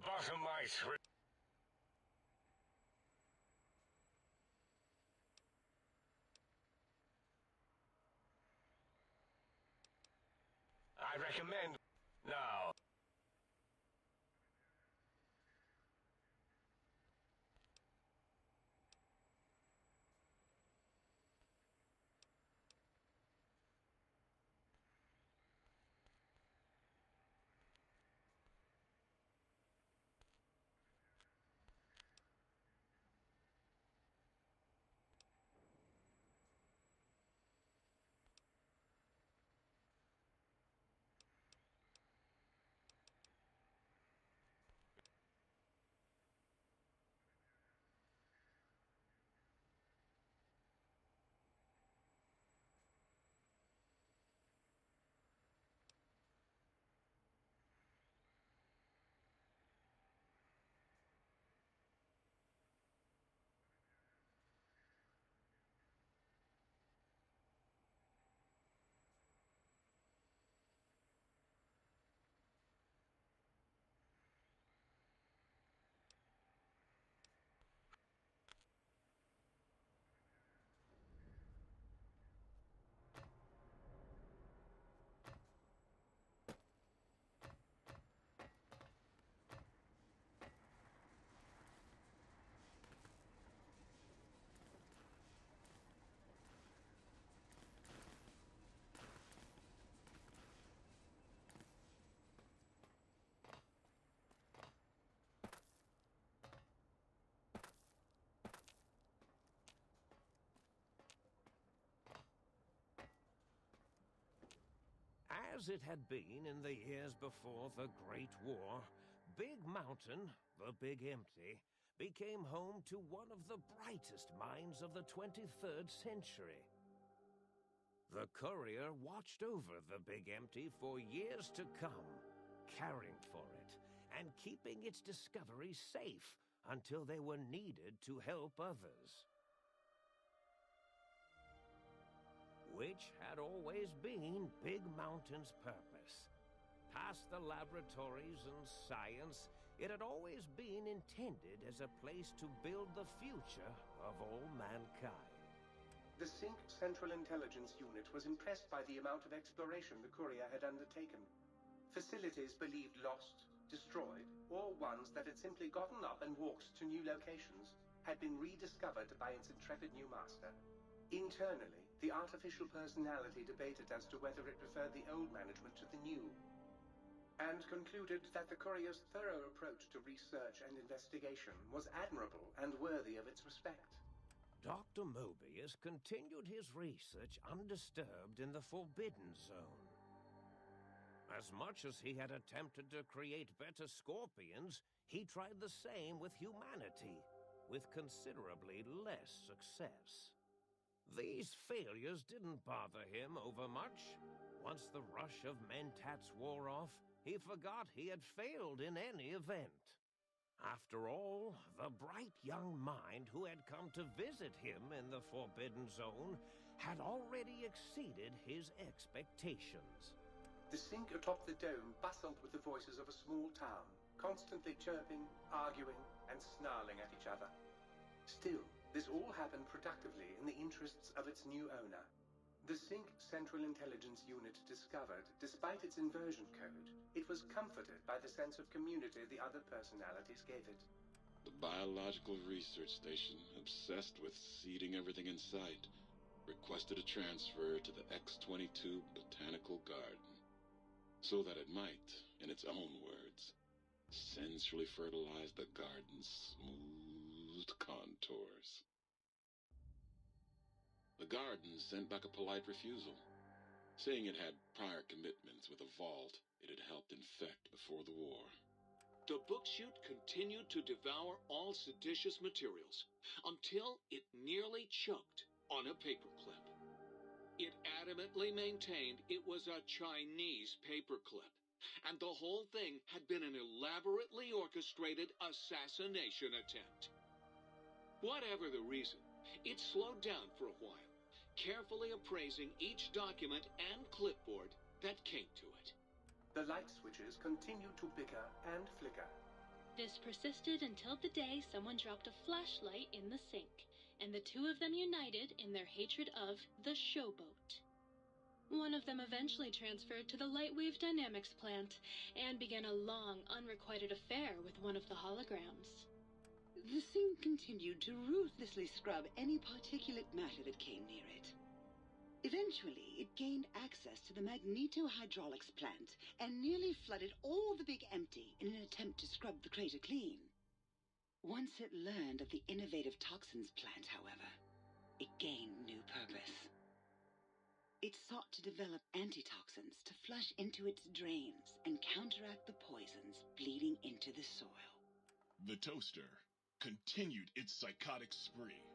bottom right. I recommend now. As it had been in the years before the Great War, Big Mountain, the Big Empty, became home to one of the brightest minds of the 23rd century. The courier watched over the Big Empty for years to come, caring for it and keeping its discoveries safe until they were needed to help others. Which had always been Big Mountain's purpose. Past the laboratories and science, it had always been intended as a place to build the future of all mankind. The Sync Central Intelligence Unit was impressed by the amount of exploration the courier had undertaken. Facilities believed lost, destroyed, or ones that had simply gotten up and walked to new locations had been rediscovered by its intrepid new master. Internally, the artificial personality debated as to whether it preferred the old management to the new, and concluded that the courier's thorough approach to research and investigation was admirable and worthy of its respect. Dr. Mobius continued his research undisturbed in the Forbidden Zone. As much as he had attempted to create better scorpions, he tried the same with humanity, with considerably less success. These failures didn't bother him over much. Once the rush of mentats wore off, he forgot he had failed in any event. After all, the bright young mind who had come to visit him in the Forbidden Zone had already exceeded his expectations. The Sync atop the dome bustled with the voices of a small town, constantly chirping, arguing, and snarling at each other. Still, this all happened productively in the interests of its new owner. The Sync Central Intelligence Unit discovered, despite its inversion code, it was comforted by the sense of community the other personalities gave it. The biological research station, obsessed with seeding everything in sight, requested a transfer to the X-22 Botanical Garden, so that it might, in its own words, sensually fertilize the garden's smooth contours. The garden sent back a polite refusal, saying it had prior commitments with a vault it had helped infect before the war. The book-chute continued to devour all seditious materials until it nearly choked on a paperclip. It adamantly maintained it was a Chinese paperclip, and the whole thing had been an elaborately orchestrated assassination attempt. Whatever the reason, it slowed down for a while, carefully appraising each document and clipboard that came to it. The light switches continued to bicker and flicker. This persisted until the day someone dropped a flashlight in the sink, and the two of them united in their hatred of the showboat. One of them eventually transferred to the Lightwave Dynamics plant and began a long, unrequited affair with one of the holograms. The sink continued to ruthlessly scrub any particulate matter that came near it. Eventually, it gained access to the magneto-hydraulics plant and nearly flooded all the big empty in an attempt to scrub the crater clean. Once it learned of the innovative toxins plant, however, it gained new purpose. It sought to develop antitoxins to flush into its drains and counteract the poisons bleeding into the soil. The toaster continued its psychotic spree,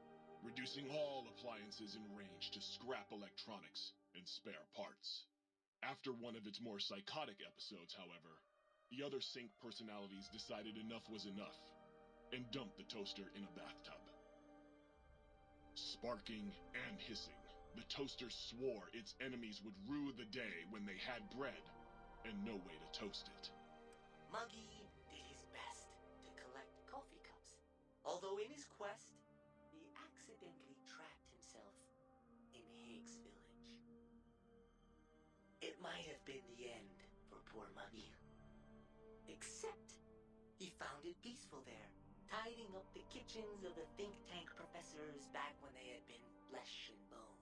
reducing all appliances in range to scrap electronics and spare parts. After one of its more psychotic episodes, however, the other sink personalities decided enough was enough and dumped the toaster in a bathtub. Sparking and hissing, the toaster swore its enemies would rue the day when they had bread and no way to toast it. Muggy did his best to collect coffee cups, although in his quest, he accidentally trapped himself in Higgs Village. It might have been the end for poor Muggy. Except, he found it peaceful there, tidying up the kitchens of the think tank professors back when they had been flesh and bone.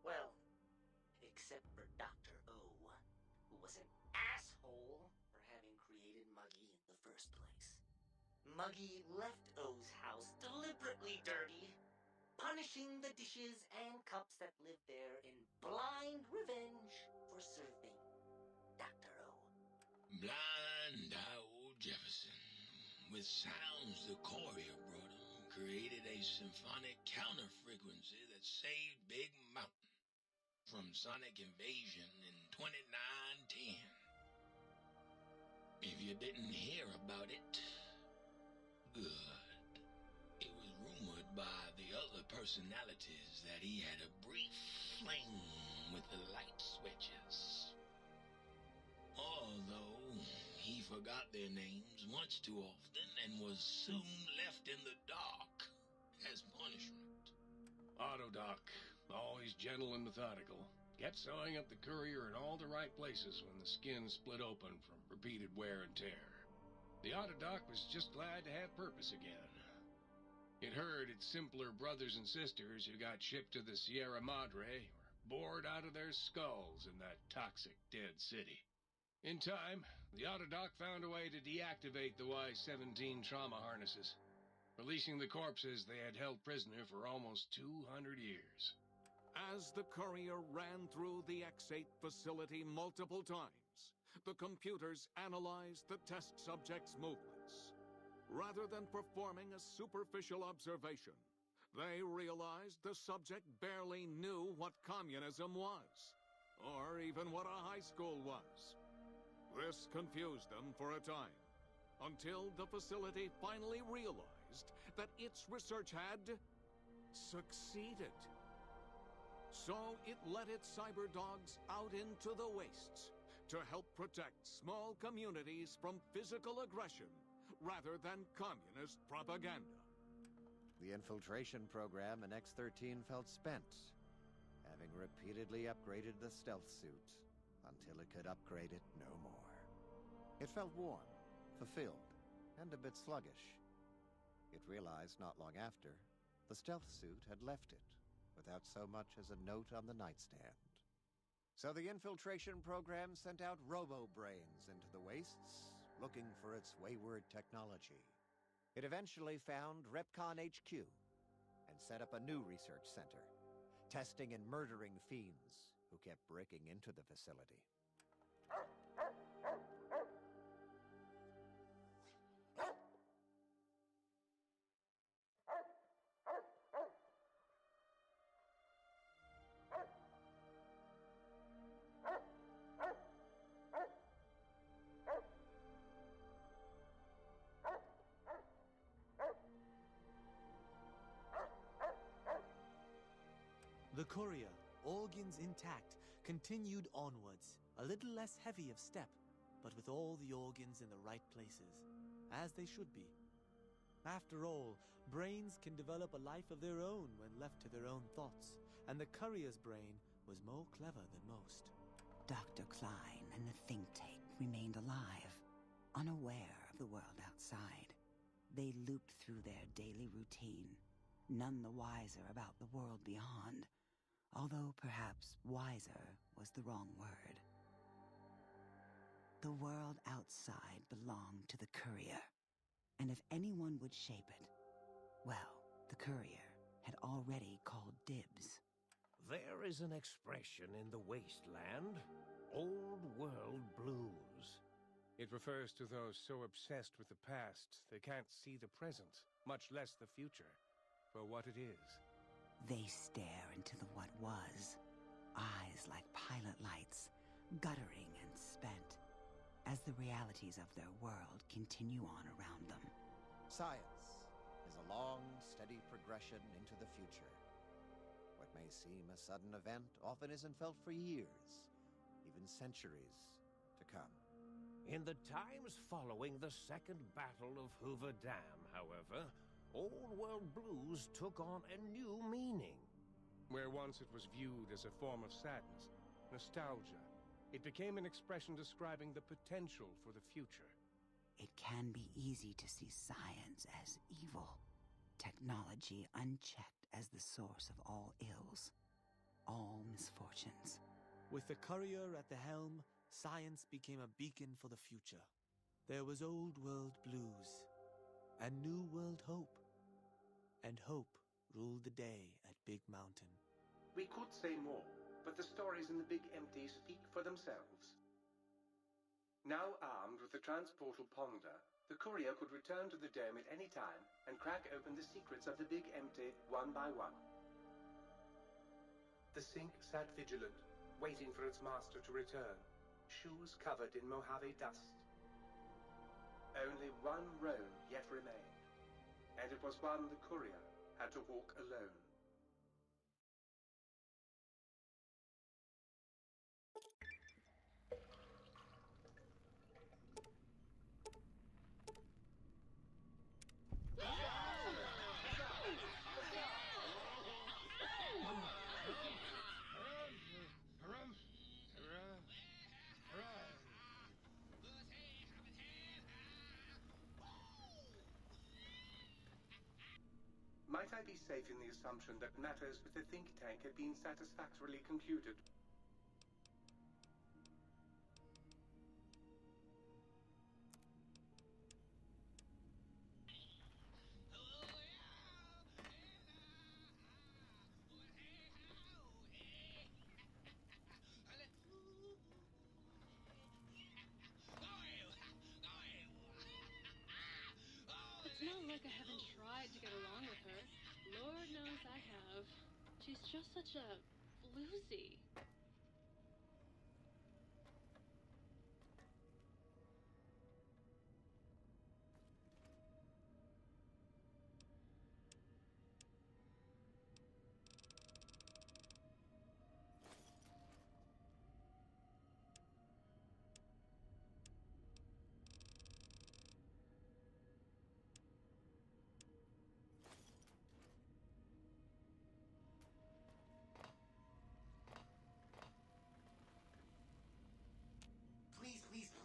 Well, except for Dr. O, who was an asshole for having created Muggy in the first place. Muggy left O's house deliberately dirty, punishing the dishes and cups that lived there in blind revenge for serving Dr. O. Blind old Jefferson, with sounds the courier brought him, created a symphonic counter-frequency that saved Big Mountain from sonic invasion in 2910. If you didn't hear about it, good. It was rumored by the other personalities that he had a brief fling with the light switches. Although he forgot their names much too often and was soon left in the dark as punishment. Autodoc, always gentle and methodical, kept sewing up the courier in all the right places when the skin split open from repeated wear and tear. The Autodoc was just glad to have purpose again. It heard its simpler brothers and sisters who got shipped to the Sierra Madre were bored out of their skulls in that toxic dead city. In time, the Autodoc found a way to deactivate the Y-17 trauma harnesses, releasing the corpses they had held prisoner for almost 200 years. As the courier ran through the X-8 facility multiple times, the computers analyzed the test subject's movements. Rather than performing a superficial observation, they realized the subject barely knew what communism was, or even what a high school was. This confused them for a time, until the facility finally realized that its research had succeeded. So it let its cyber dogs out into the wastes to help protect small communities from physical aggression rather than communist propaganda. The infiltration program in X-13 felt spent, having repeatedly upgraded the stealth suit until it could upgrade it no more. It felt warm, fulfilled, and a bit sluggish. It realized not long after, the stealth suit had left it, without so much as a note on the nightstand. So the infiltration program sent out robo-brains into the wastes, looking for its wayward technology. It eventually found Repcon HQ, and set up a new research center, testing and murdering fiends who kept breaking into the facility. The courier, organs intact, continued onwards, a little less heavy of step, but with all the organs in the right places. as they should be. After all, brains can develop a life of their own when left to their own thoughts, and the courier's brain was more clever than most. Dr. Klein and the think tank remained alive, unaware of the world outside. They looped through their daily routine, none the wiser about the world beyond, although perhaps wiser was the wrong word. The world outside belonged to the courier, and if anyone would shape it, well, the courier had already called dibs. There is an expression in the wasteland, old world blues. It refers to those so obsessed with the past they can't see the present, much less the future, for what it is. They stare into the what was, eyes like pilot lights, guttering and spent, as the realities of their world continue on around them. Science is a long, steady progression into the future. What may seem a sudden event often isn't felt for years, even centuries to come. In the times following the Second Battle of Hoover Dam, however, old world blues took on a new meaning. Where once it was viewed as a form of sadness, nostalgia, it became an expression describing the potential for the future. It can be easy to see science as evil, technology unchecked as the source of all ills, all misfortunes. With the courier at the helm, science became a beacon for the future. There was old world blues, and new world hope. And hope ruled the day at Big Mountain. We could say more, but the stories in the Big Empty speak for themselves. Now armed with the transportal Ponder, the courier could return to the dome at any time and crack open the secrets of the Big Empty one by one. The sink sat vigilant, waiting for its master to return, shoes covered in Mojave dust. Only one road yet remained, and it was one the courier had to walk alone. Might I be safe in the assumption that matters with the think tank had been satisfactorily concluded? It's not like I haven't tried to get along with her. Lord knows I have. She's just such a floozy.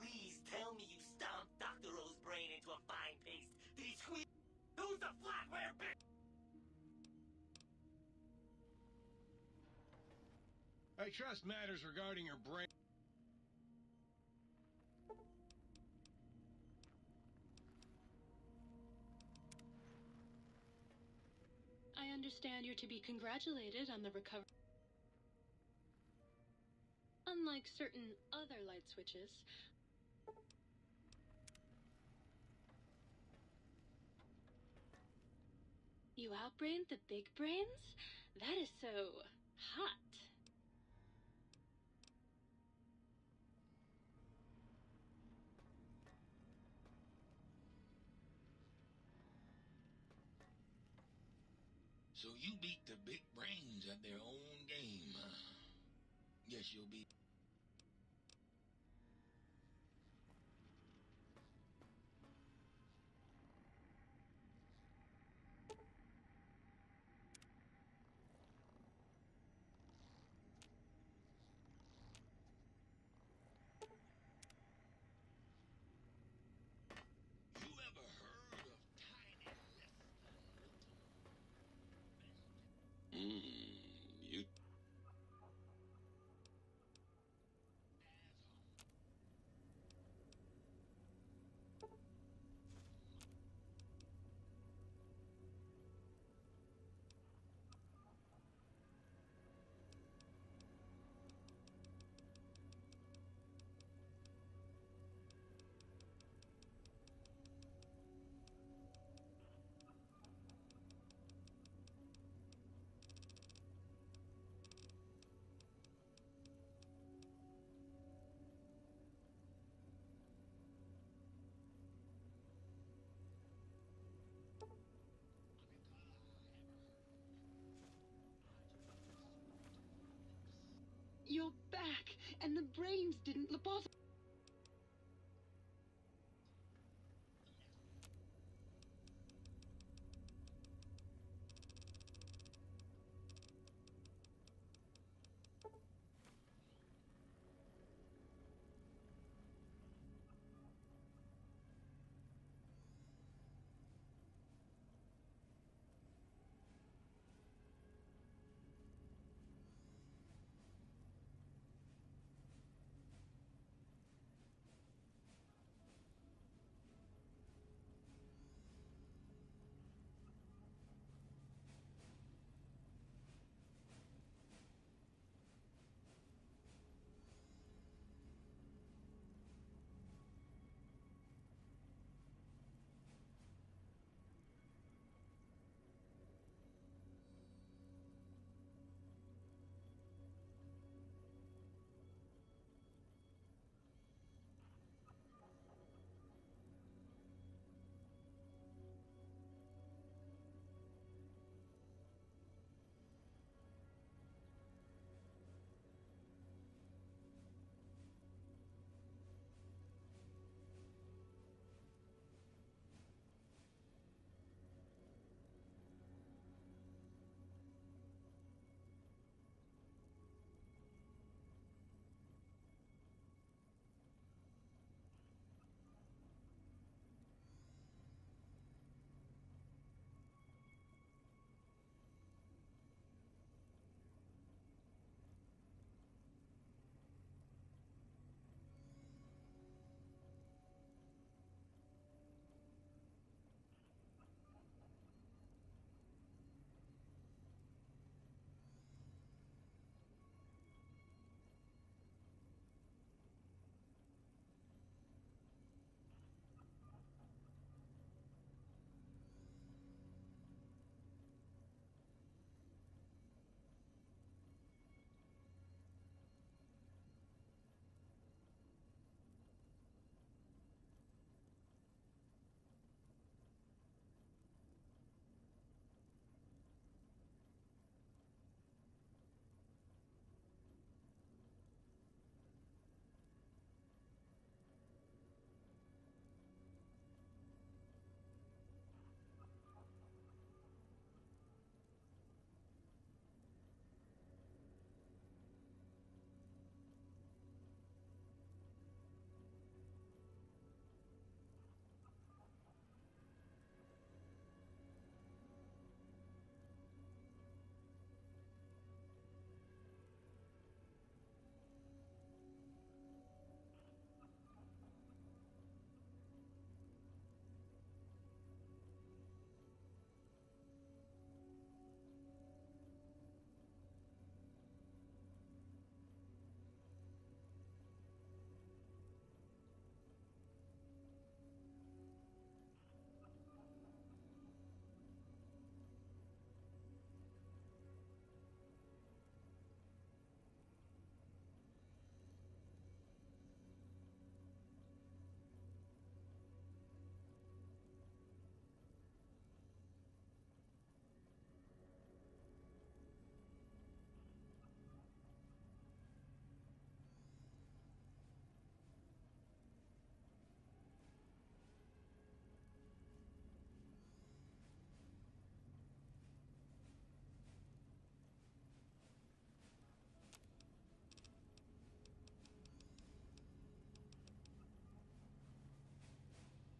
Please, tell me you stomped Dr. O's brain into a fine paste. Did he squeeze? Who's the flatware bitch? I trust matters regarding your brain. I understand you're to be congratulated on the recovery. Unlike certain other light switches, you outbrained the big brains? That is so hot. So you beat the big brains at their own game, huh? Guess you'll be... You... You're back, and the brains didn't lobotomize.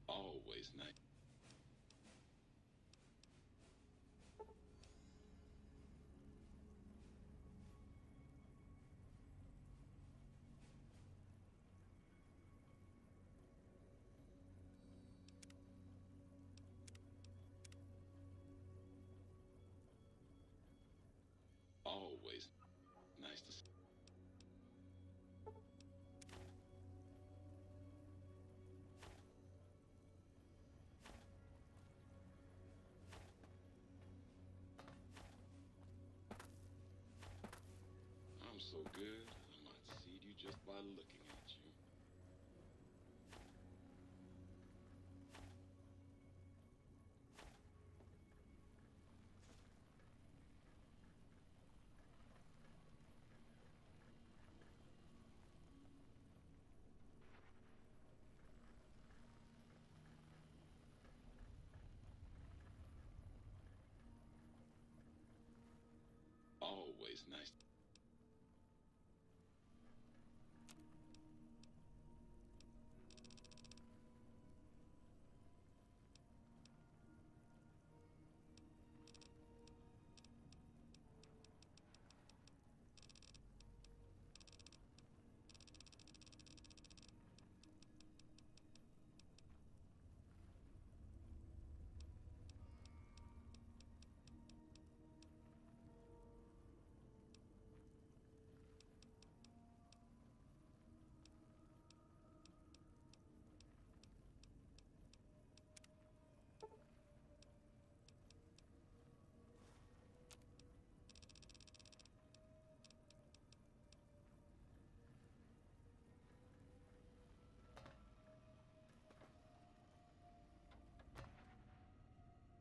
Always nice. Always nice to see. I'm so good, I might seed you just by looking at you. Always nice.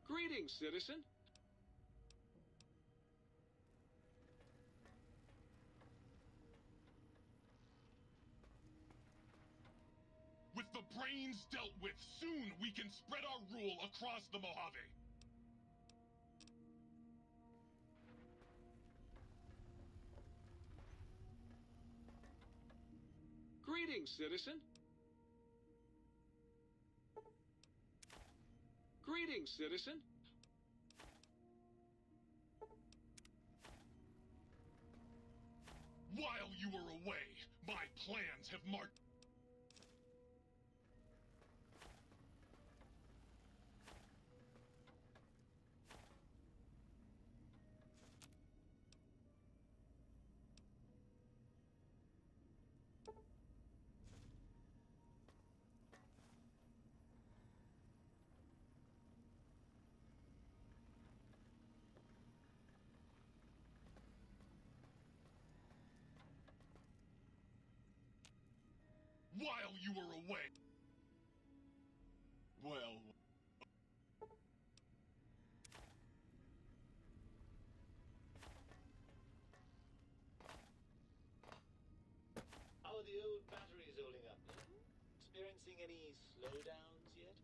Greetings, citizen. With the brains dealt with, soon we can spread our rule across the Mojave. Greetings, citizen. Greetings, citizen. While you were away, my plans have marked. While you were away. Well... How are the old batteries holding up? Experiencing any slowdowns yet?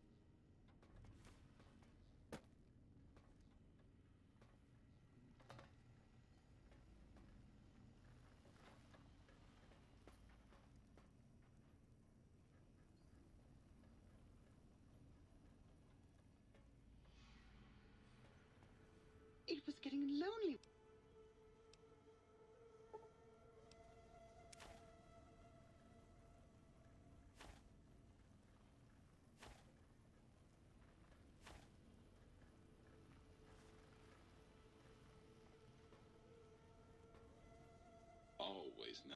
It was getting lonely. Always nice.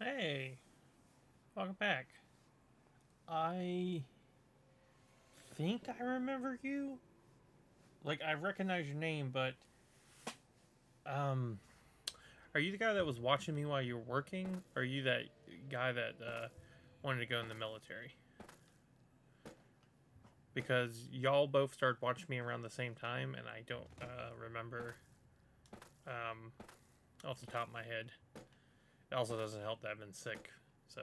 Hey, welcome back. I think I remember you. Like, I recognize your name, but are you the guy that was watching me while you were working? Or are you that guy that wanted to go in the military? Because y'all both started watching me around the same time, and I don't remember off the top of my head. It also doesn't help that I've been sick, so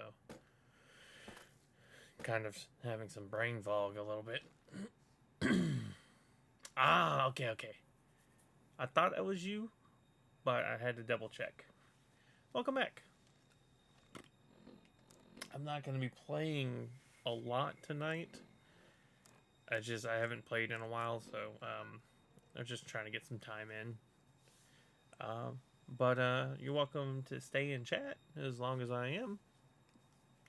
kind of having some brain fog a little bit. Ah, okay. I thought it was you, but I had to double check. Welcome back. I'm not going to be playing a lot tonight. I haven't played in a while, so I'm just trying to get some time in. But you're welcome to stay and chat as long as I am.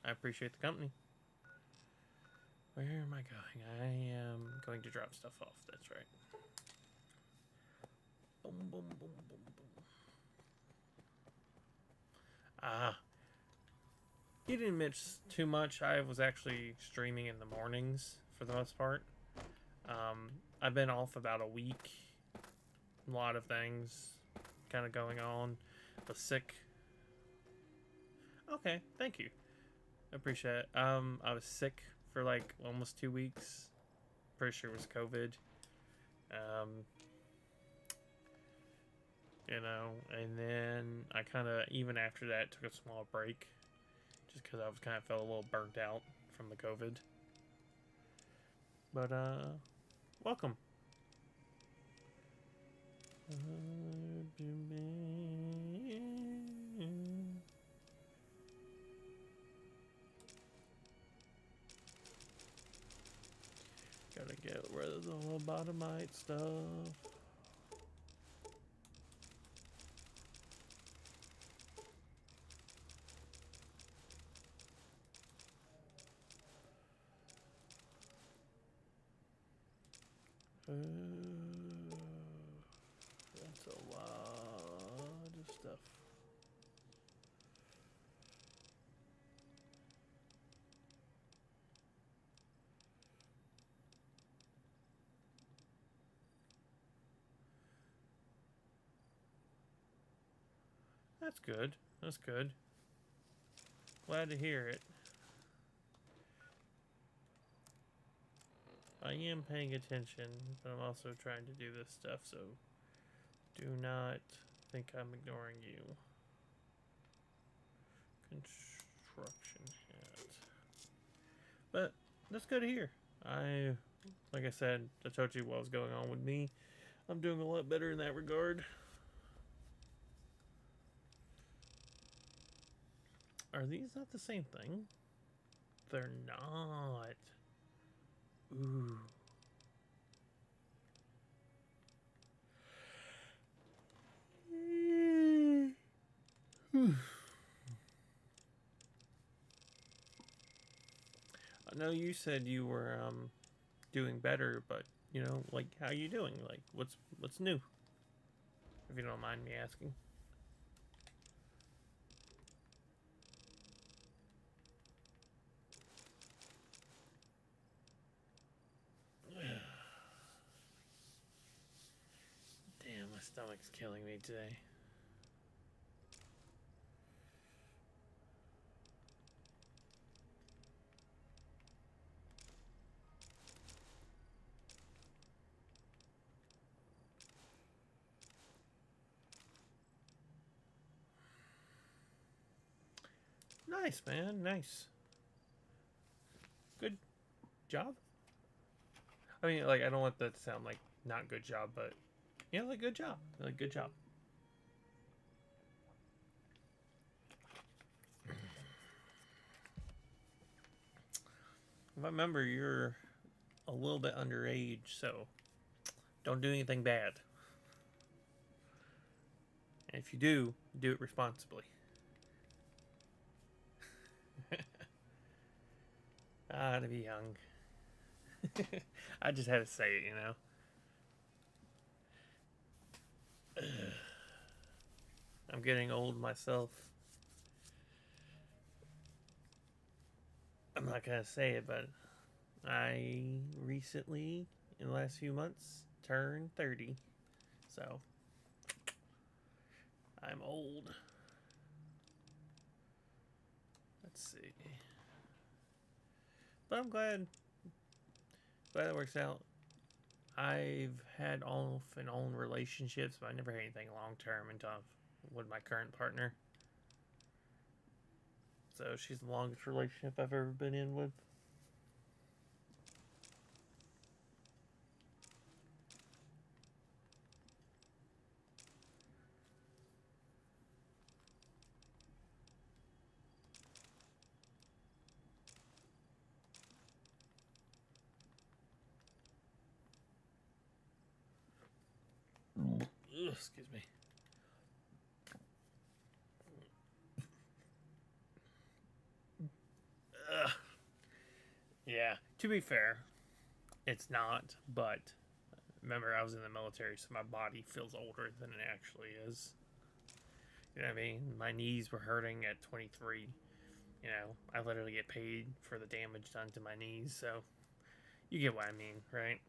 I appreciate the company. Where am I going? I am going to drop stuff off. That's right. Boom, boom, boom, boom, boom. Ah. You didn't miss too much. I was actually streaming in the mornings for the most part. I've been off about a week. A lot of things kind of going on. I was sick. Okay, thank you. I appreciate it. I was sick for like almost 2 weeks. Pretty sure it was COVID. And then I kind of, even after that, took a small break. Just because I was kind of felt a little burnt out from the COVID. But, welcome. Gotta get rid of the lobotomite stuff. That's a lot of stuff. That's good. That's good. Glad to hear it. I am paying attention, but I'm also trying to do this stuff, so do not think I'm ignoring you. Construction hat. But that's good to hear. Like I said, I told you what was going on with me. I'm doing a lot better in that regard. Are these not the same thing? They're not. Ooh. I know you said you were doing better, but like, how you doing? Like, what's new? If you don't mind me asking. Damn, my stomach's killing me today. Nice, man. Nice. Good job. I mean, like, I don't want that to sound like not good job, but like, good job. Like, good job. If I remember, you're a little bit underage, so don't do anything bad. And if you do it responsibly. To be young. I just had to say it, I'm getting old myself. I'm not gonna say it, but I recently, in the last few months, turned 30. So, I'm old. Let's see. But I'm glad it works out. I've had off and on relationships, but I never had anything long term until with my current partner. So she's the longest relationship I've ever been in with. Ugh, excuse me. Ugh. Yeah, to be fair, it's not, but remember, I was in the military, so my body feels older than it actually is. You know what I mean? My knees were hurting at 23. You know, I literally get paid for the damage done to my knees, so you get what I mean, right?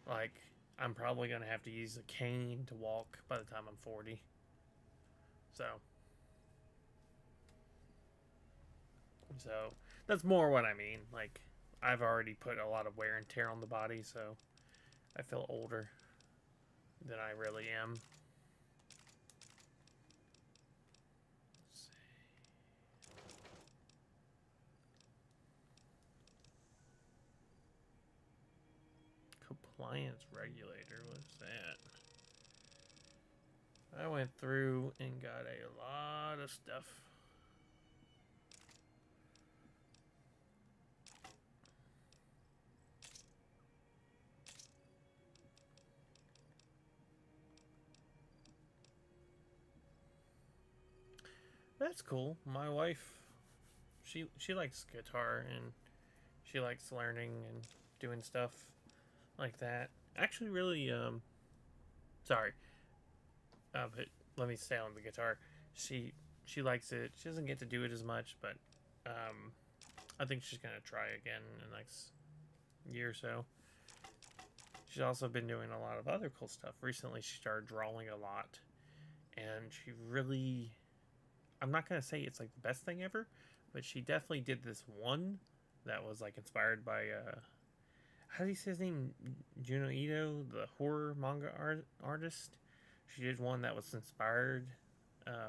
Like, I'm probably going to have to use a cane to walk by the time I'm 40. So that's more what I mean. Like, I've already put a lot of wear and tear on the body, so I feel older than I really am. Compliance regulator, what's that? I went through and got a lot of stuff. That's cool. My wife, she likes guitar and she likes learning and doing stuff like that. Actually, really, sorry, but let me stay on the guitar. She likes it. She doesn't get to do it as much, but I think she's gonna try again in the next year or so. She's also been doing a lot of other cool stuff. Recently, she started drawing a lot, and she really, I'm not gonna say it's like the best thing ever, but she definitely did this one that was like inspired by how do you say his name? Juno Ito, the horror manga artist. She did one that was inspired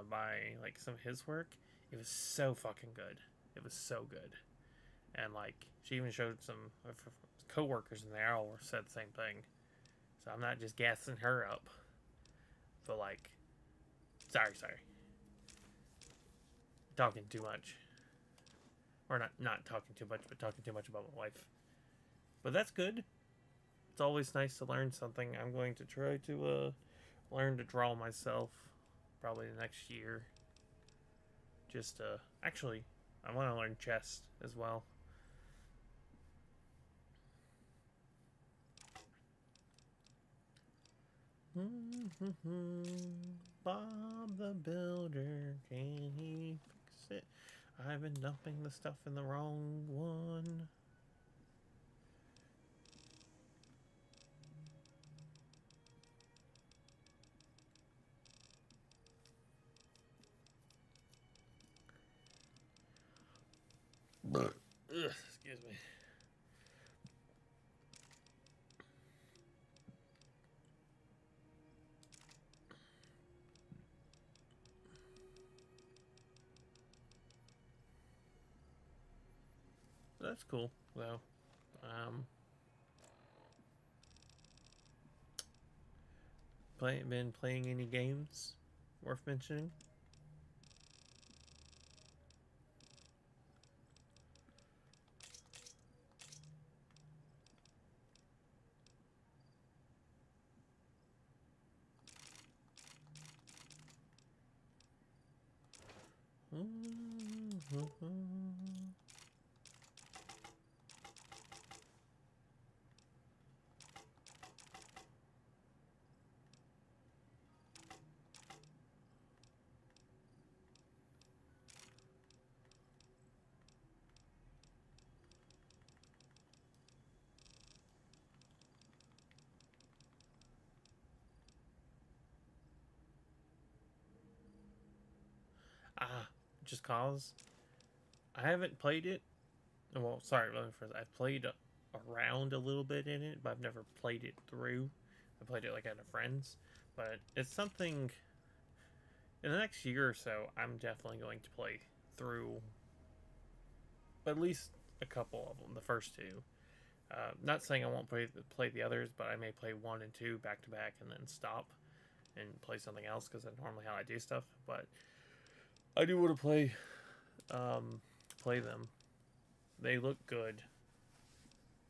by like some of his work. It was so fucking good. It was so good, and like she even showed some of her coworkers, and they all said the same thing. So I'm not just gassing her up, but like, sorry, talking too much, or not talking too much, but talking too much about my wife. But that's good. It's always nice to learn something. I'm going to try to learn to draw myself probably the next year. Just actually, I want to learn chess as well. Bob the Builder, can he fix it? I've been dumping the stuff in the wrong one. Ugh, excuse me. That's cool, though. Been playing any games worth mentioning? Just Cause. I haven't played it. Well, sorry, let me first. I've played around a little bit in it, but I've never played it through. I played it like at a friend's, but it's something. In the next year or so, I'm definitely going to play through at least a couple of them, the first two. Not saying I won't play the others, but I may play 1 and 2 back to back and then stop and play something else because that's normally how I do stuff. But I do want to play them. They look good.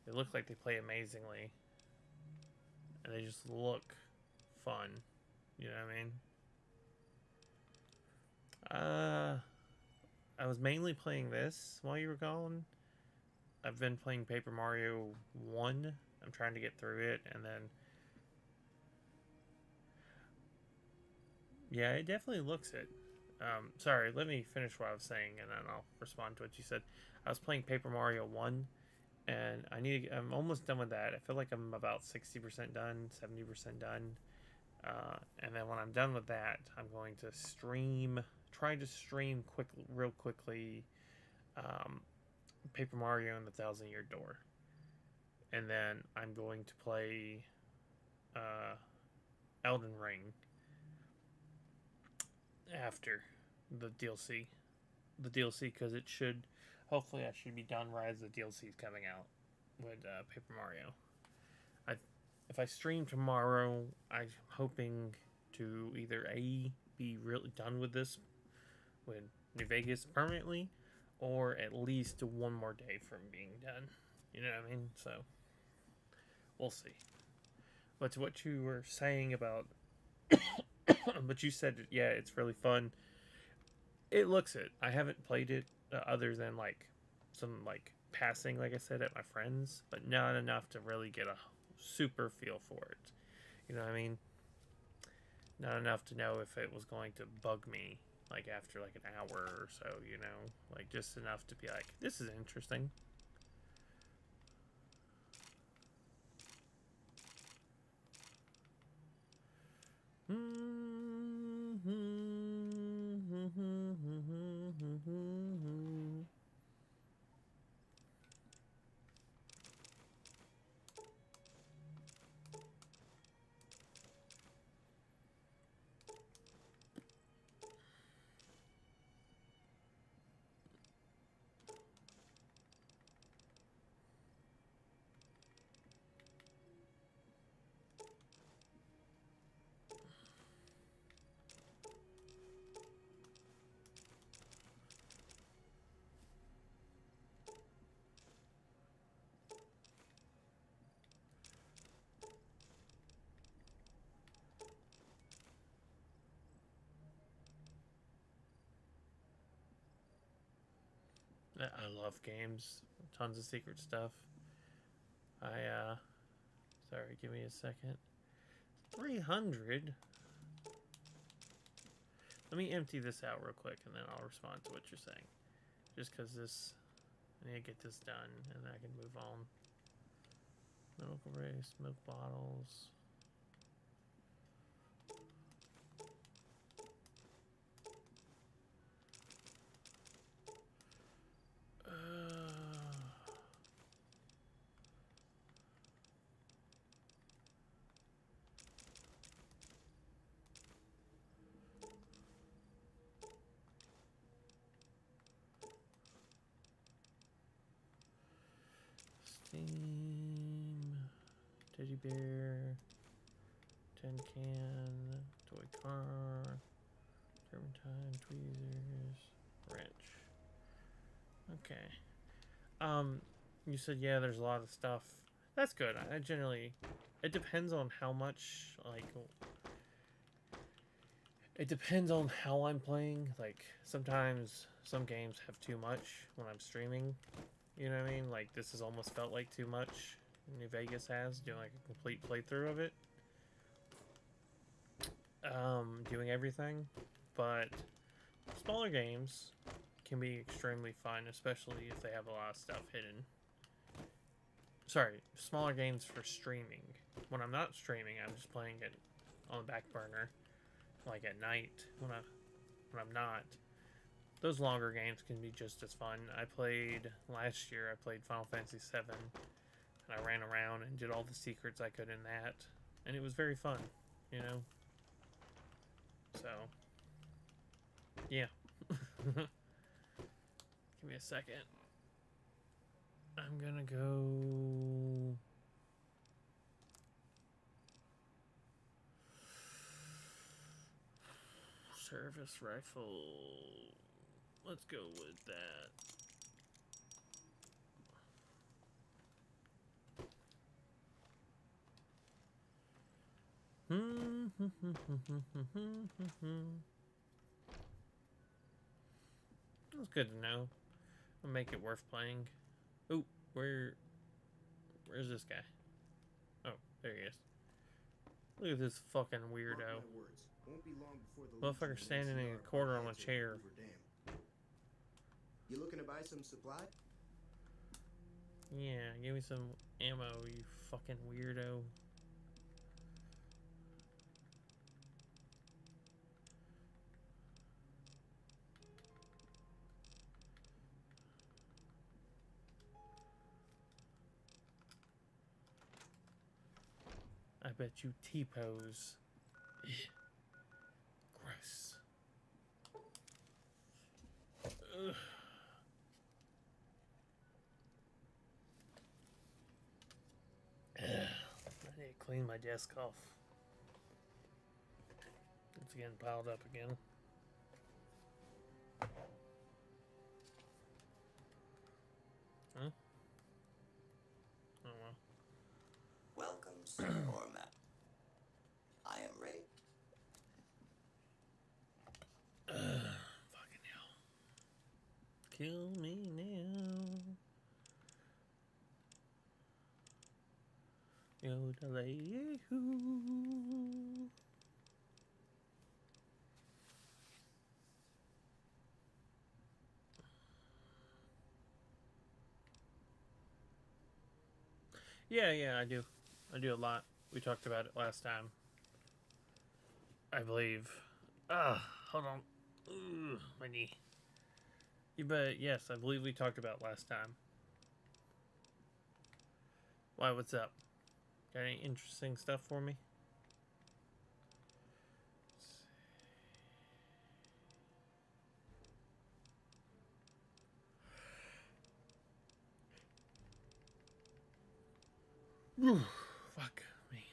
They look like they play amazingly, and they just look fun. You know what I mean? I was mainly playing this while you were gone. I've been playing Paper Mario 1. I'm trying to get through it, and then... Yeah, it definitely looks it. Sorry, let me finish what I was saying, and then I'll respond to what you said. I was playing Paper Mario 1, and I'm almost done with that. I feel like I'm about 60% done, 70% done. And then when I'm done with that, I'm going to try to stream real quickly, Paper Mario and the Thousand Year Door. And then I'm going to play Elden Ring after the DLC. The DLC, because hopefully I should be done right as the DLC is coming out with Paper Mario. If I stream tomorrow, I'm hoping to either be really done with this, with New Vegas permanently, or at least one more day from being done. You know what I mean? So, we'll see. But to what you were saying about... but you said, yeah, it's really fun. It looks it. I haven't played it other than, like, some, like, passing, like I said, at my friends, but not enough to really get a super feel for it. You know what I mean? Not enough to know if it was going to bug me, like, after, like, an hour or so, you know? Like, just enough to be like, this is interesting. I love games. Tons of secret stuff. Sorry, give me a second. 300? Let me empty this out real quick, and then I'll respond to what you're saying. Just because I need to get this done, and then I can move on. Milk erase, milk bottles. Steam, teddy bear, tin can, toy car, turpentine, tweezers, wrench. Okay. You said, yeah, there's a lot of stuff. That's good. I generally, it depends on how much, like, it depends on how I'm playing. Like, sometimes some games have too much when I'm streaming. You know what I mean? Like, this has almost felt like too much. New Vegas has, doing like a complete playthrough of it. Doing everything. But smaller games can be extremely fun, especially if they have a lot of stuff hidden. Sorry, smaller games for streaming. When I'm not streaming, I'm just playing it on the back burner, like at night when I'm not. those longer games can be just as fun. Last year, I played Final Fantasy VII, and I ran around and did all the secrets I could in that, and it was very fun, you know? So, yeah. Give me a second. I'm gonna go... Service rifle. Let's go with that. That's good to know. I'll make it worth playing. Ooh, where's this guy? Oh, there he is. Look at this fucking weirdo. Motherfucker standing in a corner on a chair. You looking to buy some supply? Yeah, give me some ammo, you fucking weirdo. I bet you T-pose. Gross. Ugh. I need to clean my desk off. It's getting piled up again. Huh? Oh well. Welcome, Sir Ormat. I am ready. Fucking hell. Kill me now. You're the lady who... Yeah, I do. I do a lot. We talked about it last time. I believe. Hold on. Ugh, my knee. Yes, I believe we talked about last time. Why, what's up? Got any interesting stuff for me? Fuck me.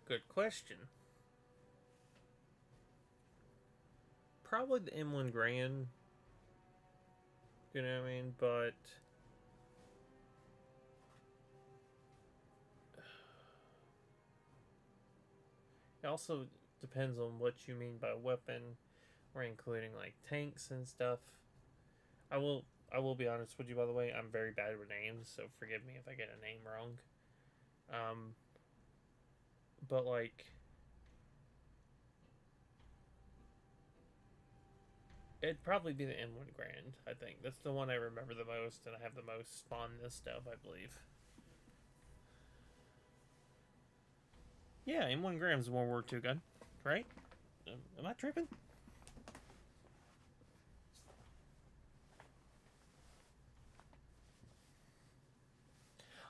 Good question. Probably the M1 Grand. You know what I mean? But it also depends on what you mean by weapon. We're including like tanks and stuff. I will be honest with you, by the way. I'm very bad with names, so forgive me if I get a name wrong. But like, it'd probably be the M1 Grand. I think that's the one I remember the most, and I have the most fondness of, I believe. Yeah, M1 Graham's a World War II gun, right? Am I tripping?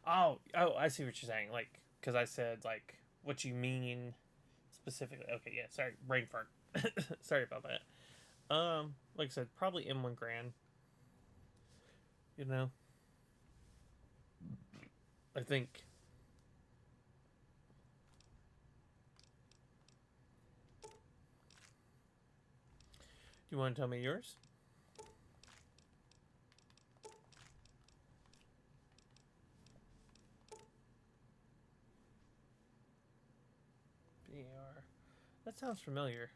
Oh, I see what you're saying. Like, because I said, like, what you mean specifically. Okay, yeah, sorry, brain fart. Sorry about that. Like I said, probably M1 Grand. You know? I think... Do you want to tell me yours? BR. That sounds familiar.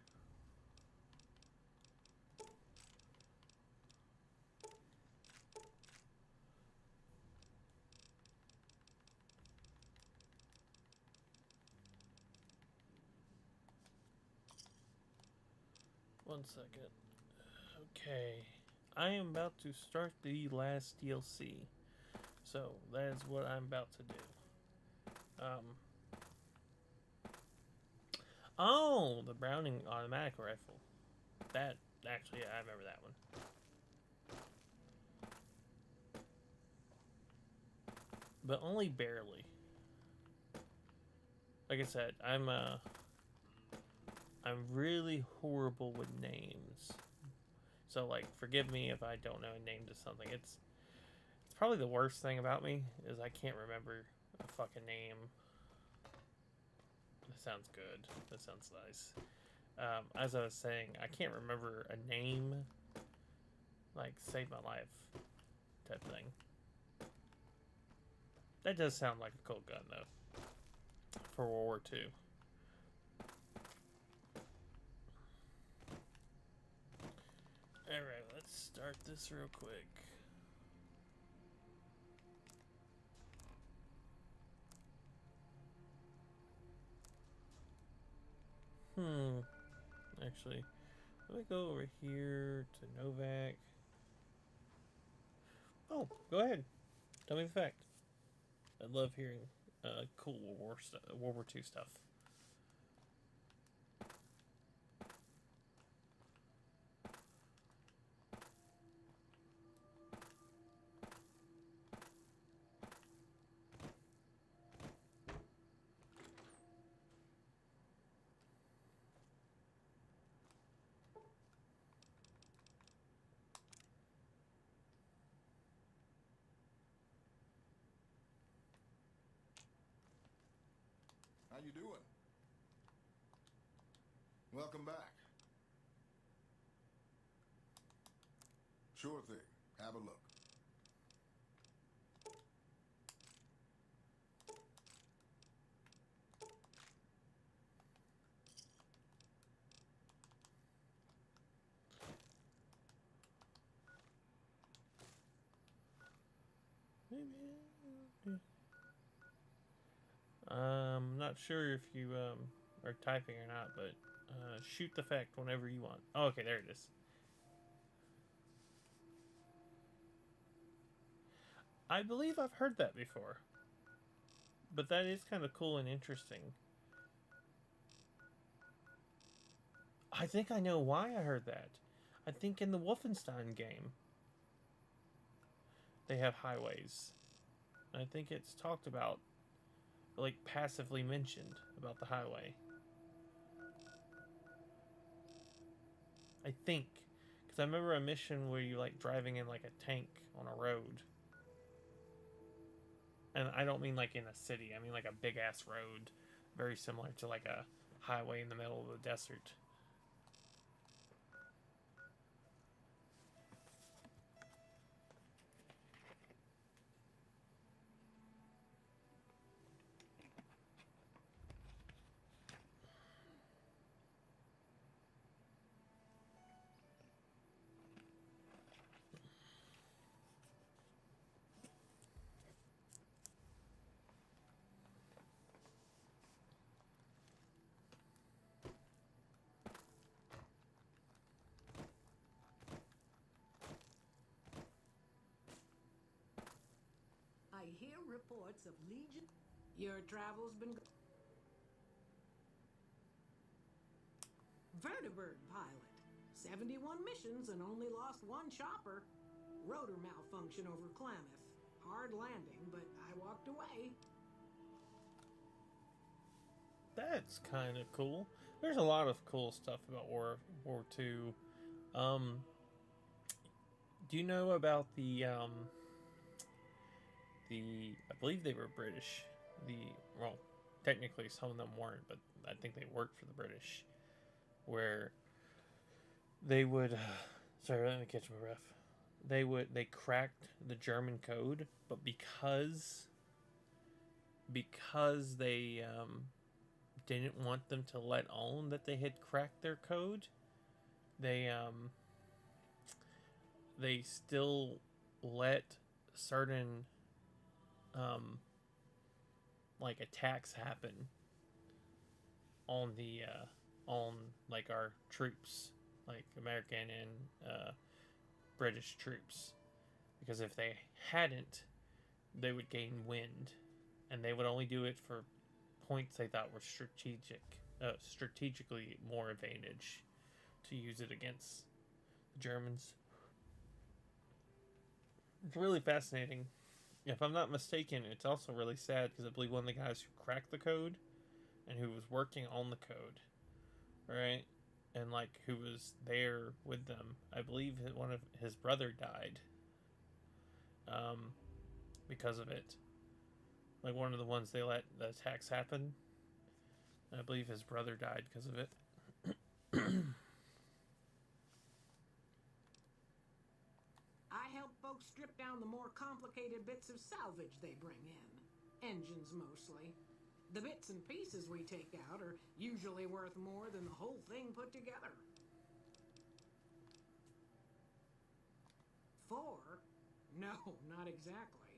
1 second. Okay. I am about to start the last DLC. So, that is what I'm about to do. Oh, the Browning automatic rifle. That, actually, yeah, I remember that one. But only barely. Like I said, I'm really horrible with names. So, like, forgive me if I don't know a name to something. It's probably the worst thing about me is I can't remember a fucking name. That sounds good. That sounds nice. As I was saying, I can't remember a name, like, save my life type thing. That does sound like a cool gun, though, for World War II. Alright, let's start this real quick. Actually, let me go over here to Novak. Oh, go ahead. Tell me the fact. I love hearing cool World War II stuff. How you doing? Welcome back. Sure thing. Have a look. I'm not sure if you are typing or not, but shoot the fact whenever you want. Oh, okay, there it is. I believe I've heard that before. But that is kind of cool and interesting. I think I know why I heard that. I think in the Wolfenstein game, they have highways. I think it's talked about, like, passively mentioned about the highway. I think. Because I remember a mission where you, like, driving in, like, a tank on a road. And I don't mean, like, in a city. I mean, like, a big-ass road. Very similar to, like, a highway in the middle of the desert. I hear reports of Legion. Your travel's been... Vertibird pilot. 71 missions and only lost one chopper. Rotor malfunction over Klamath. Hard landing, but I walked away. That's kind of cool. There's a lot of cool stuff about World War II. Do you know about the I believe they were British. Well, technically some of them weren't, but I think they worked for the British. Where they would, sorry, let me catch my breath. They cracked the German code, but because they didn't want them to let on that they had cracked their code, they still let certain like attacks happen on the on like our troops like American and British troops, because if they hadn't, they would gain wind, and they would only do it for points they thought were strategically more advantage to use it against the Germans. It's really fascinating. If I'm not mistaken, it's also really sad because I believe one of the guys who cracked the code and who was working on the code, right, and like who was there with them, I believe one of his brother died because of it. Like one of the ones they let the attacks happen. I believe his brother died because of it. I help folks strip down the more complicated bits of salvage they bring in. Engines mostly. The bits and pieces we take out are usually worth more than the whole thing put together. 4? No, not exactly.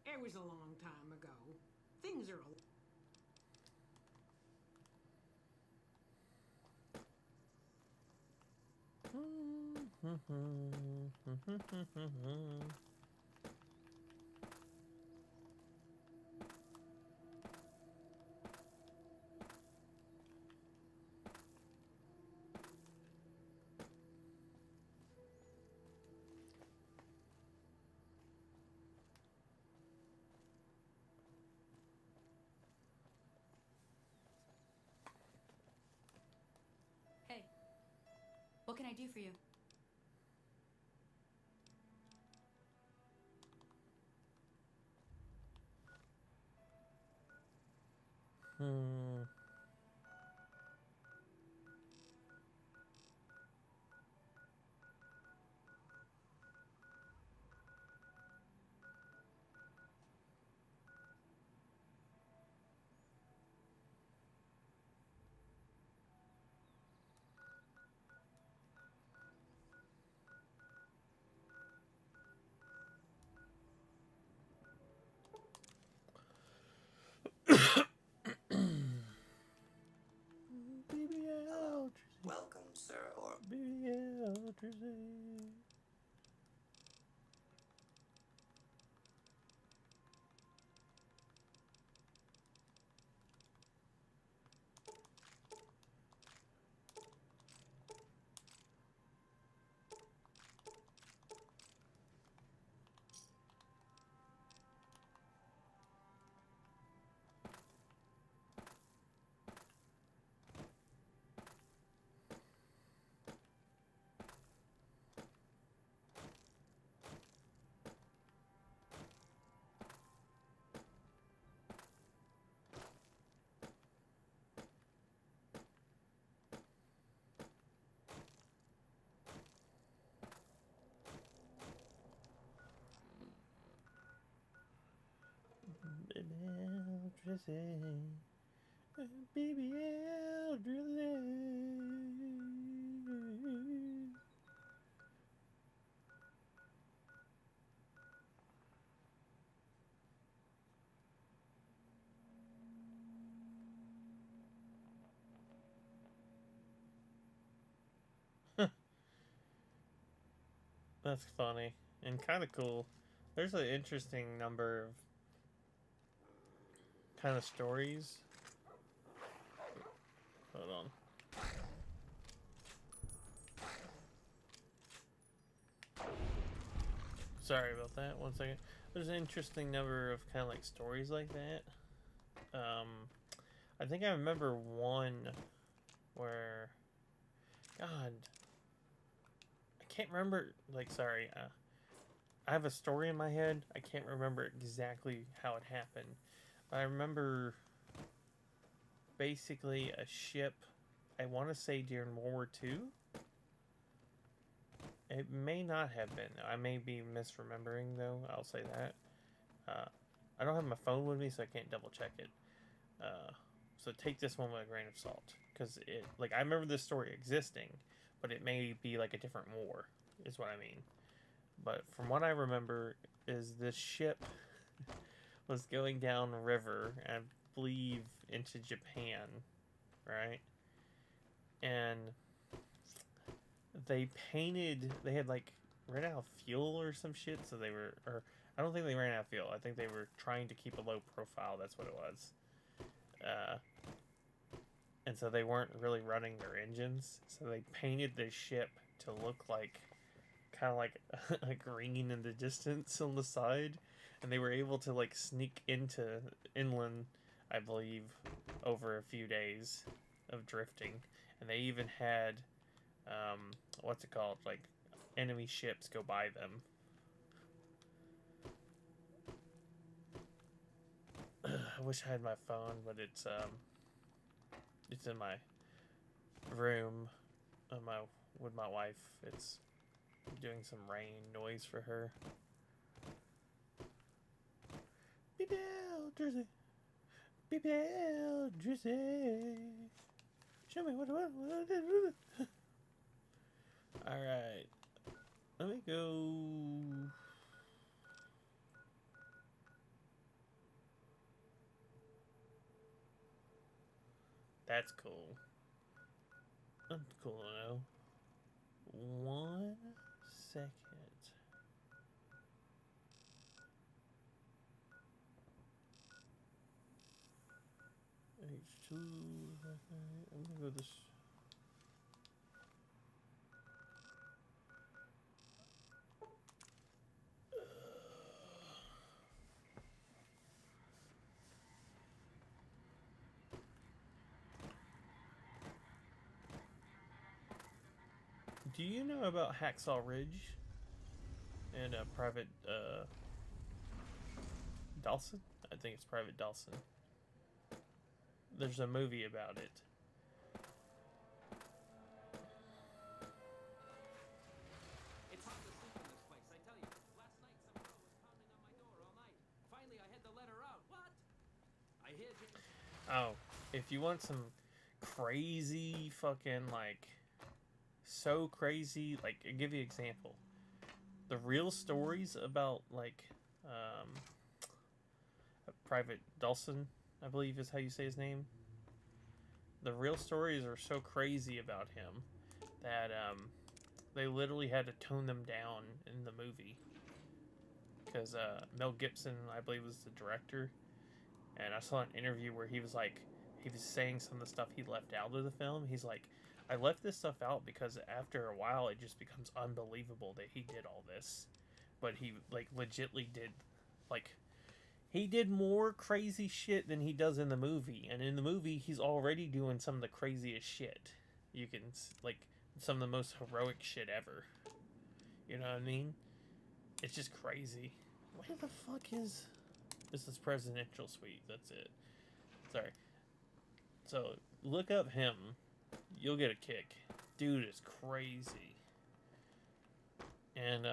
It was a long time ago. Things are Hey, what can I do for you? Hello. Welcome, sir, or... Baby Eldridge. That's funny and kind of cool. There's an interesting number of kind of stories. Hold on. Sorry about that. 1 second. There's an interesting number of kind of like stories like that. I think I remember one where, God, I can't remember. Like, sorry, I have a story in my head. I can't remember exactly how it happened. But I remember basically a ship, I want to say during World War II. It may not have been. I may be misremembering, though. I'll say that. I don't have my phone with me, so I can't double check it. So take this one with a grain of salt. Because it, like, I remember this story existing, but it may be like a different war, is what I mean. But from what I remember, is this ship was going down a river, I believe, into Japan, right? And they painted. They had like ran out of fuel or some shit, so they were. Or I don't think they ran out of fuel. I think they were trying to keep a low profile. That's what it was. And so they weren't really running their engines. So they painted the ship to look like kind of like a green in the distance on the side, and they were able to like sneak into inland, I believe, over a few days of drifting. And they even had what's it called, like enemy ships go by them. I wish I had my phone, but it's in my room with my wife. It's doing some rain noise for her. Beep out, Jersey. Beep out, Jersey. Show me what. All right, let me go. That's cool. That's cool to know. 1 second. H2. I'm gonna go this. Do you know about Hacksaw Ridge and Private Dawson? I think it's Private Dawson. There's a movie about it. It's hard to sleep in this place, I tell you. Last night some girl was pounding on my door all night. Finally, I had to let her out. What? I hear James. Oh, if you want some crazy fucking like so crazy, like I'll give you an example. The real stories about like Private Dawson, I believe is how you say his name. The real stories are so crazy about him that they literally had to tone them down in the movie because Mel Gibson, I believe, was the director, and I saw an interview where he was saying some of the stuff he left out of the film. He's like, I left this stuff out because after a while it just becomes unbelievable that he did all this. But he like legitly did, like, he did more crazy shit than he does in the movie. And in the movie he's already doing some of the craziest shit. You can, like, some of the most heroic shit ever. You know what I mean? It's just crazy. Where the fuck is... This is Presidential Suite, that's it. Sorry. So, look up him. You'll get a kick. Dude is crazy. And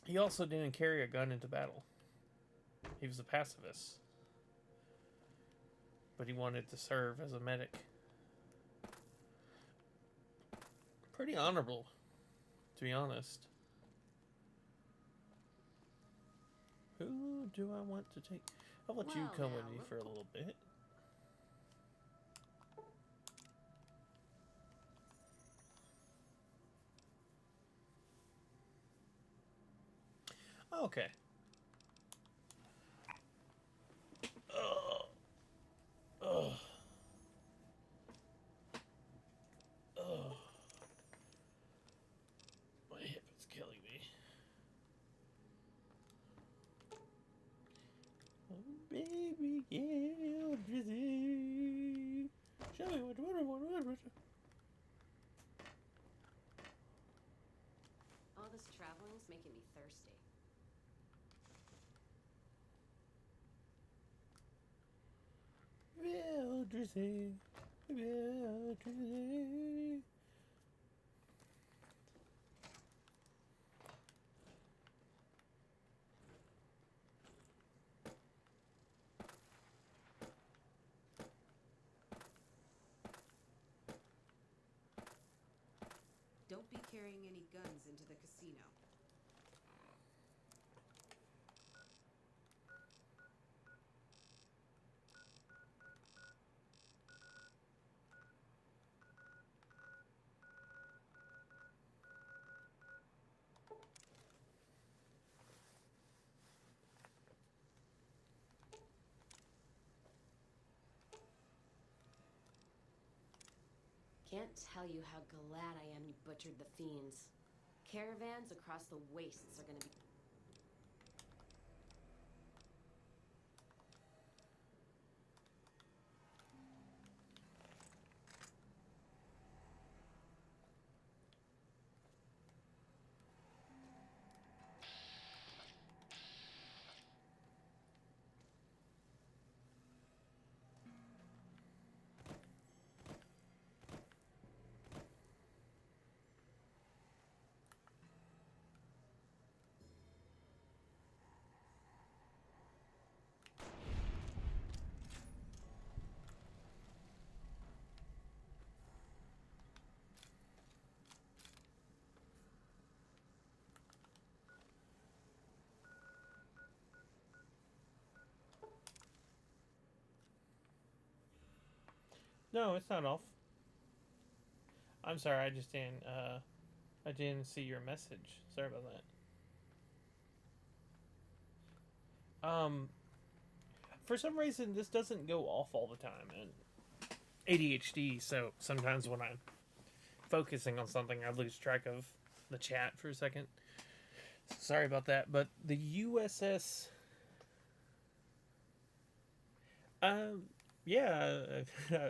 he also didn't carry a gun into battle. He was a pacifist. But he wanted to serve as a medic. Pretty honorable, to be honest. Who do I want to take? I'll let you come with me for a little bit. Okay. My hip is killing me. Oh, baby, yeah, drizzy. Show me what. All this traveling is making me thirsty. Well, drizzy. Well, drizzy. Don't be carrying any guns into the casino. Can't tell you how glad I am you butchered the fiends. Caravans across the wastes are gonna be... No, it's not off. I'm sorry, I just I didn't see your message. Sorry about that. For some reason, this doesn't go off all the time, and ADHD, so sometimes when I'm focusing on something, I lose track of the chat for a second. Sorry about that, but the USS... yeah,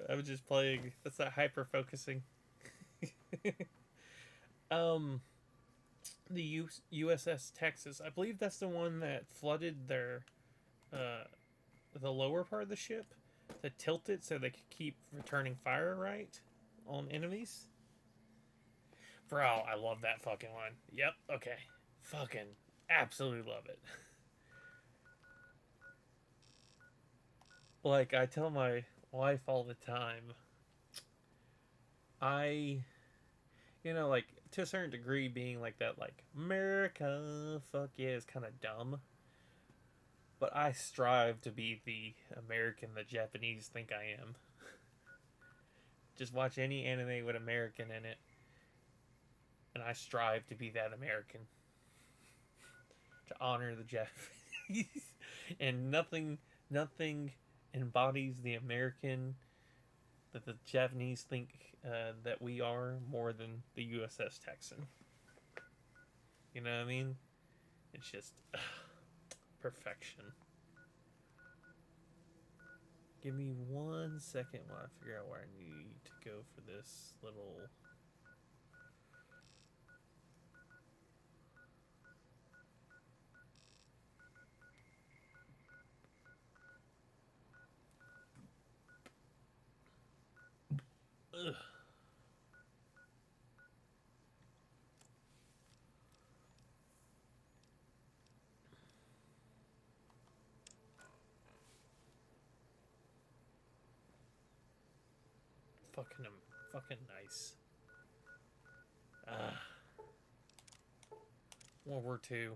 I was just playing. That's that hyper-focusing. The USS Texas, I believe that's the one that flooded their, the lower part of the ship to tilt it so they could keep returning fire right on enemies. Bro, I love that fucking one. Yep, okay. Fucking absolutely love it. Like, I tell my wife all the time, you know, like, to a certain degree, being like that, like, America, fuck yeah, is kind of dumb. But I strive to be the American the Japanese think I am. Just watch any anime with American in it, and I strive to be that American. To honor the Japanese. And nothing embodies the American that the Japanese think that we are more than the USS Texan. You know what I mean? It's just perfection. Give me 1 second while I figure out where I need to go for this little... Ugh. Fucking nice. World War II,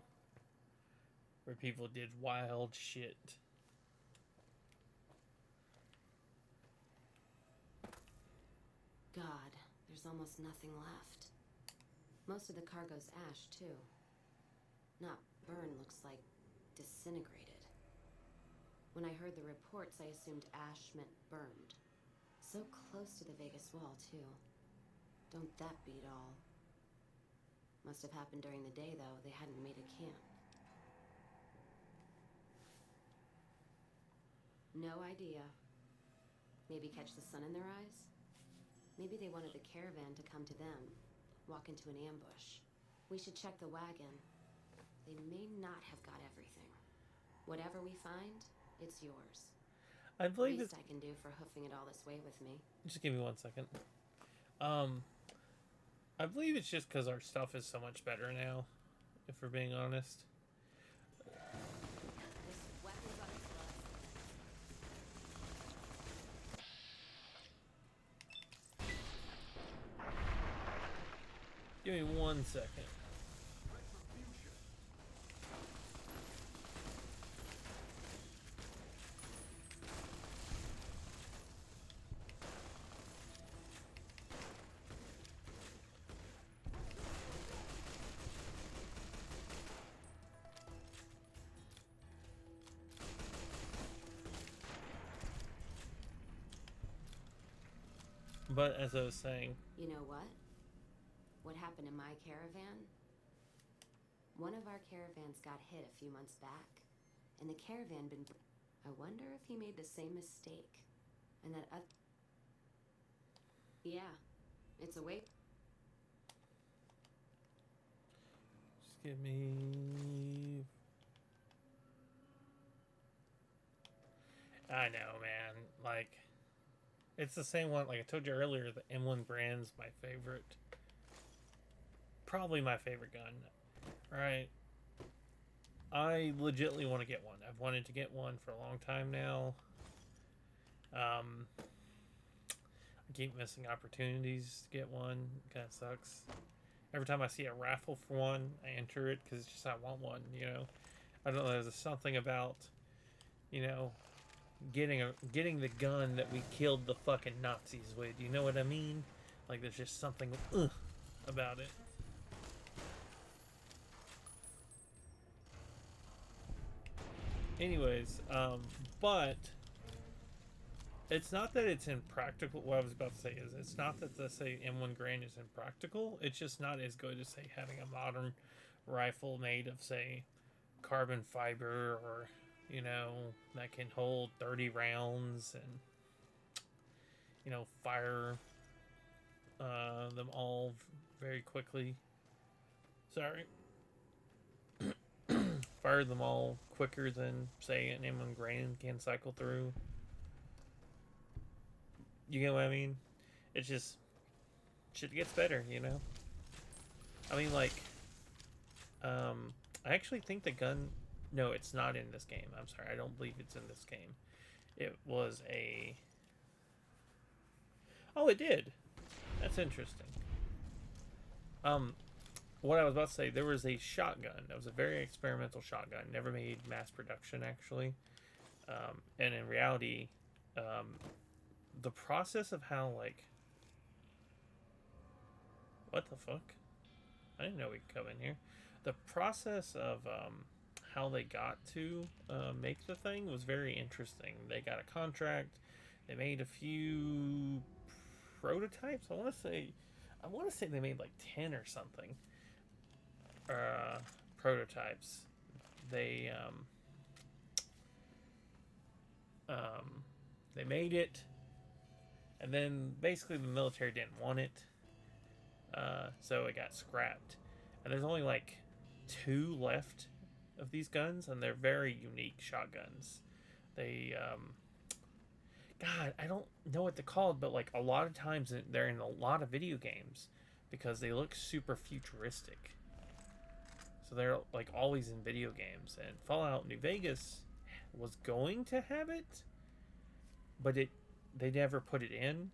where people did wild shit. God, there's almost nothing left. Most of the cargo's ash, too. Not burn, looks like disintegrated. When I heard the reports, I assumed ash meant burned. So close to the Vegas wall, too. Don't that beat all? Must have happened during the day, though. They hadn't made a camp. No idea. Maybe catch the sun in their eyes? Maybe they wanted the caravan to come to them, walk into an ambush. We should check the wagon. They may not have got everything. Whatever we find, it's yours. I believe Least I can do for hoofing it all this way with me. Just give me 1 second. I believe it's just because our stuff is so much better now, if we're being honest. Give me 1 second. But as I was saying... You know what? What happened in my caravan? One of our caravans got hit a few months back, and the caravan been... I wonder if he made the same mistake. And that yeah, it's a way... Just give me... I know, man. Like, it's the same one. Like I told you earlier, the M1 Grand's my favorite. Probably my favorite gun. Right? I legitimately want to get one. I've wanted to get one for a long time now. I keep missing opportunities to get one. Kind of sucks. Every time I see a raffle for one, I enter it because it's just I want one, you know. I don't know, there's something about, you know, getting the gun that we killed the fucking Nazis with. You know what I mean? Like there's just something about it. Anyways, but it's not that it's impractical. What I was about to say is it's not that the say M1 Grand is impractical. It's just not as good as say having a modern rifle made of say carbon fiber, or you know, that can hold 30 rounds and you know fire them all very quickly. Sorry. Fire them all quicker than say an M1 Grand can cycle through. You know what I mean? It's just shit gets better, you know? I mean, like, I actually think the gun... No, it's not in this game. I'm sorry, I don't believe it's in this game. It was a... Oh, it did! That's interesting. What I was about to say, there was a shotgun. That was a very experimental shotgun. Never made mass production, actually. And in reality, the process of how, like... What the fuck? I didn't know we could come in here. The process of how they got to make the thing was very interesting. They got a contract. They made a few prototypes. I want to say they made like 10 or something. Prototypes. They made it, and then basically the military didn't want it, so it got scrapped. And there's only like 2 left of these guns, and they're very unique shotguns. They God, I don't know what they're called, but like a lot of times they're in a lot of video games because they look super futuristic. So they're like always in video games, and Fallout New Vegas was going to have it, but they never put it in.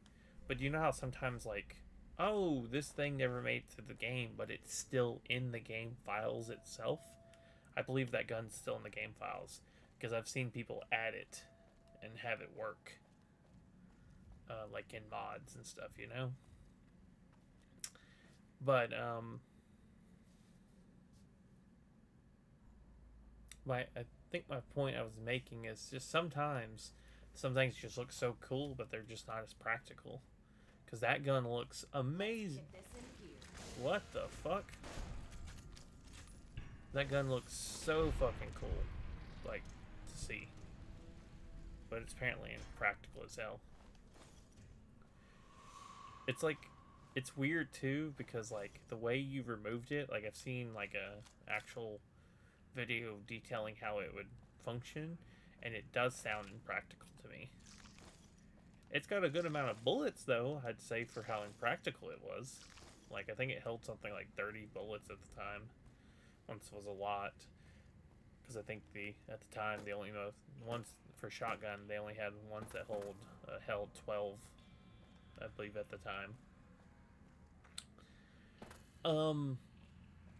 But you know how sometimes like, oh, this thing never made it to the game, but it's still in the game files itself? I believe that gun's still in the game files because I've seen people add it and have it work, like in mods and stuff, you know. But I think my point I was making is just sometimes some things just look so cool, but they're just not as practical. Because that gun looks amazing. What the fuck? That gun looks so fucking cool, like, to see. But it's apparently impractical as hell. It's like, it's weird too, because like, the way you removed it, like I've seen like a actual video detailing how it would function, and it does sound impractical to me. It's got a good amount of bullets though, I'd say, for how impractical it was. Like I think it held something like 30 bullets at the time. Once was a lot, because I think at the time the only ones for shotgun, they only had ones that held 12, I believe, at the time.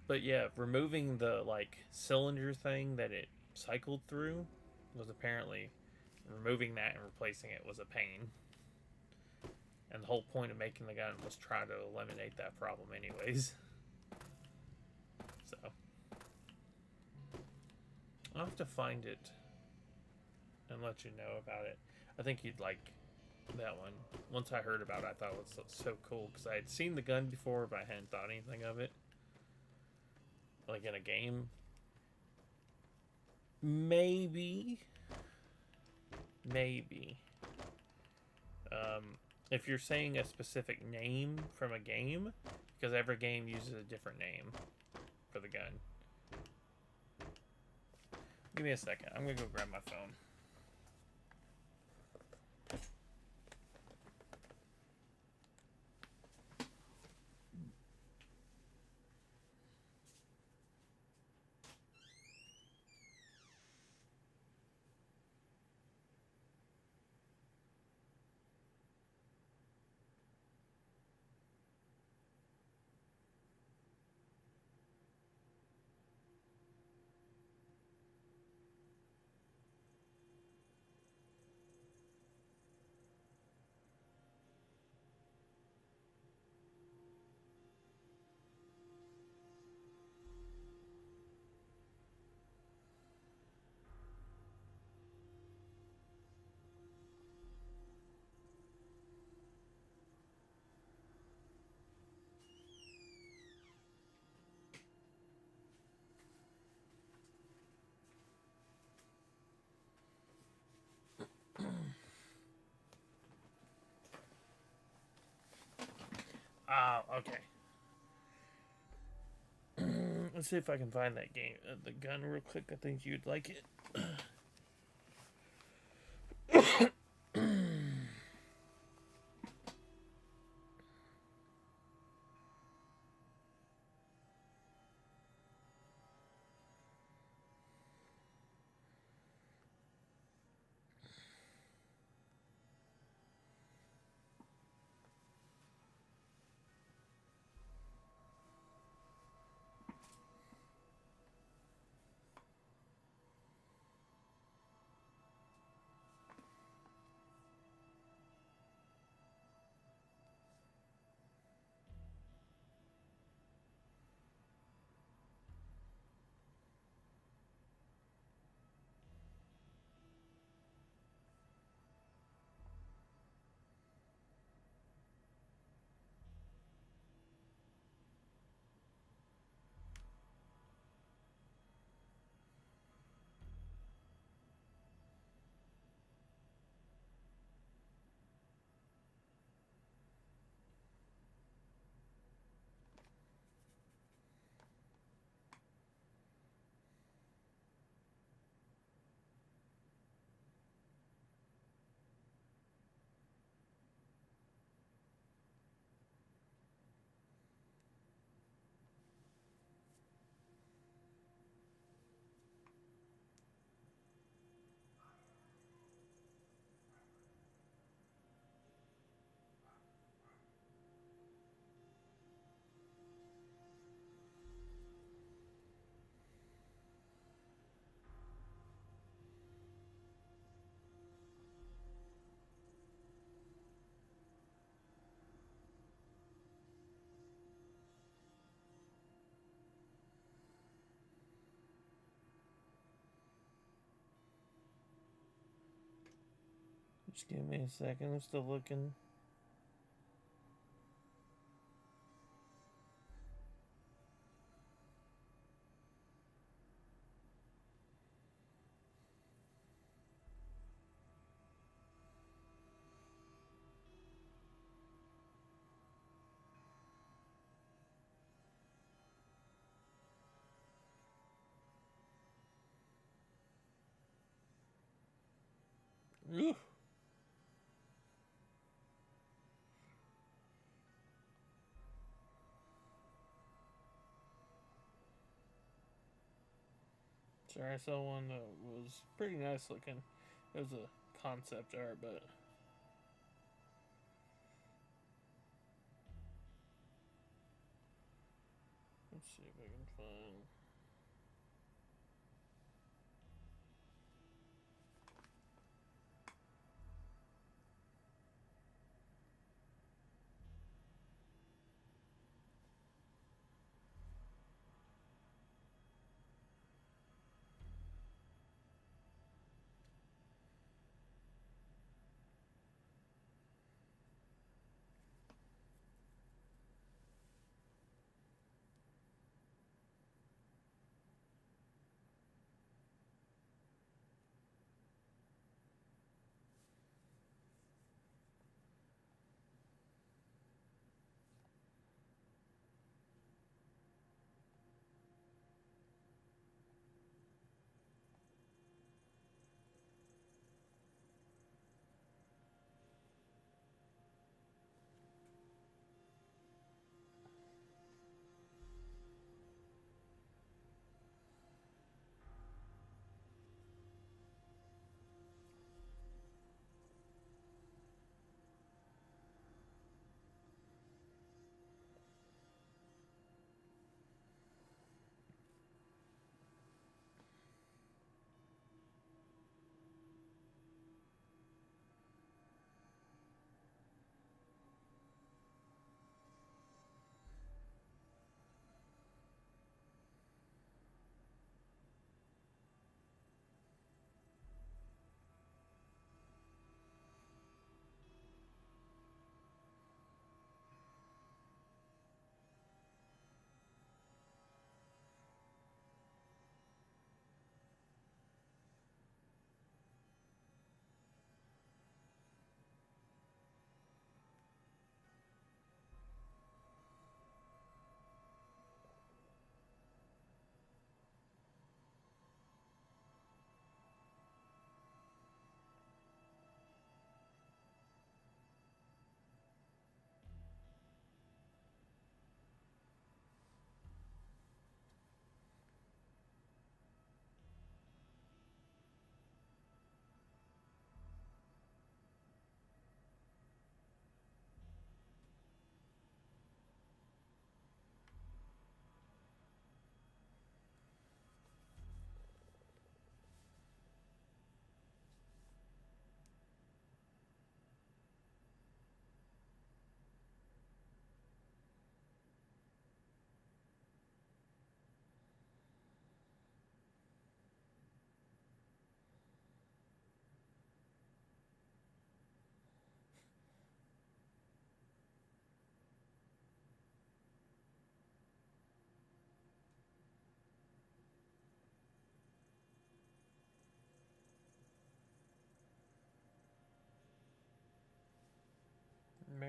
But yeah, removing the like cylinder thing that it cycled through was apparently, removing that and replacing it was a pain. And the whole point of making the gun was try to eliminate that problem anyways. So I'll have to find it and let you know about it. I think you'd like that one. Once I heard about it, I thought it was so cool because I had seen the gun before, but I hadn't thought anything of it. Like in a game. Maybe. If you're saying a specific name from a game, because every game uses a different name for the gun. Give me a second. I'm going to go grab my phone. Okay. Let's see if I can find that game, the gun real quick. I think you'd like it. Just give me a second. I'm still looking. Ooh. Sorry, I saw one that was pretty nice looking. It was a concept art, but let's see if I can find.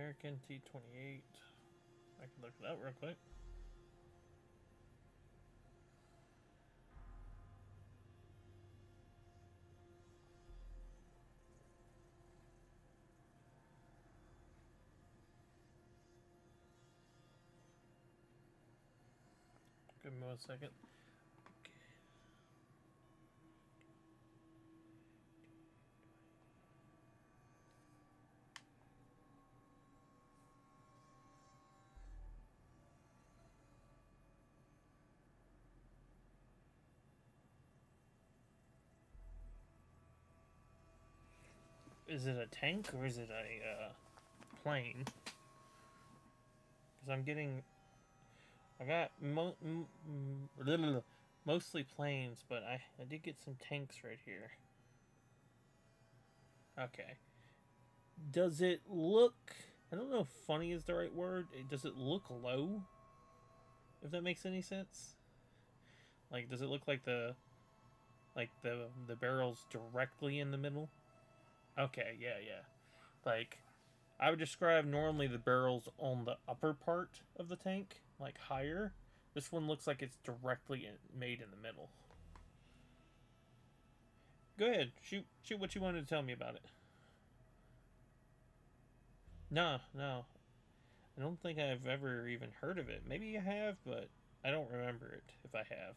American T-28. I can look it up real quick. Give me 1 second. Is it a tank or is it a plane? Because I'm getting... I got mostly planes, but I did get some tanks right here. Okay. Does it look... I don't know if funny is the right word. Does it look low? If that makes any sense? Like, does it look like the barrel's directly in the middle? Okay, yeah. Like, I would describe normally the barrel's on the upper part of the tank, like higher. This one looks like it's directly made in the middle. Go ahead, shoot what you wanted to tell me about it. No. I don't think I've ever even heard of it. Maybe you have, but I don't remember it if I have.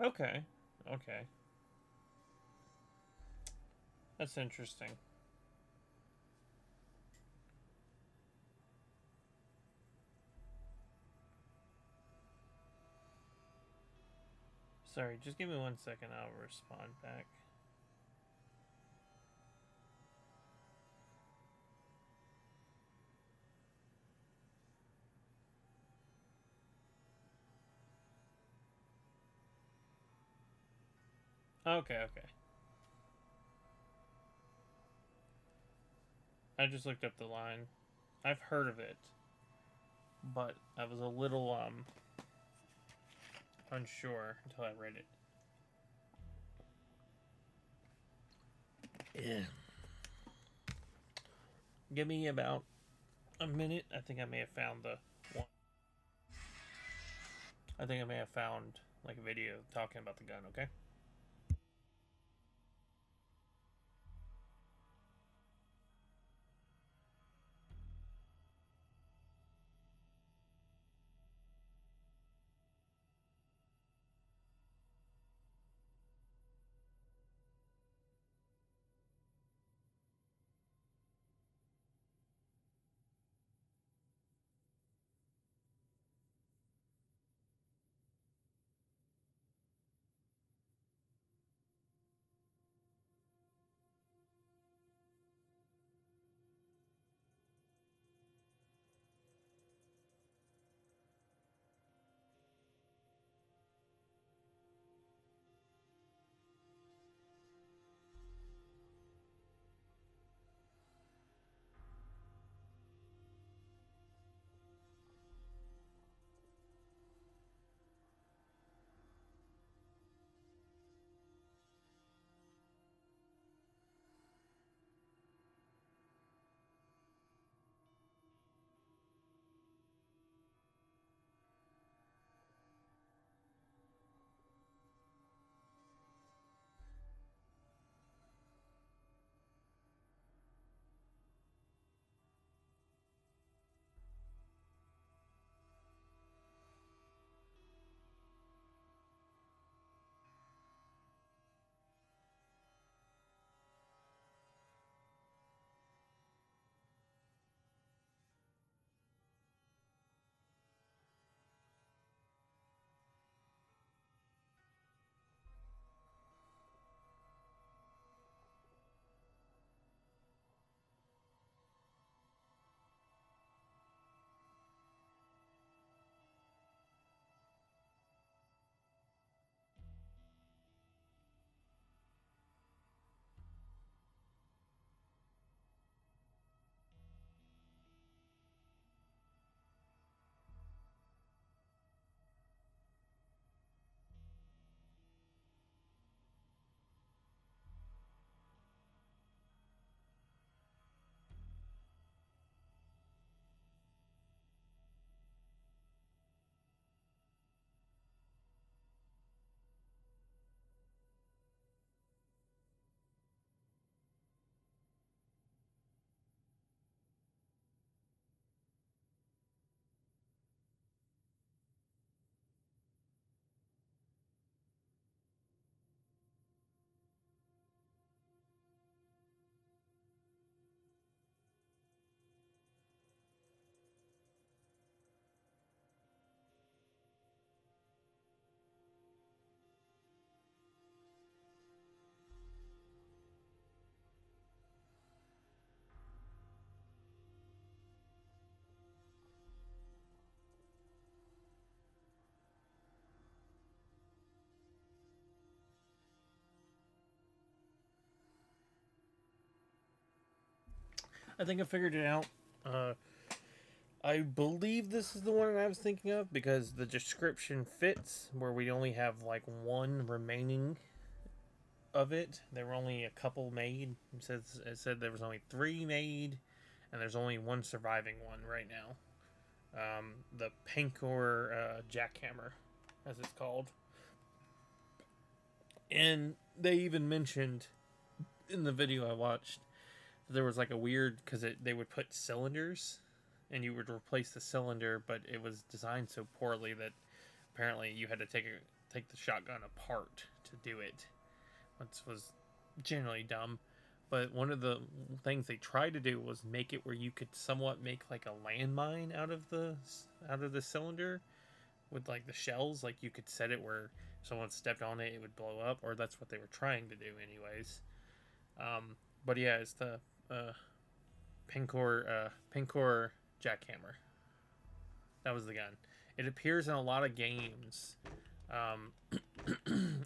Okay. That's interesting. Sorry, just give me 1 second. I'll respond back. Okay. I just looked up the line. I've heard of it, but I was a little unsure until I read it. Yeah. Give me about a minute. I think I may have found the one. I think I may have found like a video talking about the gun, okay? I think I figured it out. I believe this is the one I was thinking of because the description fits, where we only have like one remaining of it. There were only a couple made. It said there was only 3 made, and there's only one surviving one right now. The Pancor jackhammer, as it's called. And they even mentioned in the video I watched that there was like a weird, because they would put cylinders and you would replace the cylinder, but it was designed so poorly that apparently you had to take the shotgun apart to do it, which was generally dumb. But one of the things they tried to do was make it where you could somewhat make like a landmine out of the cylinder with like the shells. Like you could set it where someone stepped on it, it would blow up, or that's what they were trying to do anyways. But yeah, it's the Pancor jackhammer. That was the gun. It appears in a lot of games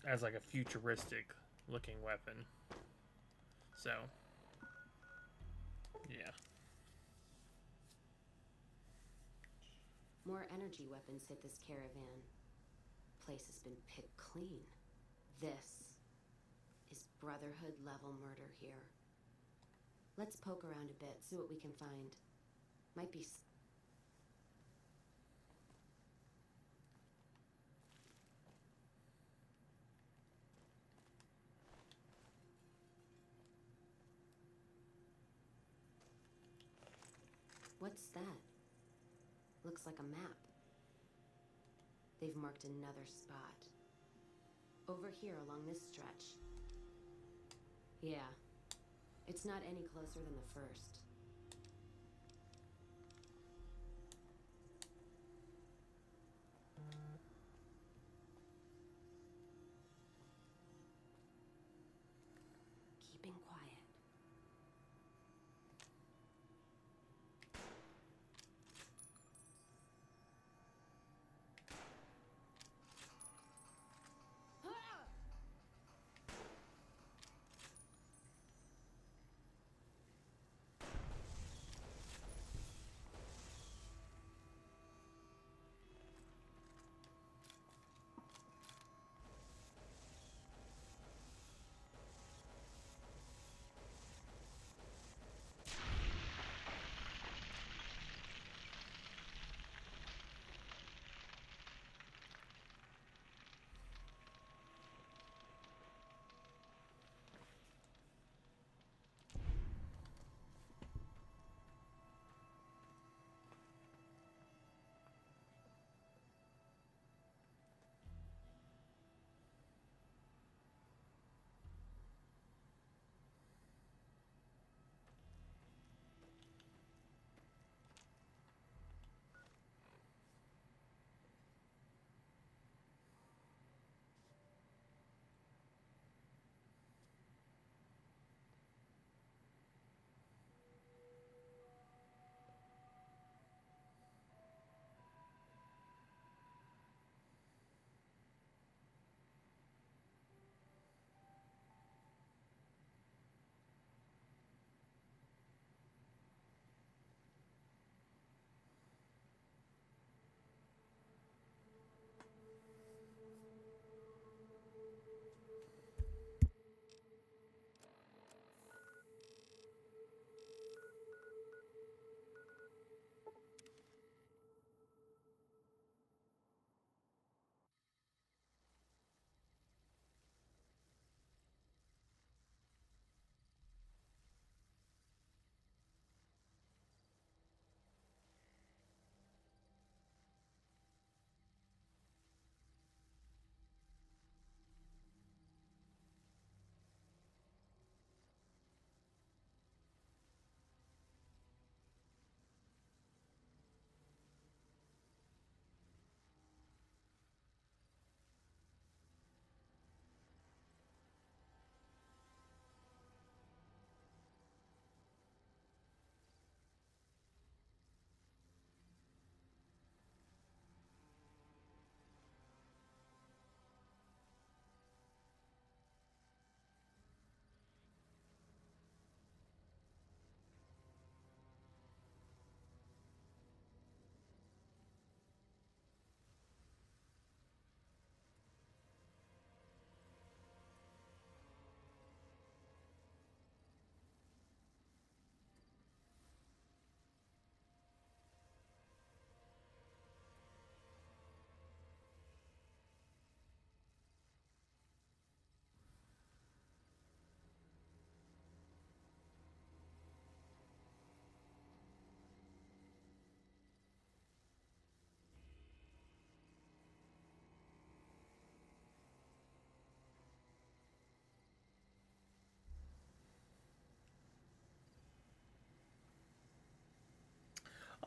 as like a futuristic looking weapon. So, yeah. More energy weapons hit this caravan. Place has been picked clean. This is Brotherhood level murder here. Let's poke around a bit, see what we can find. Might be... What's that? Looks like a map. They've marked another spot. Over here along this stretch. Yeah. It's not any closer than the first. Keeping quiet.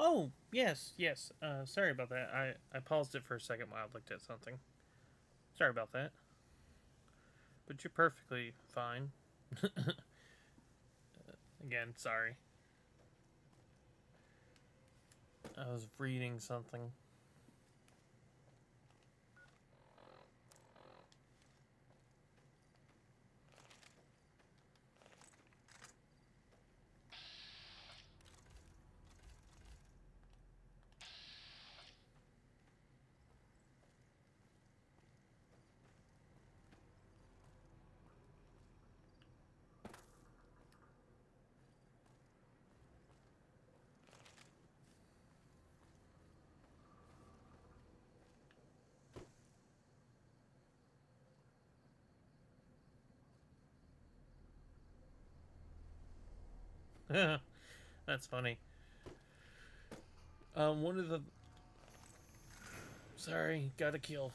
Oh, yes, yes. Sorry about that. I paused it for a second while I looked at something. Sorry about that. But you're perfectly fine. Again, sorry. I was reading something. That's funny. One of the... Sorry, gotta kill.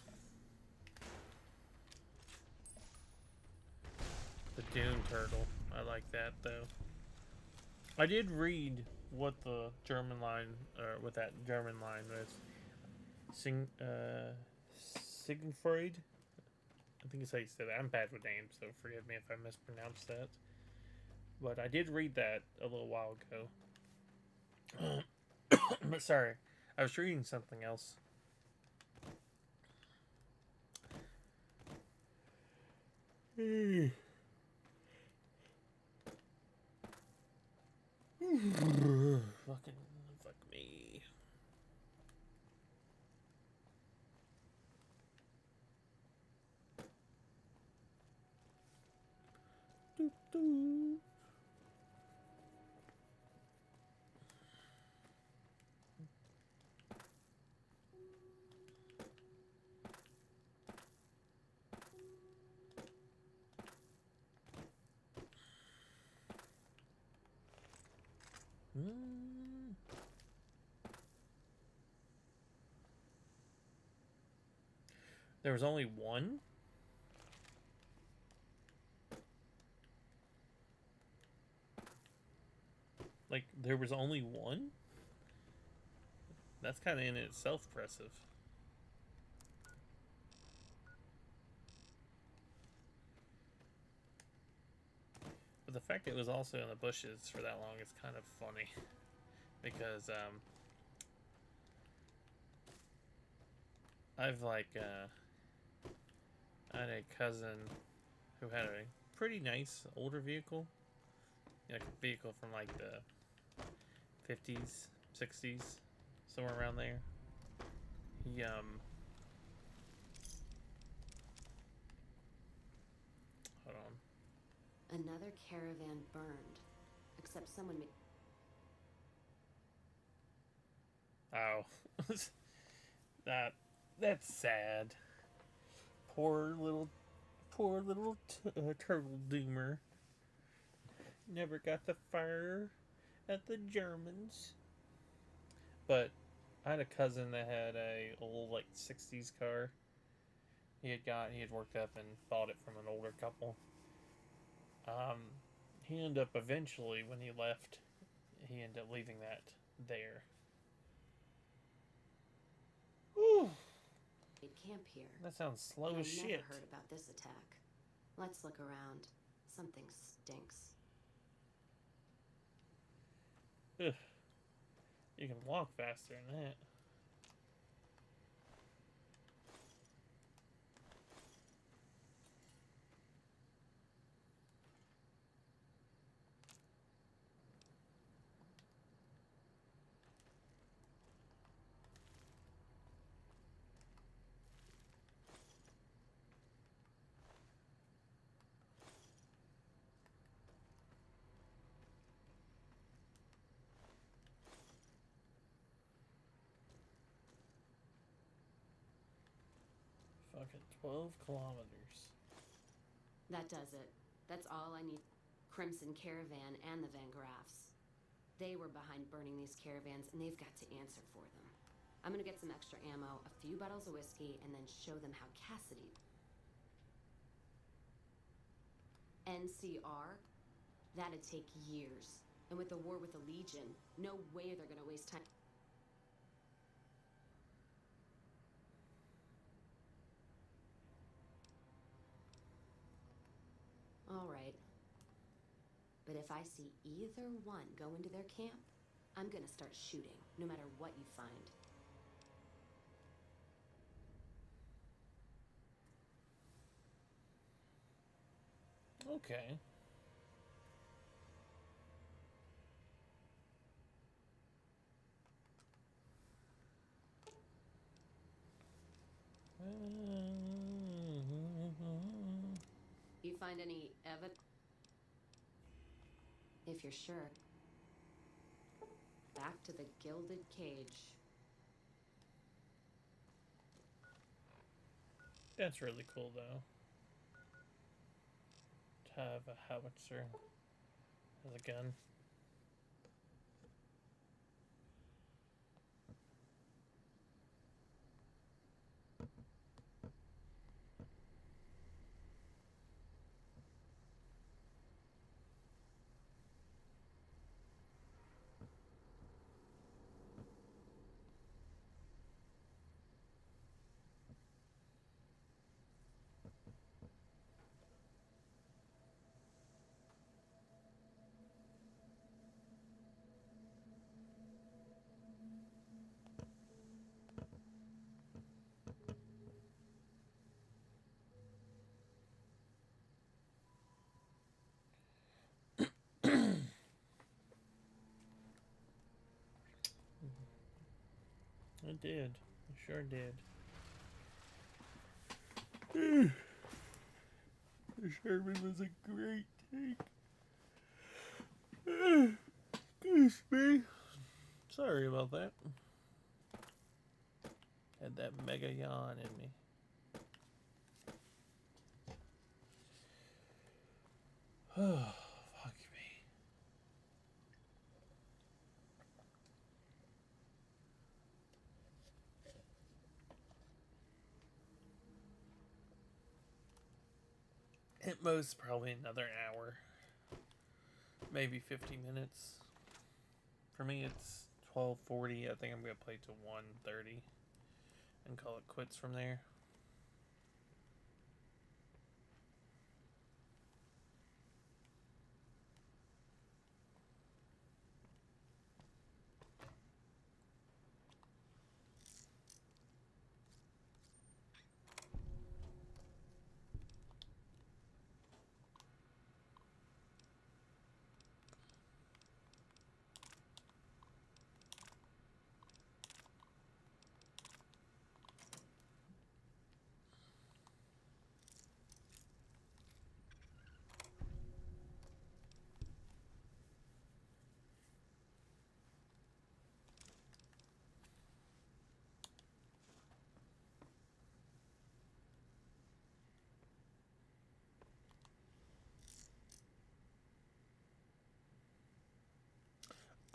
The Dune Turtle. I like that, though. I did read what the German line, or what that German line was. Siegfried? I think it's how you said it. I'm bad with names, so forgive me if I mispronounce that. But I did read that a little while ago. But sorry, I was reading something else. Fuck me. Doo -doo. There was only one? Like, there was only one? That's kind of in itself impressive. But the fact it was also in the bushes for that long is kind of funny. Because, I've, like, I had a cousin who had a pretty nice older vehicle. Like a vehicle from, like, the 50s, 60s, somewhere around there. He, hold on. Another caravan burned. Except someone made... Oh. That's sad. Poor little turtle doomer. Never got the fire at the Germans. But I had a cousin that had a old, like, 60s car. He had worked up and bought it from an older couple. He ended up eventually, when he left, he ended up leaving that there. Whew. camp here. That sounds slow as shit. I never heard about this attack. Let's look around. Something stinks. Ugh. You can walk faster than that. Fucking 12 kilometers. That does it. That's all I need. Crimson Caravan and the Van Graffs. They were behind burning these caravans, and they've got to answer for them. I'm gonna get some extra ammo, a few bottles of whiskey, and then show them how Cassidy... NCR? That'd take years. And with the war with the Legion, no way they're gonna waste time... But if I see either one go into their camp, I'm gonna start shooting, no matter what you find. Okay. You find any evidence? If you're sure. Back to the gilded cage. That's really cool, though. To have a howitzer as a gun. It did. It sure did. The Sherman was a great take. Excuse me. Sorry about that. Had that mega yawn in me. Oh, fuck me. At most, probably another hour. Maybe 50 minutes. For me, it's 12:40. I think I'm going to play to 1:30 and call it quits from there.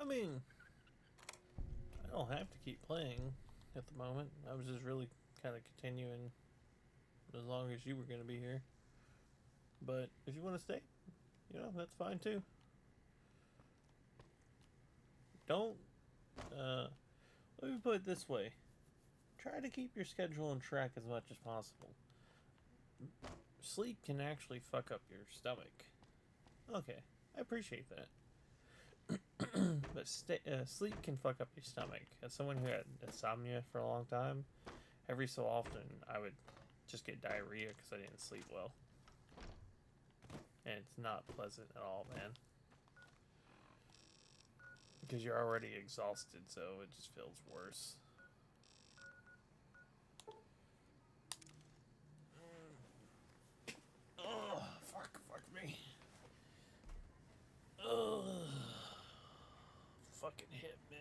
I mean, I don't have to keep playing at the moment. I was just really kind of continuing as long as you were going to be here. But if you want to stay, you know, that's fine too. Don't, let me put it this way. Try to keep your schedule on track as much as possible. Sleep can actually fuck up your stomach. Okay, I appreciate that. But sleep can fuck up your stomach. As someone who had insomnia for a long time, every so often I would just get diarrhea because I didn't sleep well. And it's not pleasant at all, man. Because you're already exhausted, so it just feels worse. Oh, fuck me. Ugh. Fucking hip, man.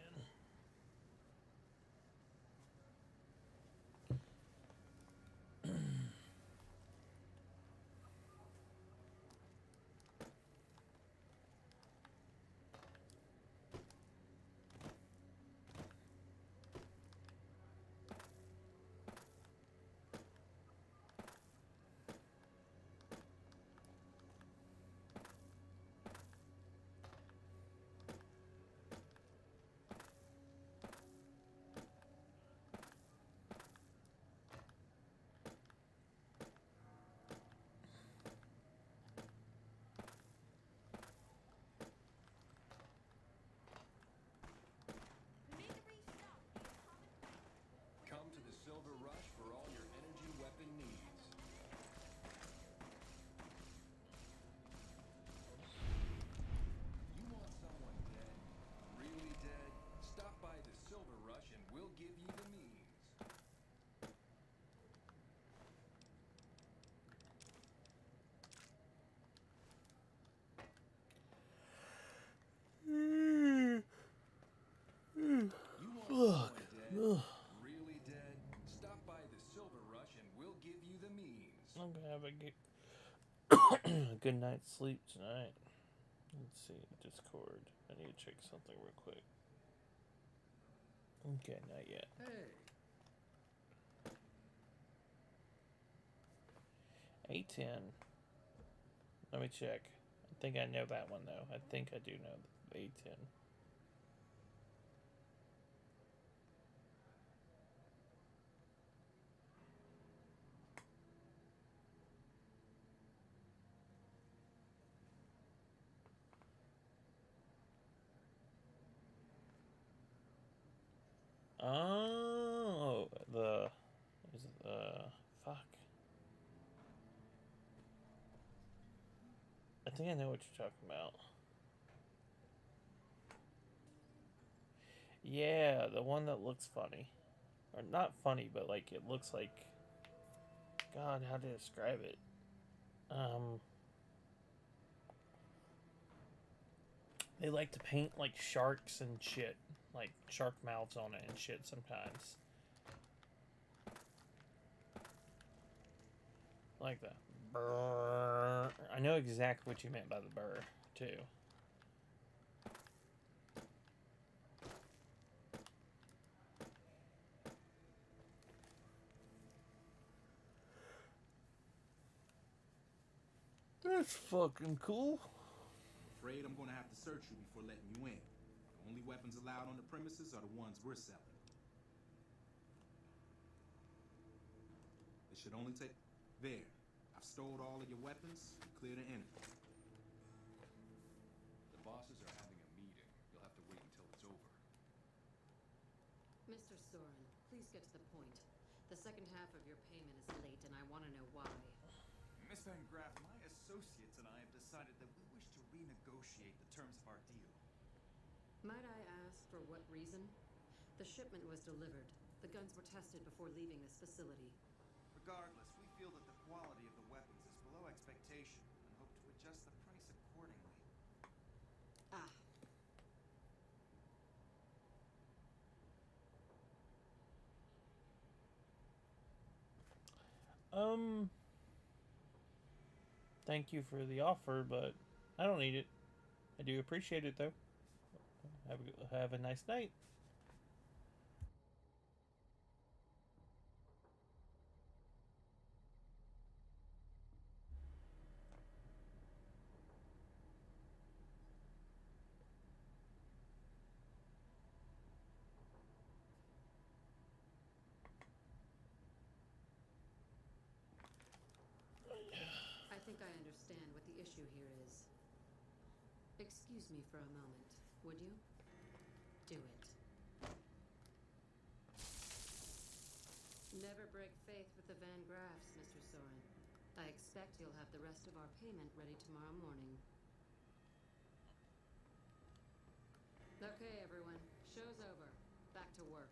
Fuck. Ugh. Really dead? Stop by the Silver Rush and we'll give you the means. I'm gonna have a good night's sleep tonight. Let's see, Discord. I need to check something real quick. Okay, not yet. Hey. 810. Let me check. I think I know that one though. I think I do know the 810. Oh, fuck. I think I know what you're talking about. Yeah, the one that looks funny. Or not funny, but like it looks like, God, how to describe it? They like to paint like sharks and shit. Like shark mouths on it and shit sometimes. Like the burr. I know exactly what you meant by the burr, too. That's fucking cool. Afraid I'm gonna have to search you before letting you in. The only weapons allowed on the premises are the ones we're selling. It should only take... There. I've stored all of your weapons and clear to enter. The bosses are having a meeting. You'll have to wait until it's over. Mr. Soren, please get to the point. The second half of your payment is late, and I want to know why. Miss Van Graff, my associates and I have decided that we wish to renegotiate the terms of our deal. Might I ask for what reason? The shipment was delivered. The guns were tested before leaving this facility. Regardless, we feel that the quality of the weapons is below expectation and hope to adjust the price accordingly. Ah. Thank you for the offer, but I don't need it. I do appreciate it, though. Have a nice night. I think I understand what the issue here is. Excuse me for a moment, would you? Do it. Never break faith with the Van Graffs, Mr. Soren. I expect you'll have the rest of our payment ready tomorrow morning. Okay, everyone. Show's over. Back to work.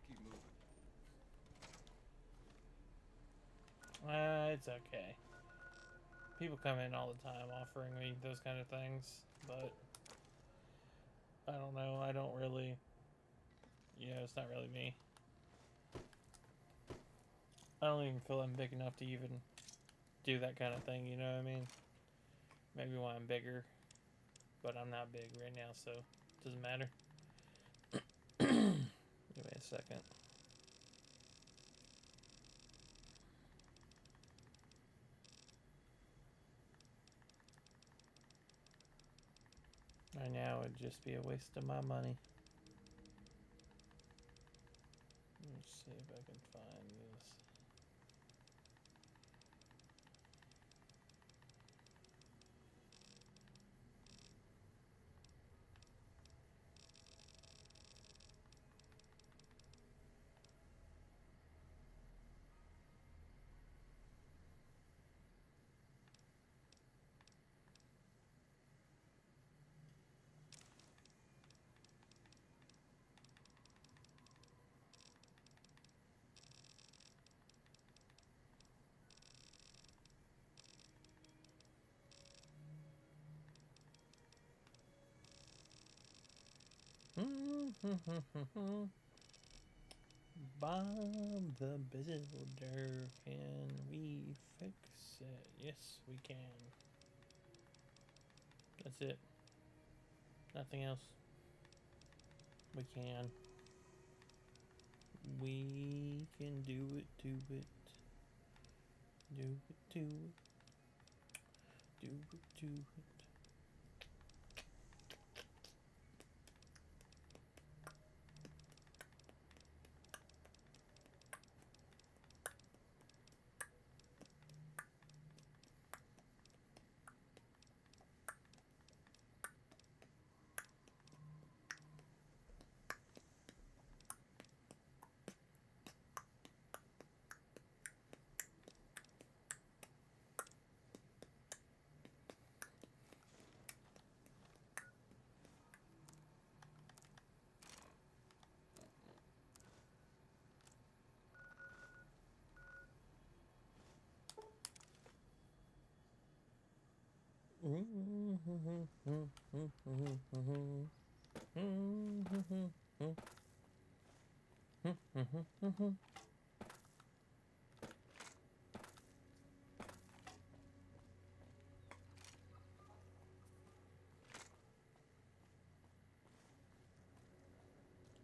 Keep moving. It's okay. People come in all the time offering me those kind of things, but I don't know. I don't really, it's not really me. I don't even feel I'm big enough to even do that kind of thing, you know what I mean? Maybe when I'm bigger, but I'm not big right now, so it doesn't matter. Give me a second. Right now it'd just be a waste of my money. Let's see if I can find this. Bob the Builder, can we fix it? Yes, we can. That's it. Nothing else. We can. We can do it, do it. Do it, do it. Do it, do it.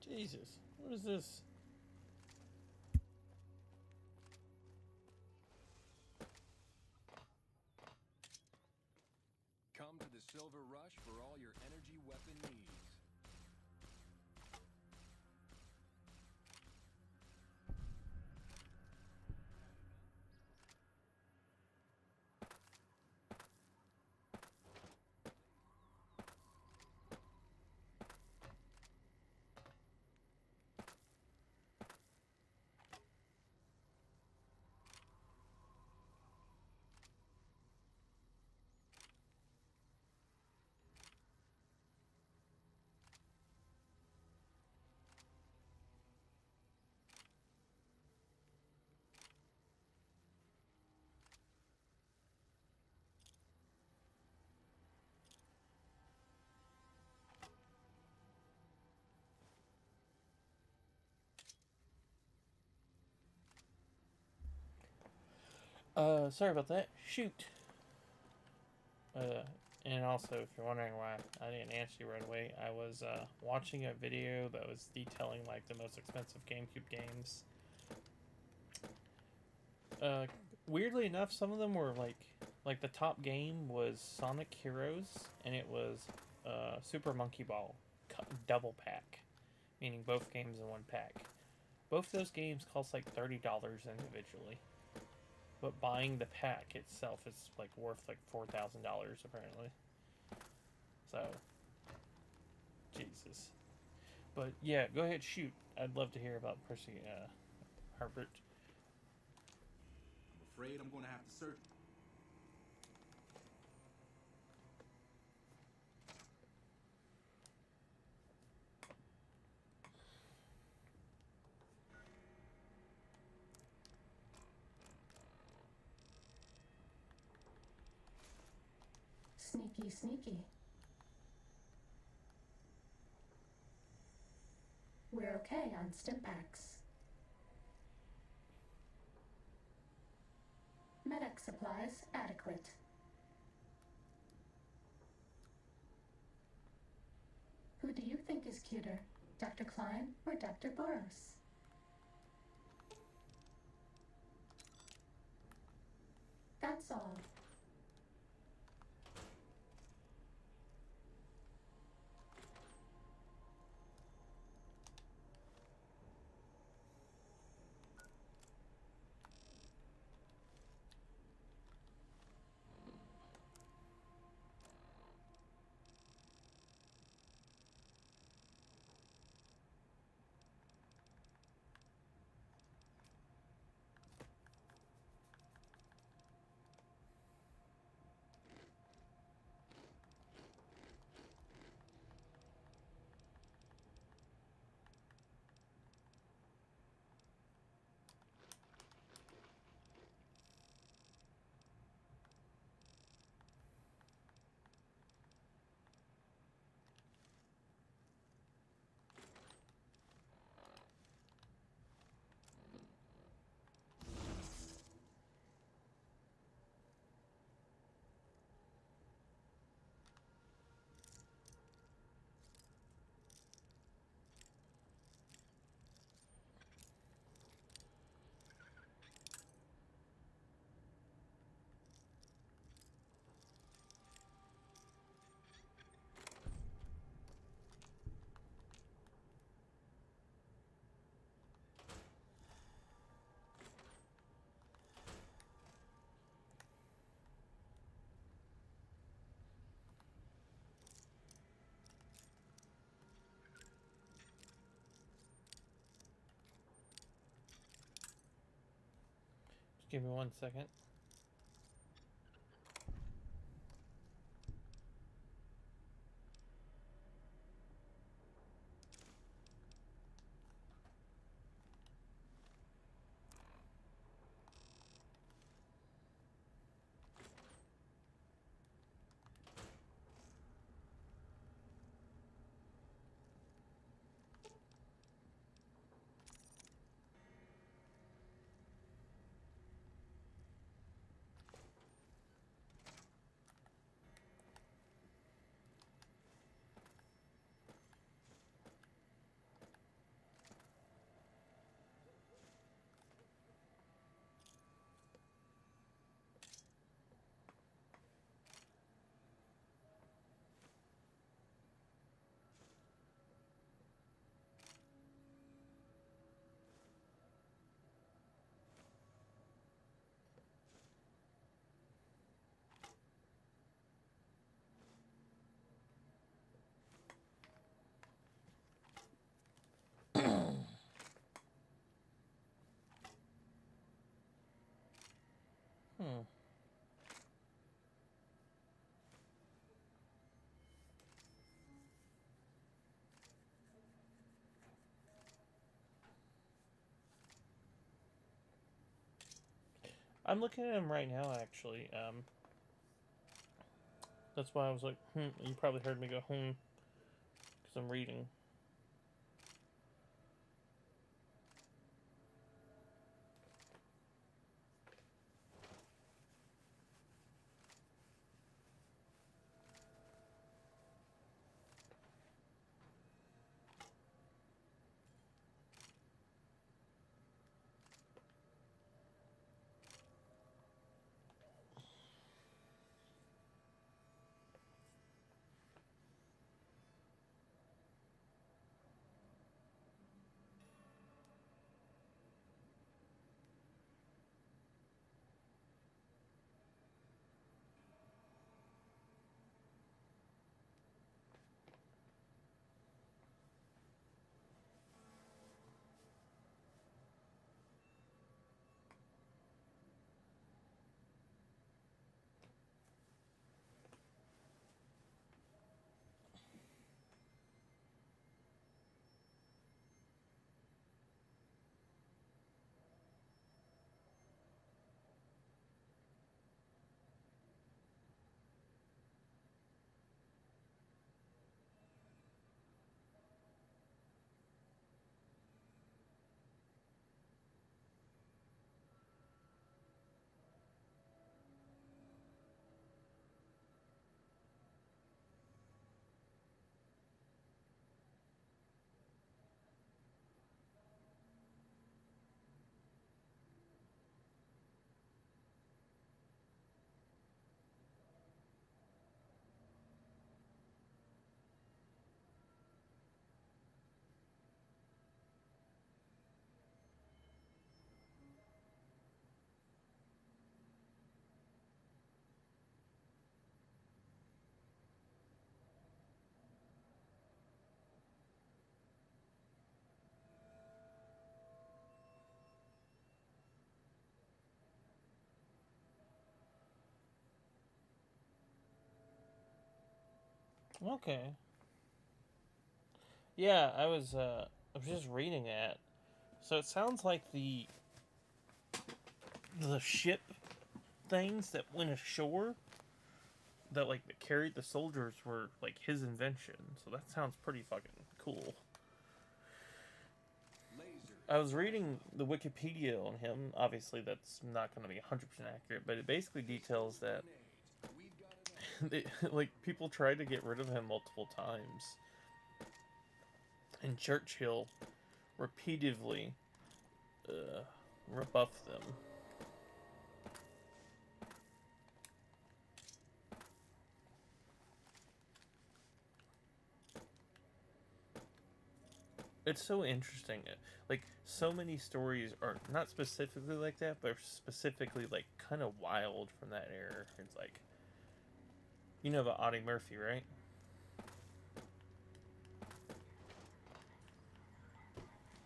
Jesus, what is this? Come to the Silver Rush for all your energy weapon needs. Sorry about that. Shoot. And also, if you're wondering why I didn't answer you right away, I was watching a video that was detailing like the most expensive GameCube games. Weirdly enough, some of them were like the top game was Sonic Heroes, and it was Super Monkey Ball double pack, meaning both games in one pack. Both those games cost like $30 individually. But buying the pack itself is like worth like $4,000 apparently. So, Jesus. But yeah, go ahead, shoot. I'd love to hear about Percy Herbert. I'm afraid I'm going to have to search. Sneaky, sneaky. We're okay on Stimpaks. Medic supplies adequate. Who do you think is cuter, Dr. Klein or Dr. Boros? That's all. Give me 1 second. Hmm. I'm looking at him right now, actually. That's why I was like, You probably heard me go, because I'm reading. Okay. Yeah, I was just reading that. So it sounds like the ship things that went ashore that like that carried the soldiers were like his invention. So that sounds pretty fucking cool. I was reading the Wikipedia on him. Obviously, that's not going to be 100% accurate, but it basically details that like people tried to get rid of him multiple times, and Churchill repeatedly rebuffed them. It's so interesting. Like, so many stories are not specifically like that, but specifically, like, kind of wild from that era. It's like, you know about Audie Murphy, right?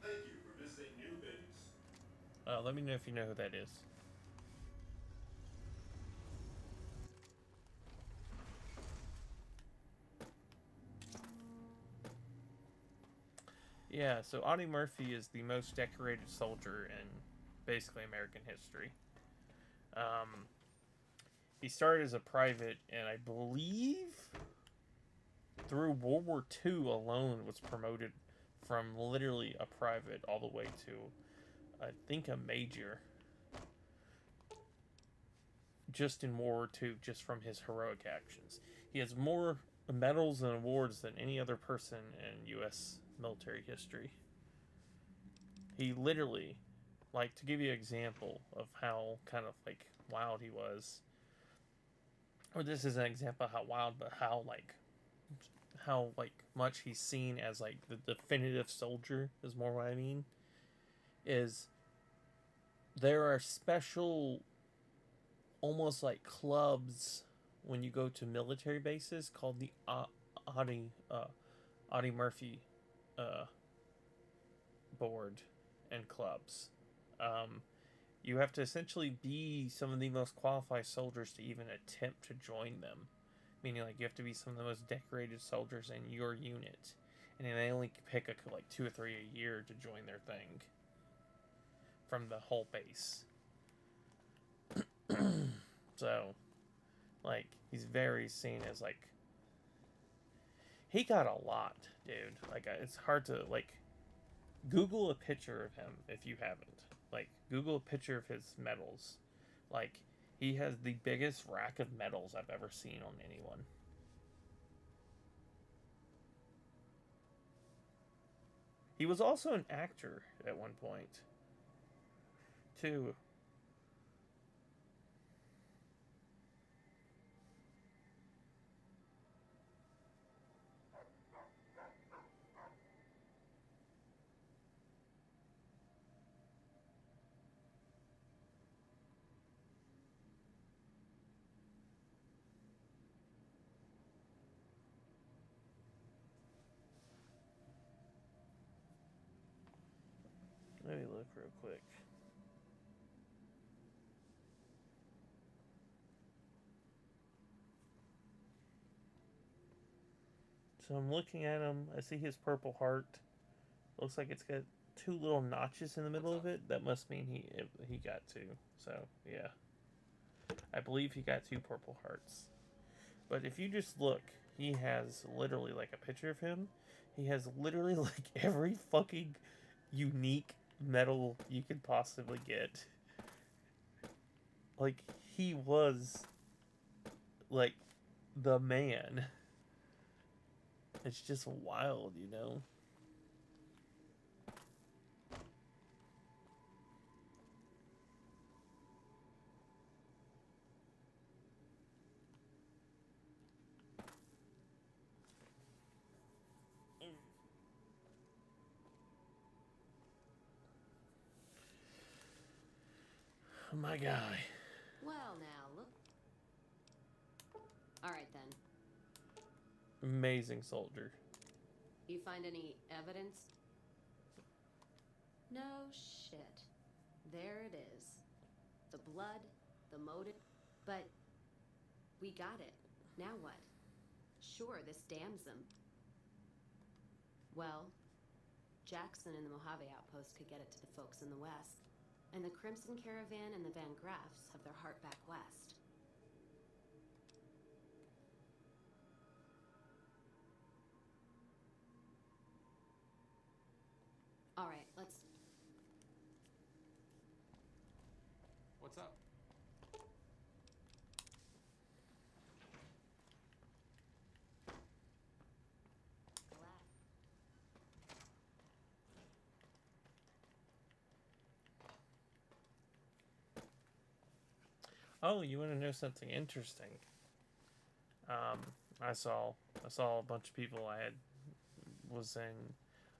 Thank you for visiting New Base. Let me know if you know who that is. Yeah, so Audie Murphy is the most decorated soldier in basically American history. He started as a private, and I believe through World War II alone was promoted from literally a private all the way to, I think, a major. Just in World War II, just from his heroic actions. He has more medals and awards than any other person in U.S. military history. He literally, like, to give you an example of how kind of, like, wild he was, or this is an example of how wild, but how much he's seen as, like, the definitive soldier, is more what I mean, is there are special, almost like clubs when you go to military bases called the Audie Murphy board and clubs. You have to essentially be some of the most qualified soldiers to even attempt to join them. Meaning, like, you have to be some of the most decorated soldiers in your unit. And they only pick like 2 or 3 a year to join their thing. From the whole base. So, like, he's very seen as, like, he got a lot, dude. Like, it's hard to, like, Google a picture of him if you haven't. Like, Google a picture of his medals. Like, he has the biggest rack of medals I've ever seen on anyone. He was also an actor at one point, too. Let me look real quick. So I'm looking at him. I see his Purple Heart. Looks like it's got 2 little notches in the middle of it. That must mean he got 2. So, yeah. I believe he got 2 Purple Hearts. But if you just look, he has literally, like, a picture of him. He has literally, like, every fucking unique medal you could possibly get. Like, he was, like, the man. It's just wild, you know? My guy. Well, now, look. Alright, then. Amazing soldier. You find any evidence? No shit. There it is. The blood, the motive. But we got it. Now what? Sure, this damns them. Well, Jackson and the Mojave Outpost could get it to the folks in the west. And the Crimson Caravan and the Van Graffs have their heart back west. All right, let's... What's up? Oh, you want to know something interesting? I saw a bunch of people was in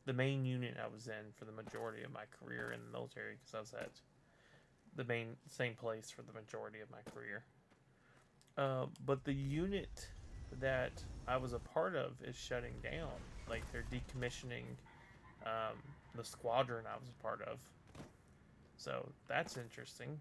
the main unit I was in for the majority of my career in the military, because I was at the same place for the majority of my career. But the unit that I was a part of is shutting down. Like, they're decommissioning the squadron I was a part of. So that's interesting.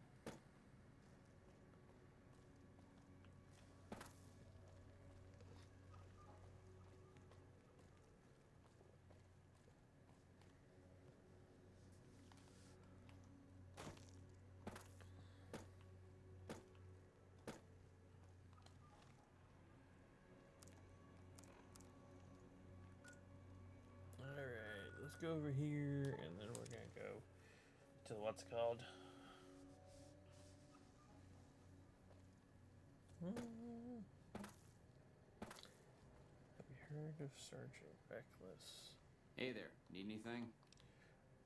let's go over here, and then we're gonna go to what's it called. Have you heard of Sergeant Reckless? Hey there, need anything?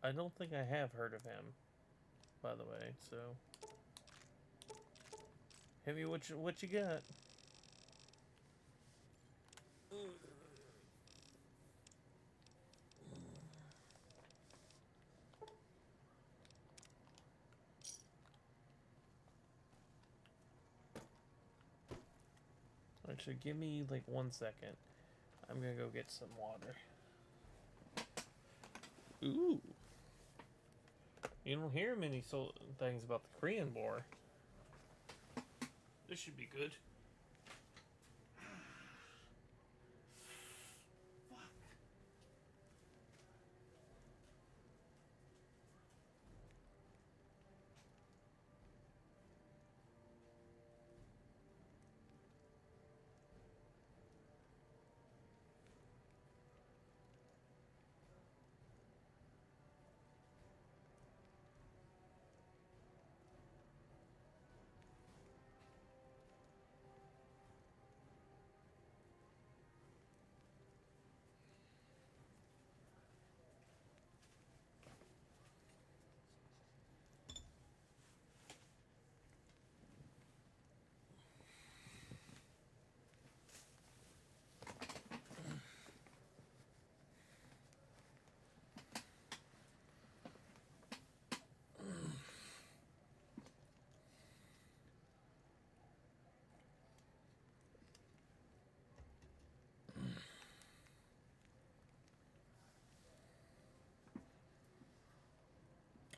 I don't think I have heard of him, by the way, so... Hit me what you got. Actually, give me like 1 second. I'm gonna go get some water. Ooh. You don't hear many things about the Korean War. This should be good.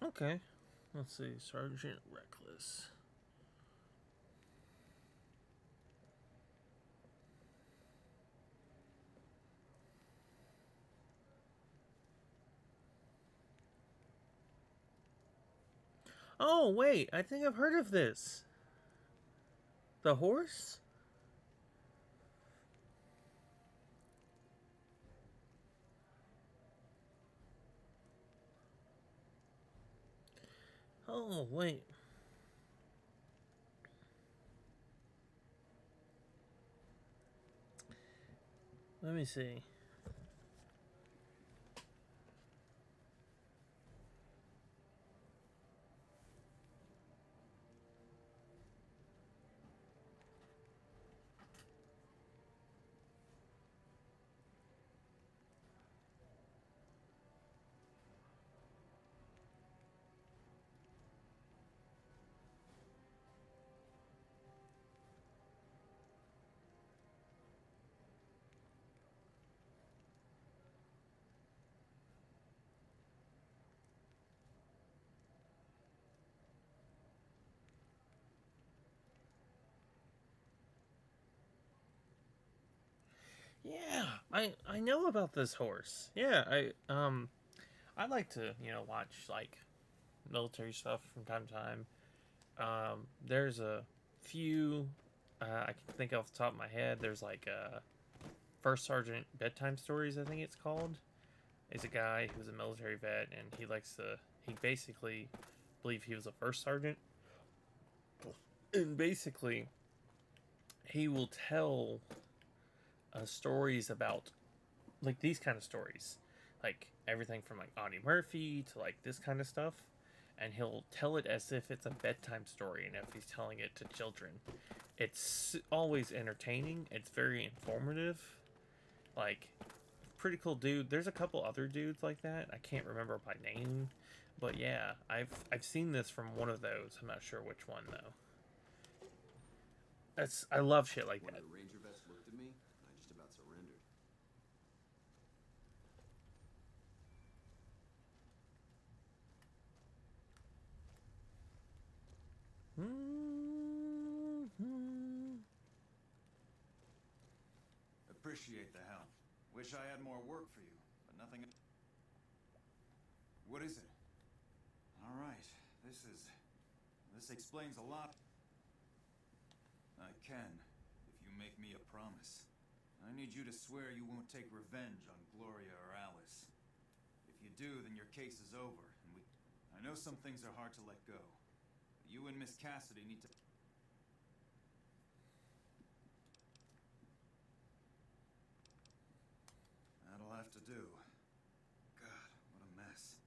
Okay, let's see, Sergeant Reckless. Oh, wait, I think I've heard of this. The horse? Oh, wait. Let me see. Yeah, I know about this horse. Yeah, I like to, watch like military stuff from time to time. There's a few I can think off the top of my head. There's like First Sergeant Bedtime Stories, I think it's called. He's a guy who's a military vet, and he basically believed he was a first sergeant. And basically, he will tell stories about, like, these kind of stories. Like, everything from, like, Audie Murphy to, like, this kind of stuff. And he'll tell it as if it's a bedtime story, and if he's telling it to children. It's always entertaining. It's very informative. Like, pretty cool dude. There's a couple other dudes like that. I can't remember by name. But yeah, I've seen this from one of those. I'm not sure which one, though. I love shit like that. One of the ranger vets looked at me, and I just about surrendered. Appreciate the help. Wish I had more work for you, but nothing... What is it? All right, this explains a lot. I can, if you make me a promise. I need you to swear you won't take revenge on Gloria or Alice. If you do, then your case is over. And I know some things are hard to let go. But you and Miss Cassidy need to... That'll have to do. God, what a mess.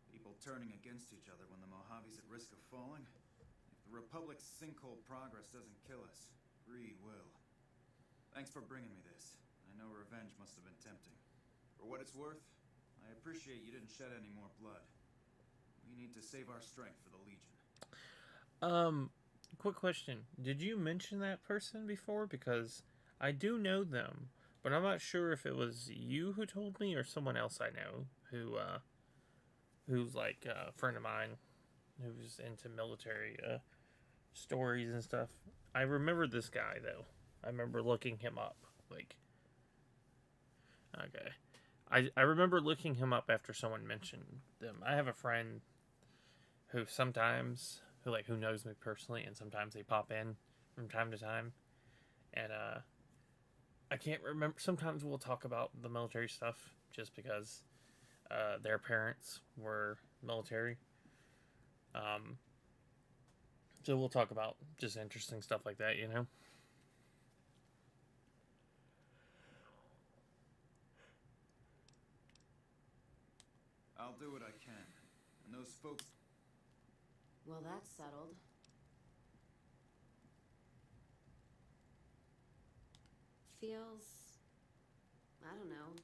People turning against each other when the Mojave's at risk of falling. If the Republic's sinkhole progress doesn't kill us, greed will. Thanks for bringing me this. I know revenge must have been tempting. For what it's worth, I appreciate you didn't shed any more blood. We need to save our strength for the Legion. Quick question. Did you mention that person before? Because I do know them, but I'm not sure if it was you who told me or someone else I know who's like a friend of mine who's into military stories and stuff. I remember this guy, though. I remember looking him up. Like, okay. I remember looking him up after someone mentioned them. I have a friend who sometimes, who knows me personally, and sometimes they pop in from time to time. And, I can't remember. Sometimes we'll talk about the military stuff just because their parents were military. So we'll talk about just interesting stuff like that, you know? I'll do what I can. And those folks... Well, that's settled. Feels... I don't know.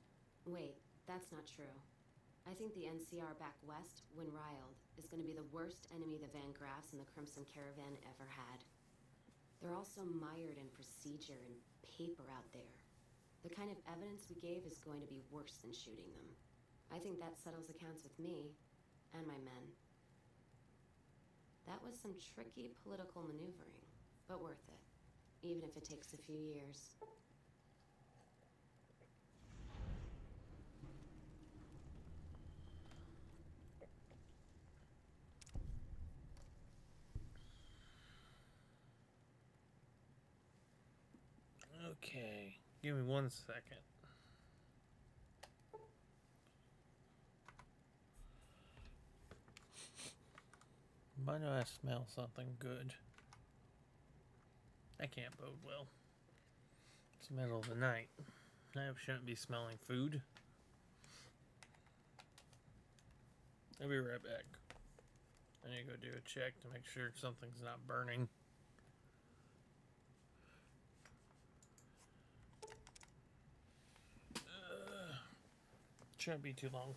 Wait, that's not true. I think the NCR back west, when riled, is going to be the worst enemy the Van Graffs and the Crimson Caravan ever had. They're also mired in procedure and paper out there. The kind of evidence we gave is going to be worse than shooting them. I think that settles accounts with me and my men. That was some tricky political maneuvering, but worth it, even if it takes a few years. Okay, give me 1 second. Why do I smell something good? That can't bode well. It's the middle of the night. I shouldn't be smelling food. I'll be right back. I need to go do a check to make sure something's not burning. Shouldn't be too long.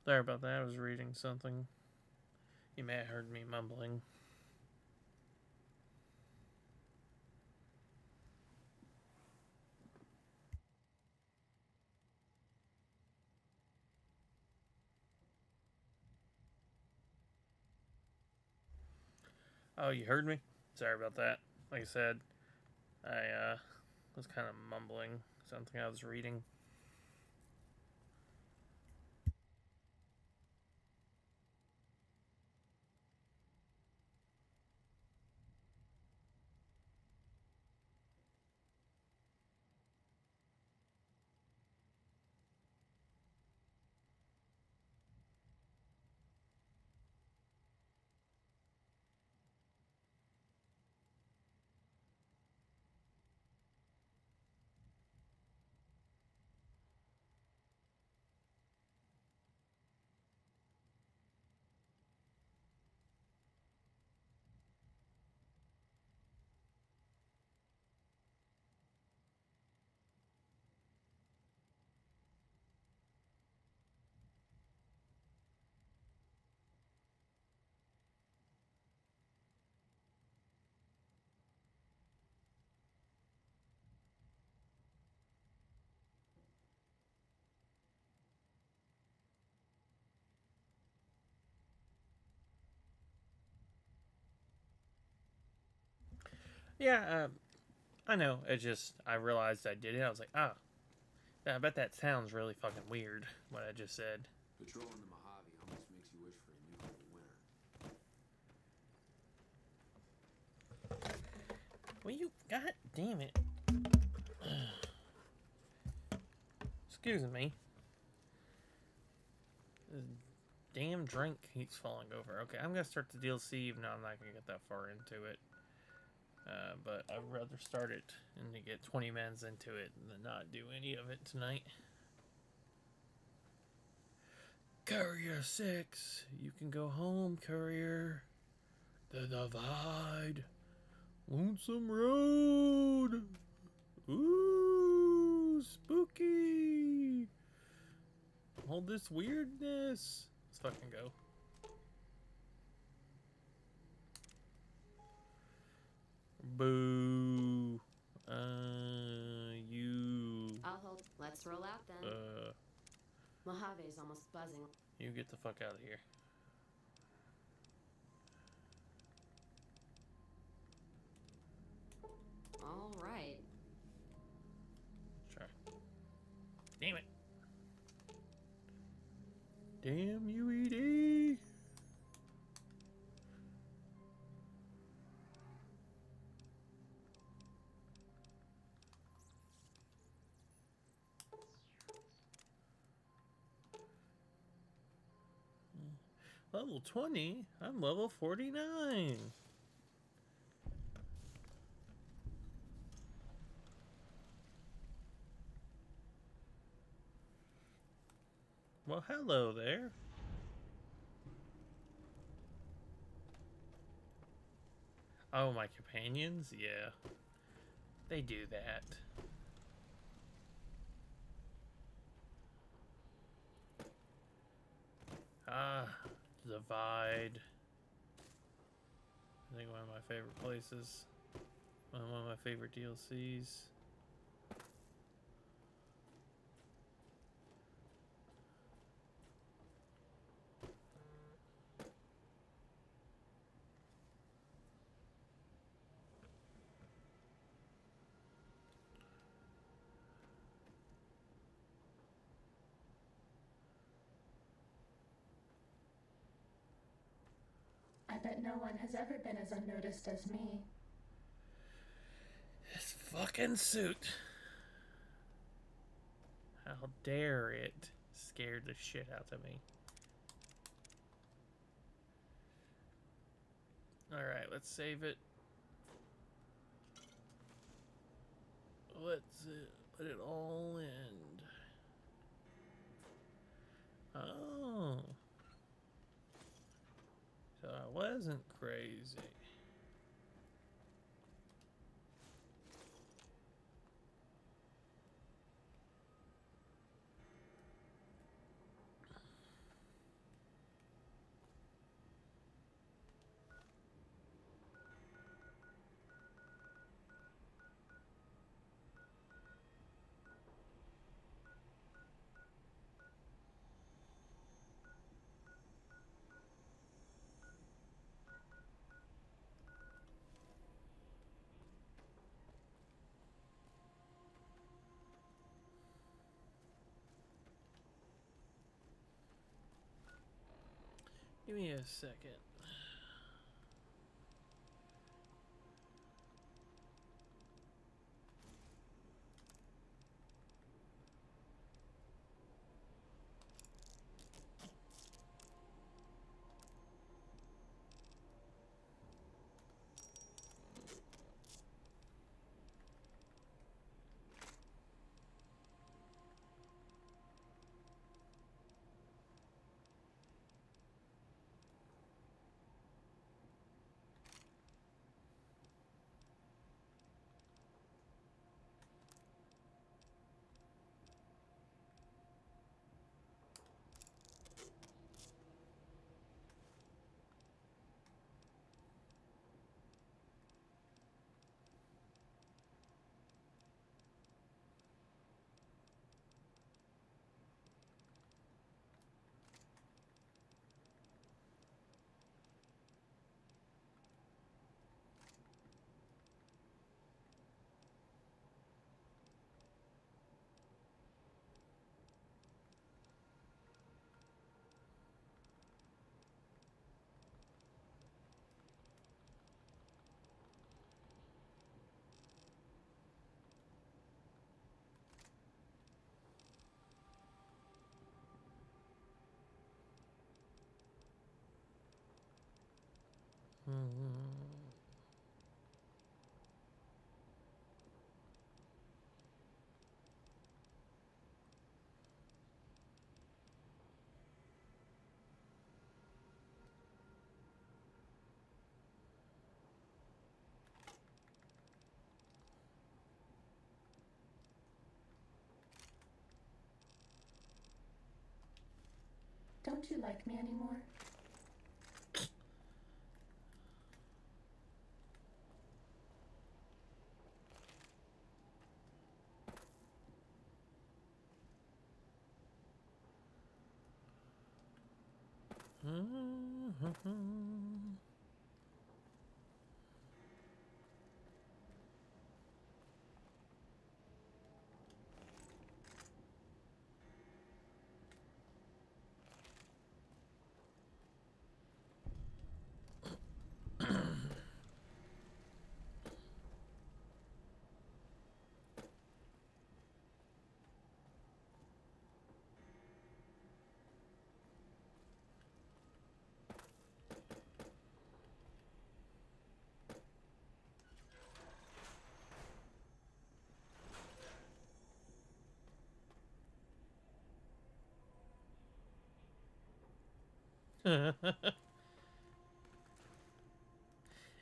Sorry about that. I was reading something. You may have heard me mumbling. Oh, you heard me? Sorry about that. Like I said, I was kind of mumbling something I was reading. Yeah, I know. It just, I realized I did it. I was like, ah, I bet that sounds really fucking weird, what I just said. Patrolling the Mojave almost makes you wish for a nuclear winter. Well, you, god damn it. Excuse me. This damn drink keeps falling over. Okay, I'm gonna start the DLC, even though I'm not gonna get that far into it. But I'd rather start it and to get 20 minutes into it than not do any of it tonight. Courier 6, you can go home, Courier. The Divide. Lonesome Road. Ooh, spooky. All this weirdness. Let's fucking go. Boo. You. I'll hold. Let's roll out then. Mojave's almost buzzing. You get the fuck out of here. All right. Try. Damn it. Damn you, ED. Level 20? I'm level 49. Well, hello there. Oh, my companions? Yeah. They do that. Ah, Divide. I think one of my favorite places. One of my favorite DLCs. I bet no one has ever been as unnoticed as me. This fucking suit. How dare it? Scared the shit out of me. Alright, let's save it. Let's let it all end. Oh. So I wasn't crazy. Give me a second. Don't you like me anymore?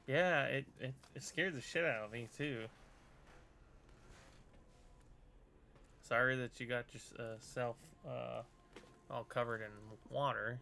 Yeah, it scared the shit out of me too. Sorry that you got yourself all covered in water.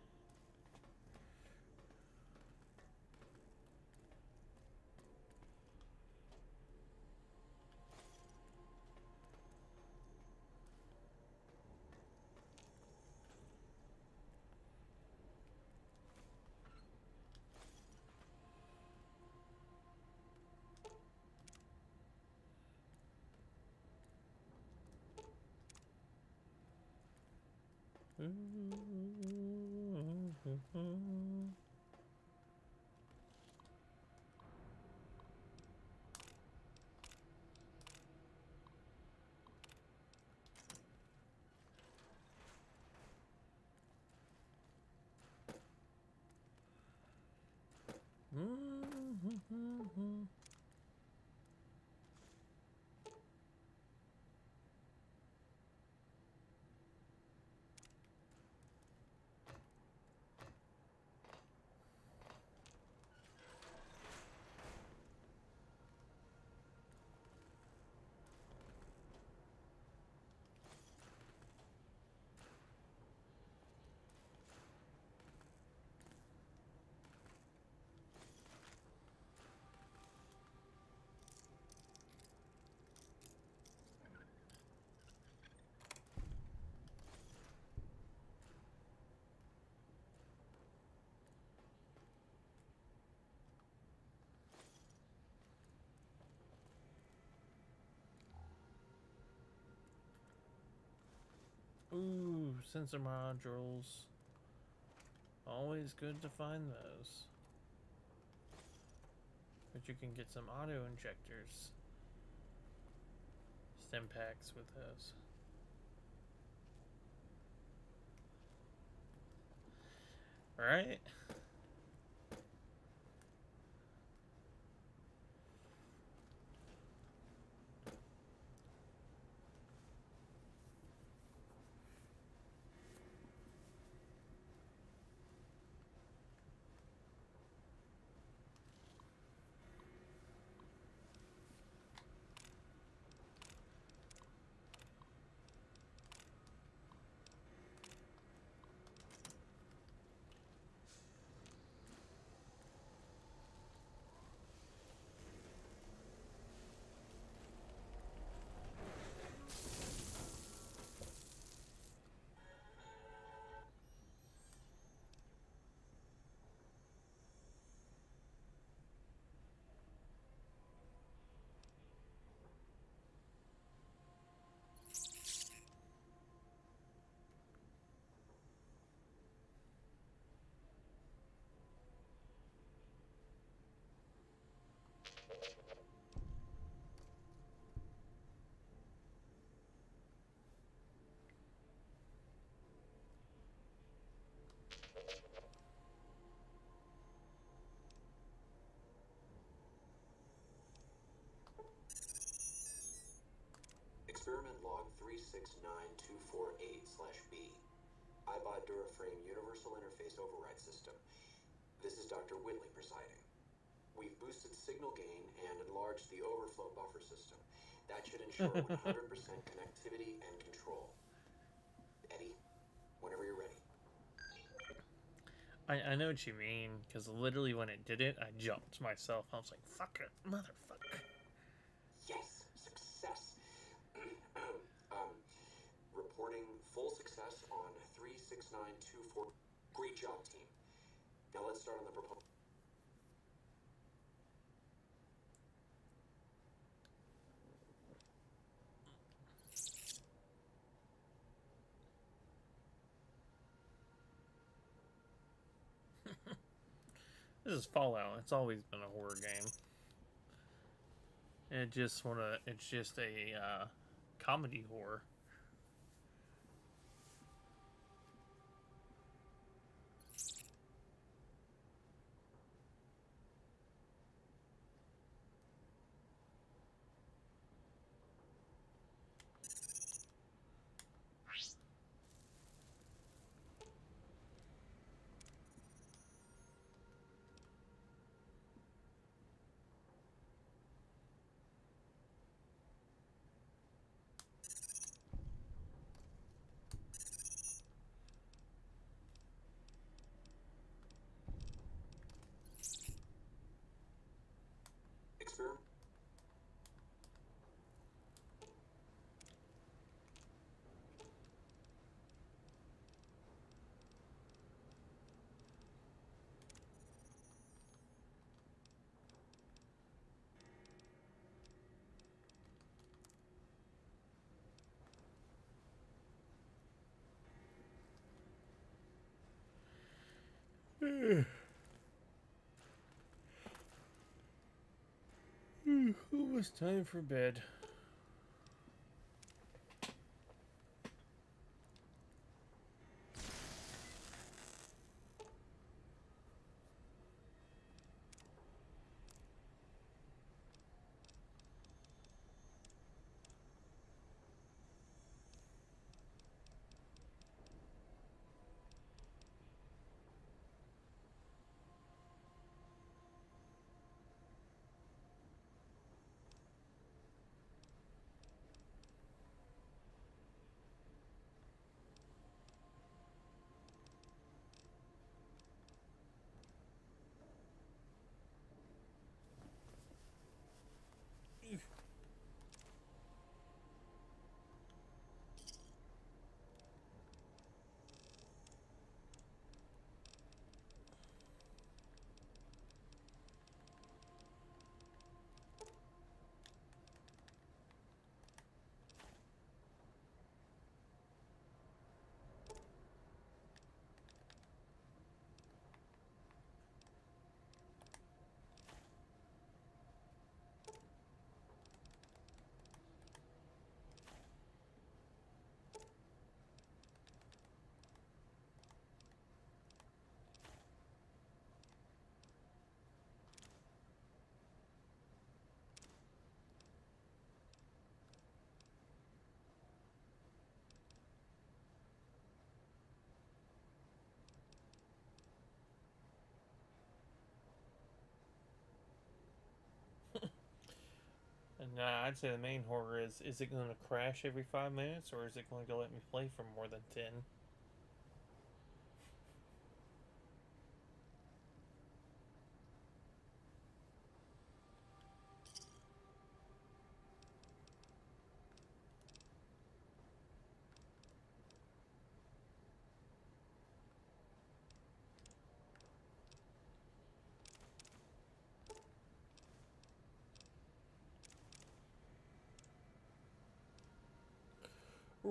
Ooh, sensor modules. Always good to find those. But you can get some auto injectors. Stim packs with those. Alright. Experiment log 369248/B. iBot Duraframe Universal Interface Override System. This is Dr. Whitley presiding. We've boosted signal gain and enlarged the overflow buffer system. That should ensure 100% connectivity and control. Eddie, whenever you're ready. I know what you mean, because literally when it did it, I jumped myself. I was like, fuck it, motherfucker. Yes, success. Reporting full success on 36924. Great job, team. Now let's start on the proposal. This is Fallout. It's always been a horror game. It's just a comedy horror. Experiment. Almost time for bed. Nah, I'd say the main horror is it going to crash every 5 minutes, or is it going to let me play for more than 10?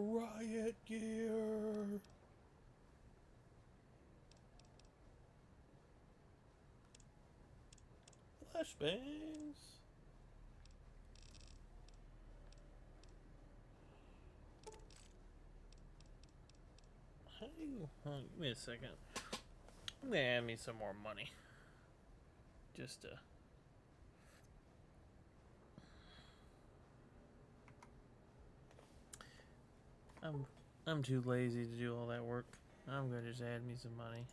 Riot gear! Flashbangs! How do you... give me a second. I'm gonna add me some more money. Just to... I'm too lazy to do all that work. I'm gonna just add me some money.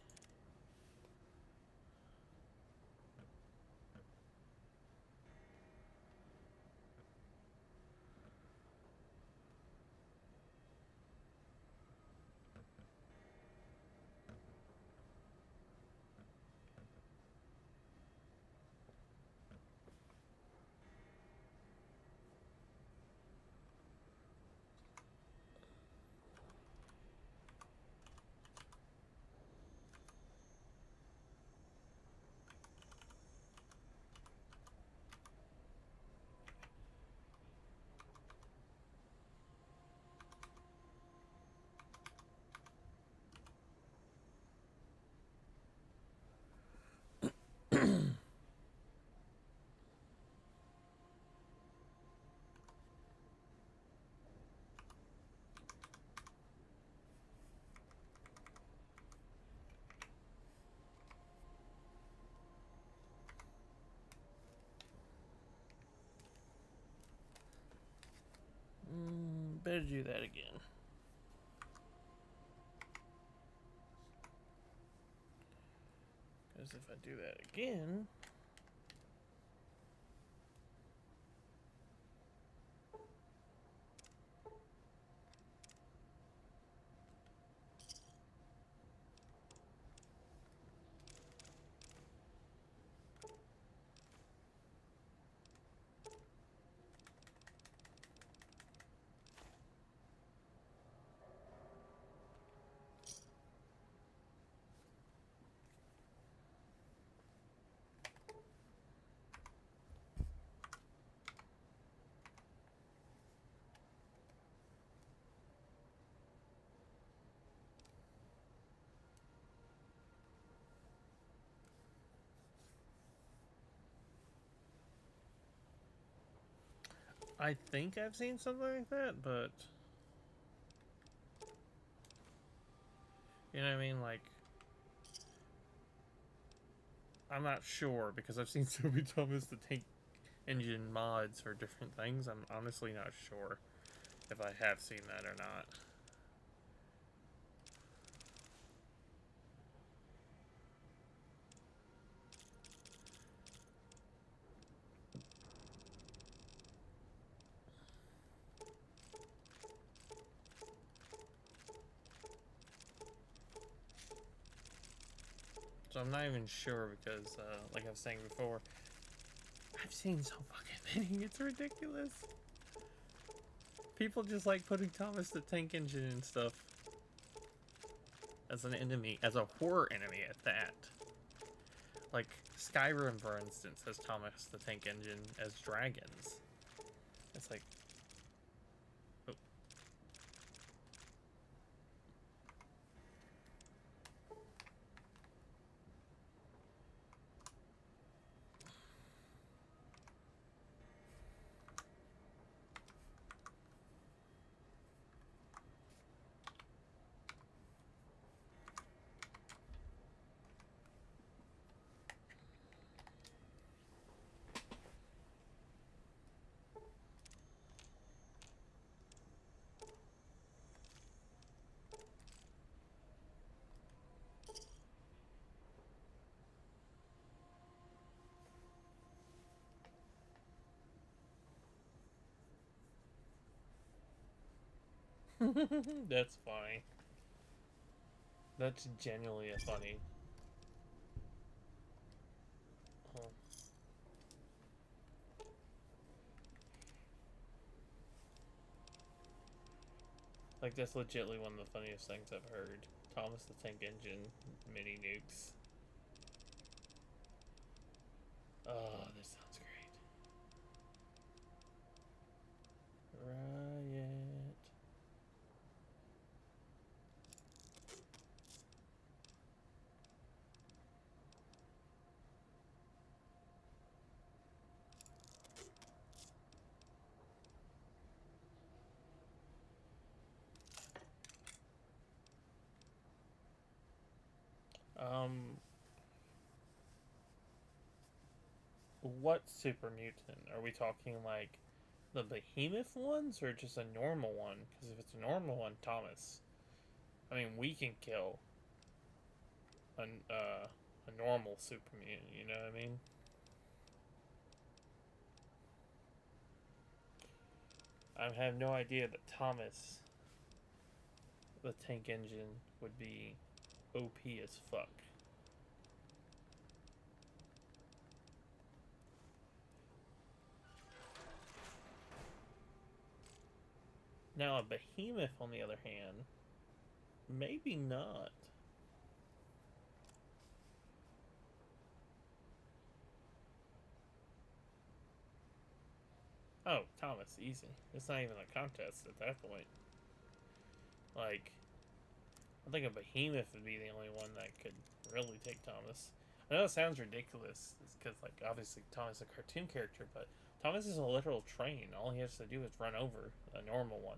Better do that again. Because if I do that again... I think I've seen something like that, but... You know what I mean? Like... I'm not sure, because I've seen so many Thomas the Tank Engine mods for different things. I'm honestly not sure if I have seen that or not. So I'm not even sure because, like I was saying before, I've seen so fucking many, it's ridiculous. People just like putting Thomas the Tank Engine and stuff as an enemy, as a horror enemy at that. Like, Skyrim, for instance, has Thomas the Tank Engine as dragons. It's like... Oh. That's funny. That's genuinely funny. Huh. Like, that's legitimately one of the funniest things I've heard. Thomas the Tank Engine mini nukes. Oh, this sounds great. Riot. What super mutant? Are we talking like the behemoth ones or just a normal one? Because if it's a normal one, Thomas. I mean, we can kill a normal super mutant, you know what I mean? I have no idea that Thomas, the tank engine, would be OP as fuck. Now, a behemoth, on the other hand, maybe not. Oh, Thomas, easy. It's not even a contest at that point. Like, I think a behemoth would be the only one that could really take Thomas. I know it sounds ridiculous, because, like, obviously Thomas is a cartoon character, but Thomas is a literal train. All he has to do is run over a normal one.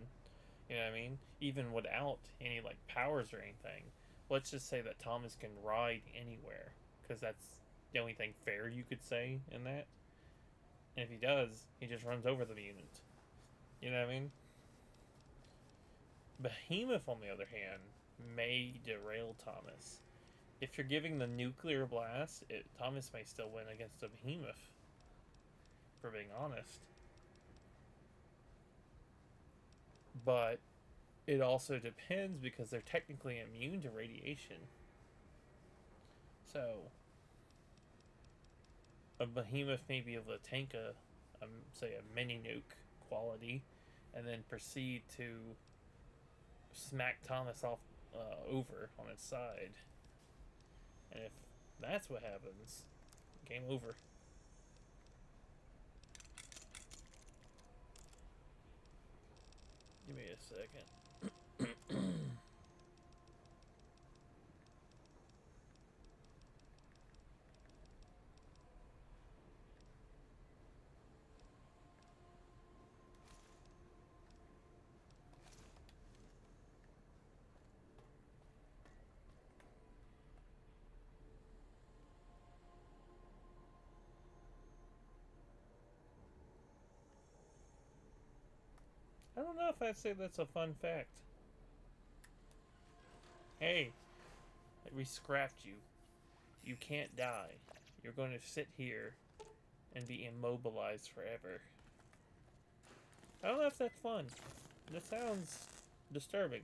You know what I mean? Even without any, like, powers or anything. Let's just say that Thomas can ride anywhere, because that's the only thing fair you could say in that. And if he does, he just runs over the mutant. You know what I mean? Behemoth, on the other hand, may derail Thomas. If you're giving the nuclear blast, Thomas may still win against a behemoth. For being honest. But it also depends because they're technically immune to radiation. So a behemoth may be able to tank say a mini nuke quality, and then proceed to smack Thomas off over on its side. And if that's what happens, game over. Give me a second. I don't know if I'd say that's a fun fact. Hey, we scrapped you. You can't die. You're going to sit here and be immobilized forever. I don't know if that's fun. That sounds disturbing.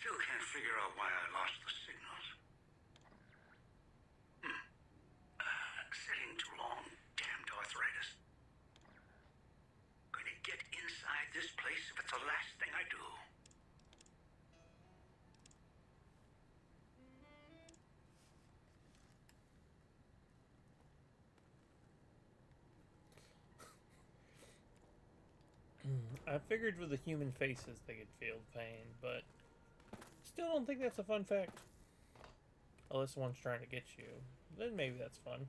Still can't figure out why I lost the signals. Sitting too long. Damned arthritis. Gonna get inside this place if it's the last thing I do. I figured with the human faces they could feel pain, but still don't think that's a fun fact. Unless someone's trying to get you. Then maybe that's fun.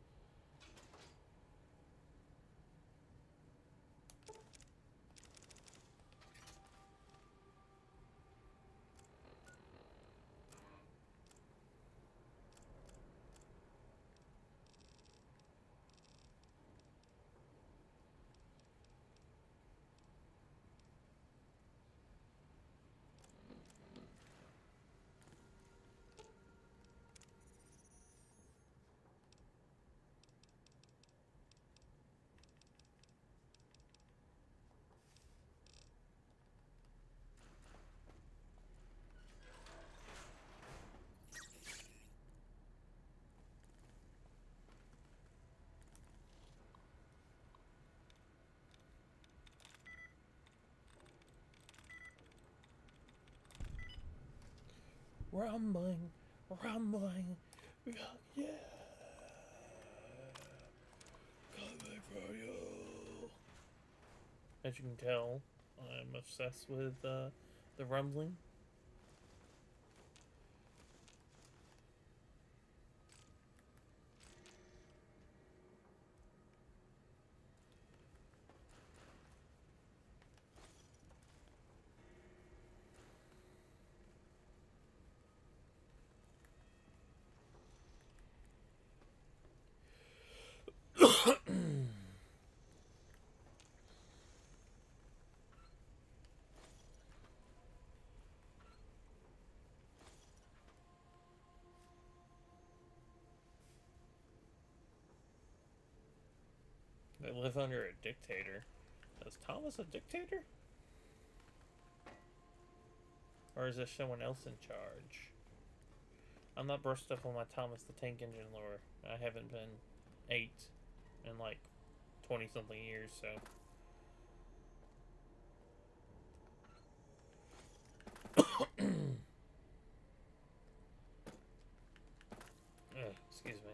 Rumbling, rumbling, yeah. Coming for you. As you can tell, I'm obsessed with the rumbling. They live under a dictator. Is Thomas a dictator? Or is there someone else in charge? I'm not brushed up on my Thomas the Tank Engine lore. I haven't been 8 in like 20 something years, so. Excuse me.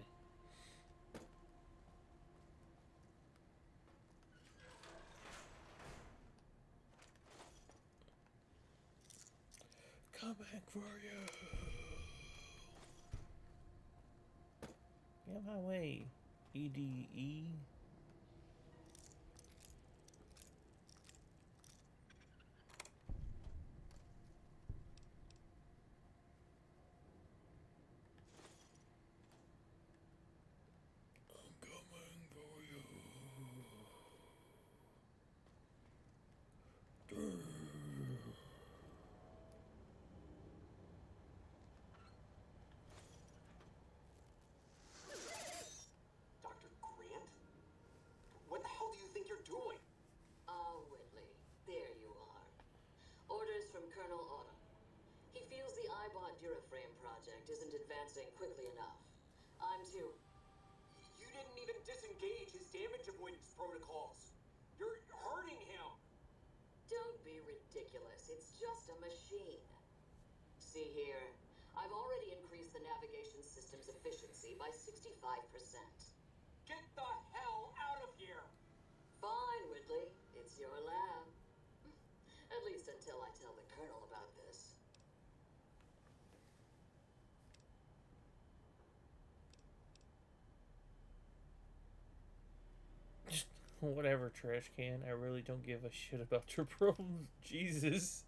Coming for you. Get my way, EDE. Dr. Grant? What the hell do you think you're doing? Oh, Whitley, there you are. Orders from Colonel Autumn. He feels the iBot Duraframe project isn't advancing quickly enough. I'm too. You didn't even disengage his damage avoidance protocols. You're hurting him. Don't be ridiculous. It's just a machine. See here. I've already increased the navigation system's efficiency by 65%. Get the hell out of here! Fine, Whitley. It's your lab. At least until I tell the Colonel about this. Whatever, trash can. I really don't give a shit about your problems. Jesus.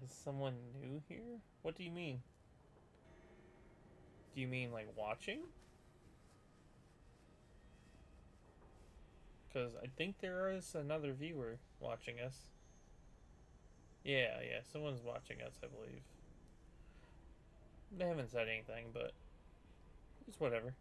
Is someone new here? What do you mean? Do you mean like watching? Because I think there is another viewer watching us. Yeah, someone's watching us, I believe. They haven't said anything, but it's whatever.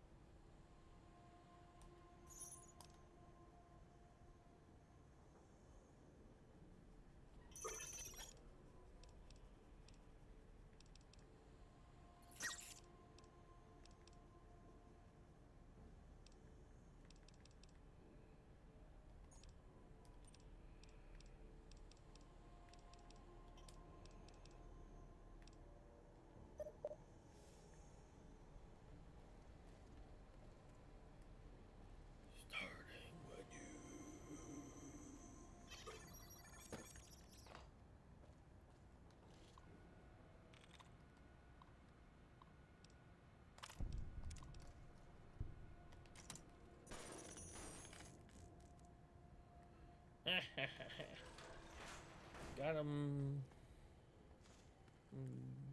Got him.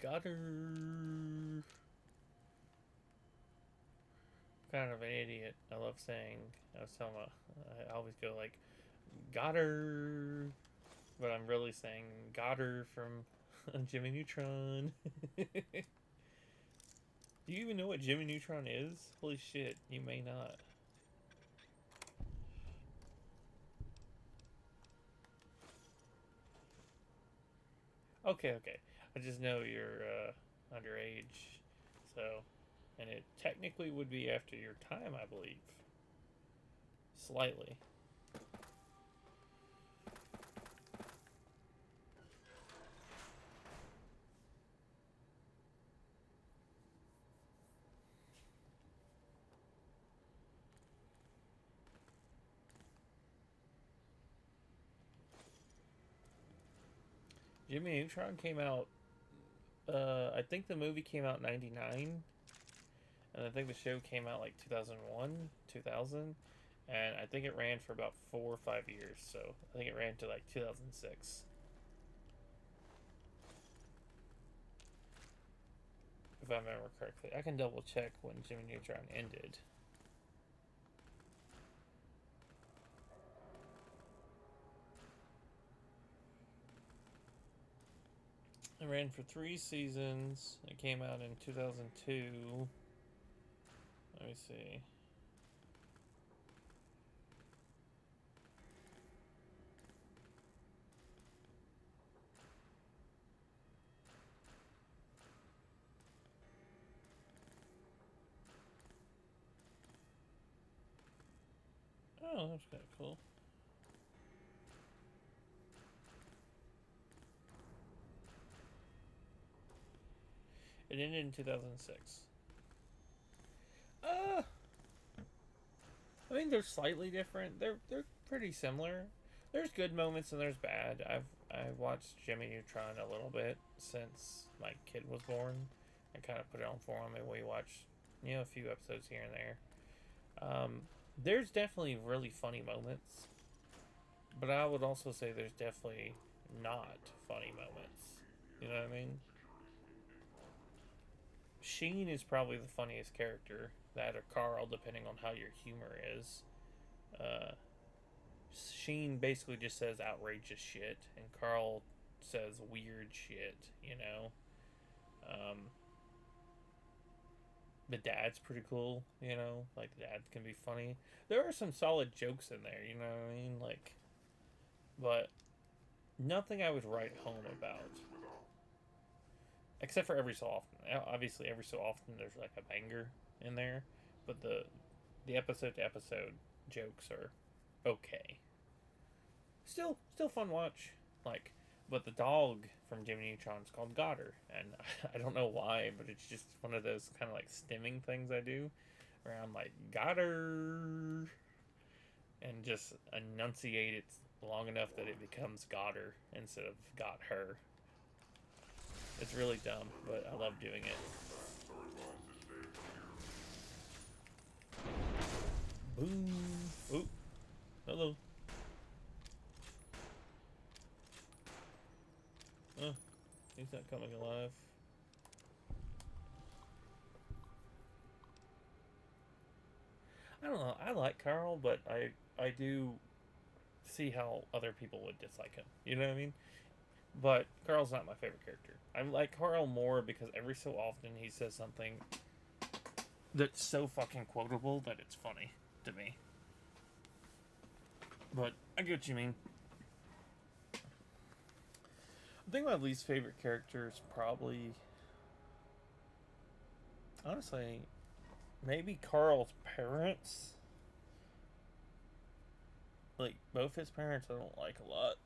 Got her. Kind of an idiot. I love saying. I was telling I always go like, got her, but I'm really saying got her from Jimmy Neutron. Do you even know what Jimmy Neutron is? Holy shit, you may not. Okay. I just know you're underage, so, and it technically would be after your time, I believe. Slightly. Jimmy Neutron came out, I think the movie came out in 99, and I think the show came out like 2001, 2000, and I think it ran for about 4 or 5 years, so I think it ran to like 2006. If I remember correctly. I can double check when Jimmy Neutron ended. It ran for 3 seasons. It came out in 2002. Let me see. Oh, that's kind of cool. It ended in 2006. I mean, they're slightly different. They're pretty similar. There's good moments and there's bad. I've watched Jimmy Neutron a little bit since my kid was born. I kind of put it on for him, and we watched, a few episodes here and there. There's definitely really funny moments, but I would also say there's definitely not funny moments. You know what I mean? Sheen is probably the funniest character. That or Carl, depending on how your humor is. Sheen basically just says outrageous shit, and Carl says weird shit, The dad's pretty cool, Like, the dad can be funny. There are some solid jokes in there, you know what I mean? Like, but nothing I would write home about. Except for every so often. Obviously, every so often there's like a banger in there, but the episode to episode jokes are okay. Still fun watch. Like, but the dog from Jimmy Neutron is called Goddard, and I don't know why, but it's just one of those kind of like stimming things I do, where I'm like Goddard, and just enunciate it long enough that it becomes Goddard instead of got her. It's really dumb, but I love doing it. Boom. Oh. Hello. Oh. He's not coming alive. I don't know. I like Carl, but I do see how other people would dislike him. You know what I mean? But Carl's not my favorite character. I like Carl more because every so often he says something that's so fucking quotable that it's funny to me. But I get what you mean. I think my least favorite character is probably, honestly, maybe Carl's parents. Like, both his parents I don't like a lot.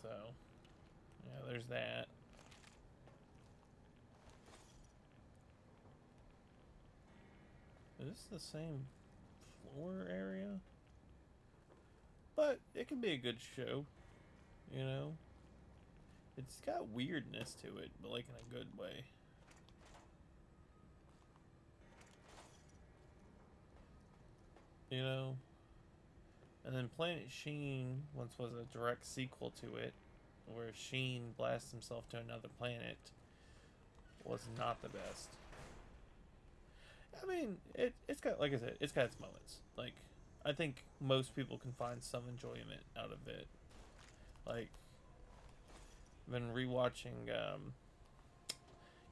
So, yeah, there's that. Is this the same floor area? But it can be a good show, It's got weirdness to it, but like in a good way. you know. And then Planet Sheen once was a direct sequel to it, where Sheen blasts himself to another planet. Was not the best. I mean, it's got, like I said, it's got its moments. Like, I think most people can find some enjoyment out of it. Like, I've been rewatching,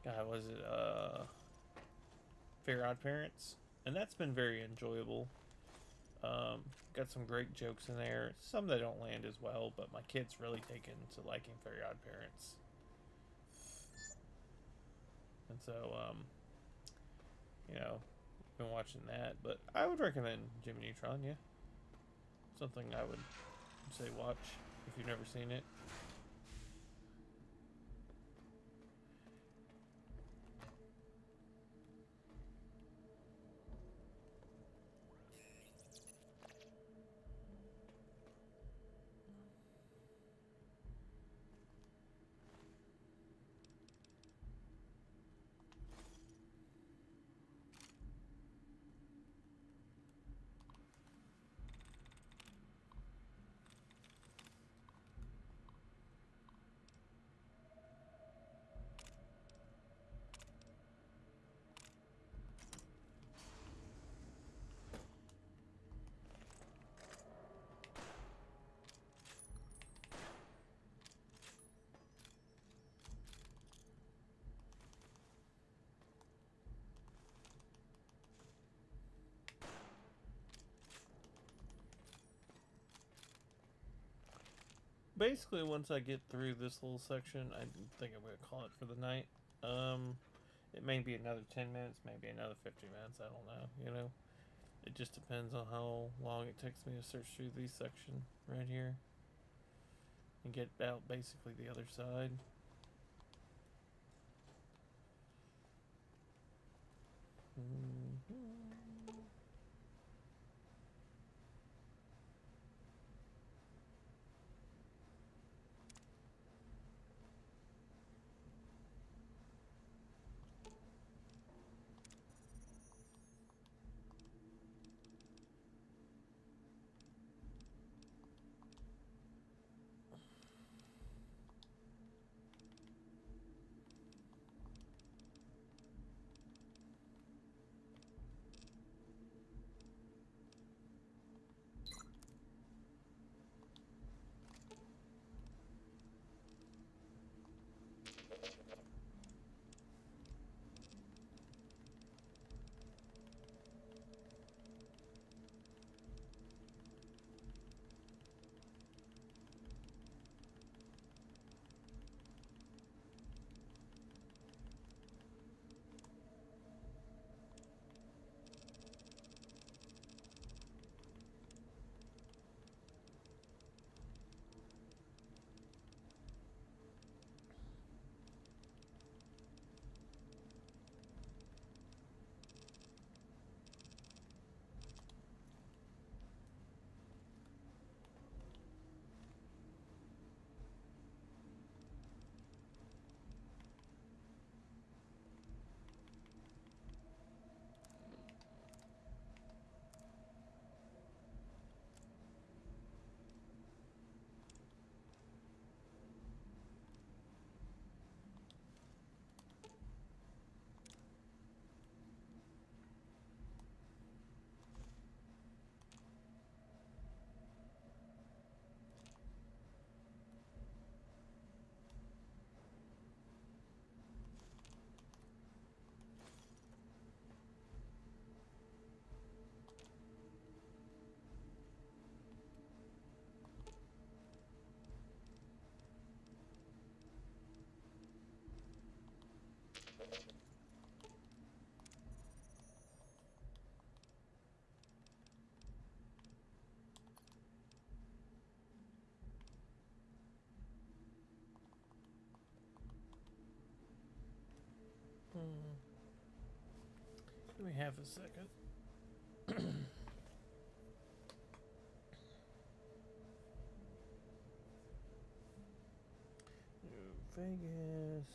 God, was it, Fair Odd Parents? And that's been very enjoyable. Got some great jokes in there. Some that don't land as well, but my kid's really taken to liking Fair Odd Parents. And so, you know, been watching that. But I would recommend Jimmy Neutron, yeah. Something I would say watch if you've never seen it. Basically, once I get through this little section, I think I'm going to call it for the night. It may be another 10 minutes, maybe another 50 minutes, I don't know, you know. It just depends on how long it takes me to search through this section right here. And get out basically the other side. Give me half a second. New Vegas.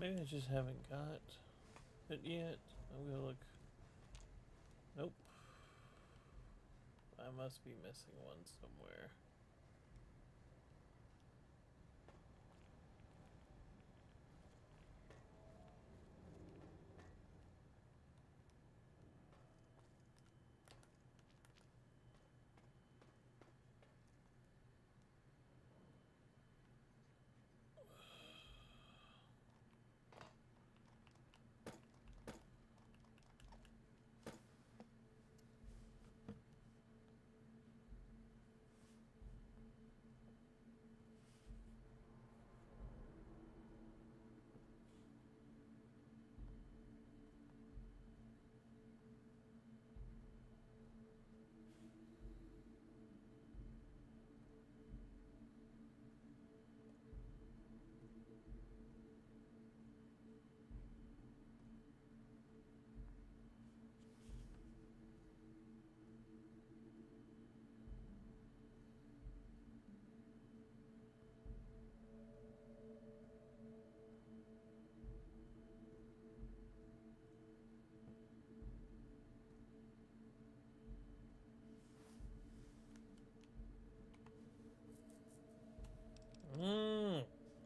Maybe I just haven't got it yet. I'm gonna look. Nope. I must be missing one somewhere.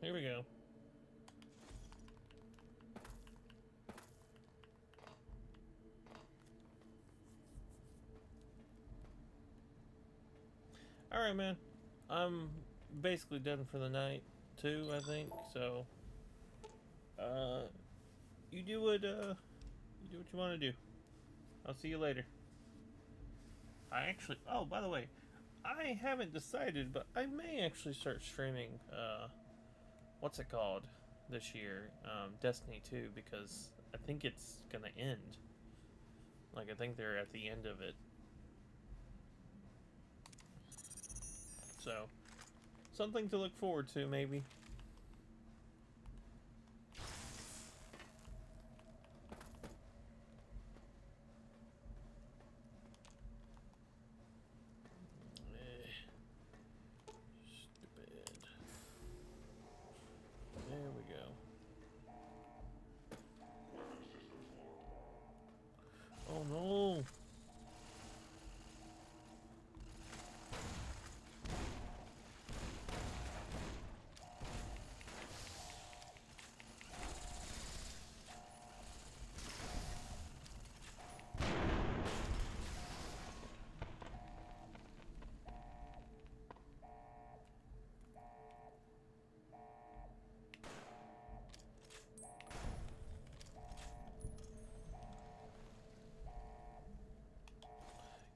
Here we go. Alright, man. I'm basically done for the night, too, I think. So, you do what you want to do. I'll see you later. Oh, by the way, I haven't decided, but I may actually start streaming, what's it called this year? Destiny 2, because I think it's gonna end. Like, I think they're at the end of it. So, something to look forward to, maybe. Stupid. There we go. Oh no!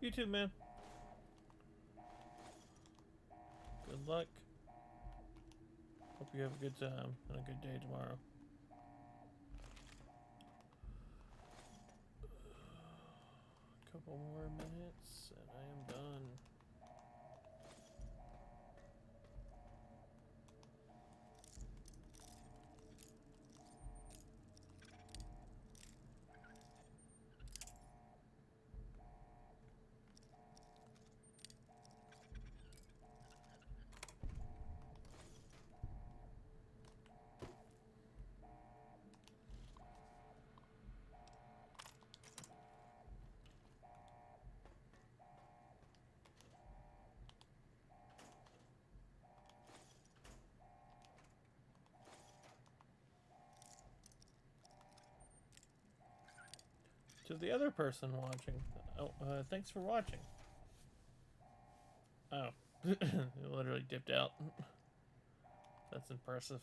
You too, man. Good luck. Hope you have a good time and a good day tomorrow. A couple more minutes and I am done. To the other person watching, thanks for watching. Oh, it literally dipped out. That's impressive.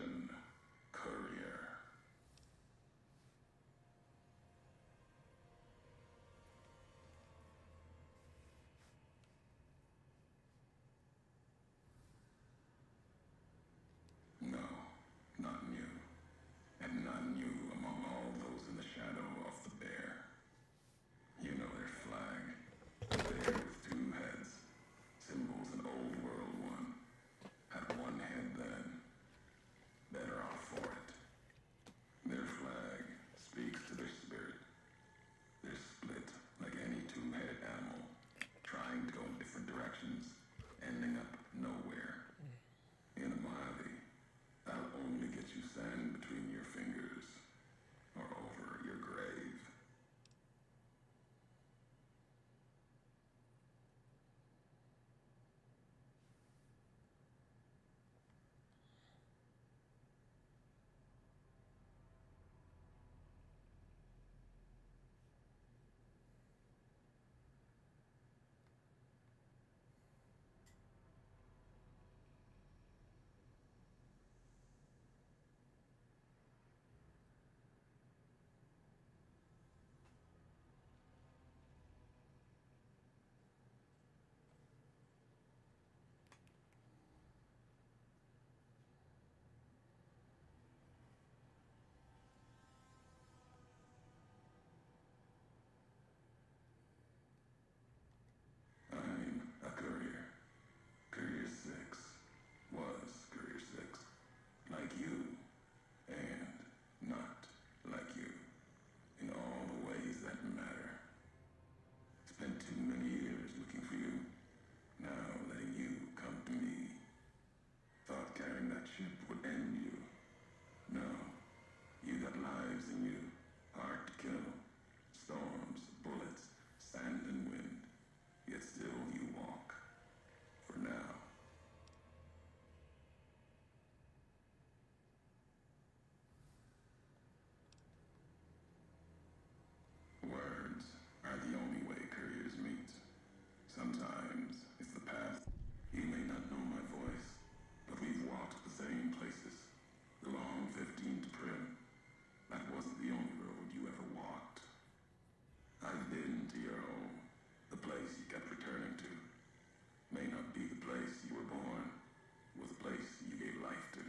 Attention, courier. No, not new. And not new among all those in the shadow of the bear. You know their flag. A bear with two heads. Symbols an old world one. Had one head then. Better off for it. Their flag speaks to their spirit. They're split like any two-headed animal, trying to go in different directions, ending up nowhere. In a Mojave, that'll only get you sand between your fingers, or over your grave. I'm a courier. Courier 6 was Courier 6. Like you, and not like you. In all the ways that matter. Spent too many years looking for you. Now letting you come to me. Thought carrying that ship would end you. No. You got lives in you. Hard to kill. Storms, bullets, sand and wind. Yet still you walk. For now. Words are the only way couriers meet. Sometimes it's the path. You may not know my voice, but we've walked the same places. The long 15 to Prim. That wasn't the only road you ever walked. I've been to your home, the place you kept returning to. May not be the place you were born, was the place you gave life to.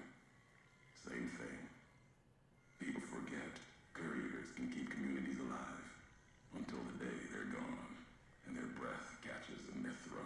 Same thing. People forget couriers can keep communities alive until the day they're gone and their breath catches in their throat.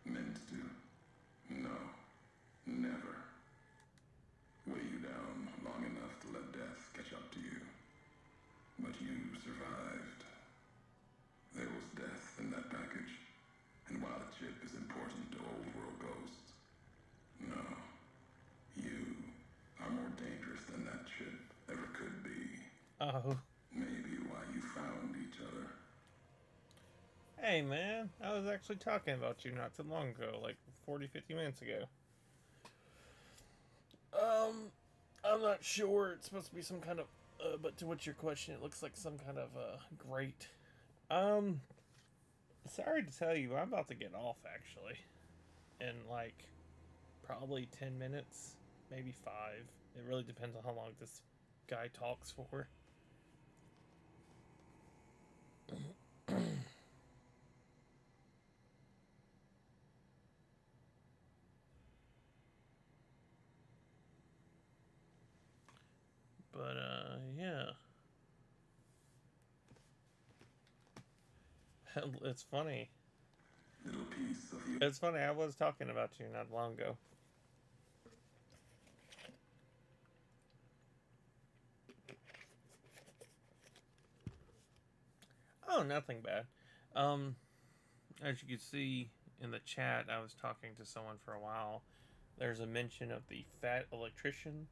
Meant to. No. Never. Weigh you down long enough to let death catch up to you. But you survived. There was death in that package. And while the chip is important to old world ghosts, no. You are more dangerous than that chip ever could be. Oh. Maybe why you found each other. Hey man, I was actually talking about you not too long ago, like 40-50 minutes ago. I'm not sure. It's supposed to be some kind of, but to what's your question? It looks like some kind of, great. Sorry to tell you, I'm about to get off, actually. In, like, probably 10 minutes, maybe 5. It really depends on how long this guy talks for. But, yeah. It's funny. Little piece of you. It's funny, I was talking about you not long ago. Oh, nothing bad. As you can see in the chat, I was talking to someone for a while. There's a mention of the fat electrician,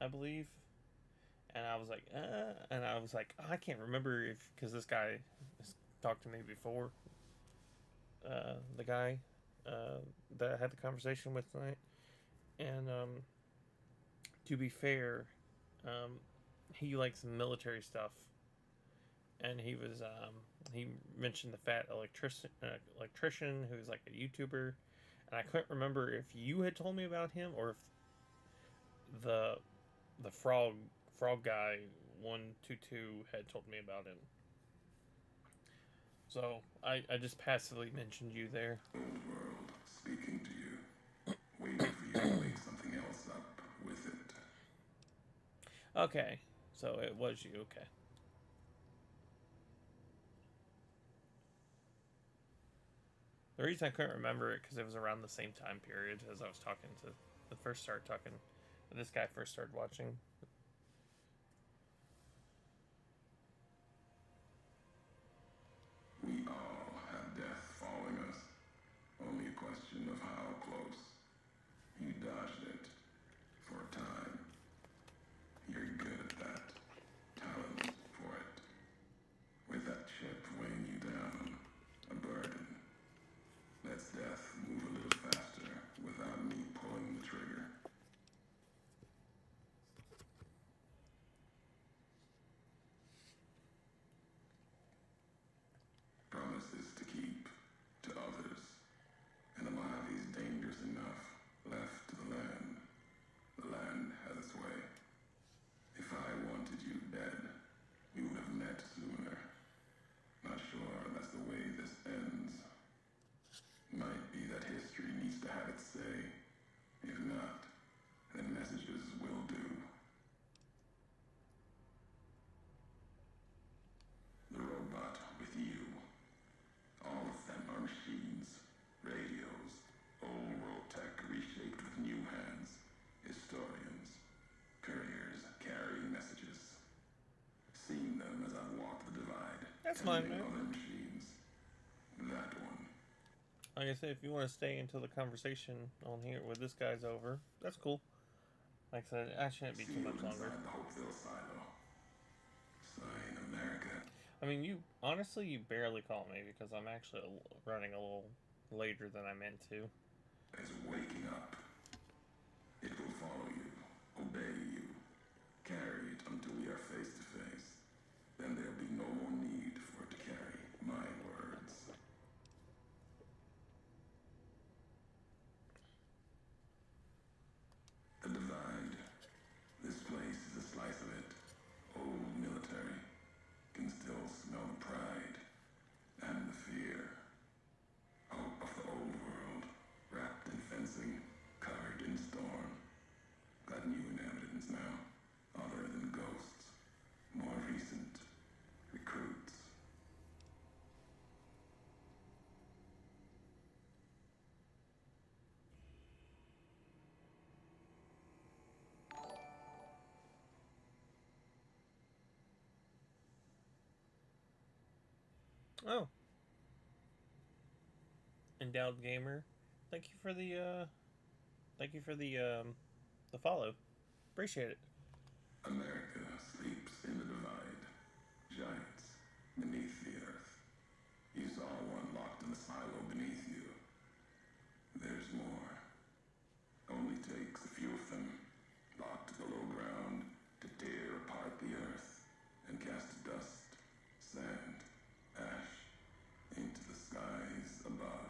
I believe. And I was like, oh, I can't remember if, because this guy has talked to me before. The guy that I had the conversation with tonight. And to be fair, he likes military stuff. And he mentioned the fat electrician who's like a YouTuber. And I couldn't remember if you had told me about him or if the frog guy 122 had told me about him. So I just passively mentioned you there. Old world speaking to you, waiting for you to wake something else up with it. Okay, so it was you. Okay. The reason I couldn't remember it because it was around the same time period as I was talking to when this guy first started watching. We all have death following us. Only a question of how close. You dodged it for a time. You're good at that. Talent for it. With that chip weighing you down, a burden. Let's death move a little faster without me pulling the trigger. Promises to keep to others. And the Mojave's dangerous enough left to the land. The land has its way. If I wanted you dead, we would have met sooner. Not sure that's the way this ends. Might be that history needs to have its say. If not, then messages will do. The robot with you. All of them are machines, radios, old world tech reshaped with new hands, historians, couriers carrying messages. Seen them as I've walked the divide. That's fine, man. Other machines. That one. Like I said, if you want to stay until the conversation on here with this guy's over, that's cool. Like I said, I shouldn't be too much longer. The Hopeville silo. Sign America. I mean, you barely call me because I'm actually running a little later than I meant to. Is waking up. It will follow you, obey you, carry it until we are face to face. Then there'll be no more need for it to carry my words. The divide. This place is a slice of it. Old military. Can still smell the pride and the fear. Hope of the old world. Wrapped in fencing. Covered in storm. Got new inhabitants now. Other than ghosts. More recent. Recruits. Oh. Endowed Gamer. Thank you for the follow. Appreciate it. America sleeps in the divide. Giants beneath the earth. You saw one locked in the silo beneath you. There's more. Only takes a few of them, locked below ground, to tear apart the earth and cast dust, sand, ash into the skies above.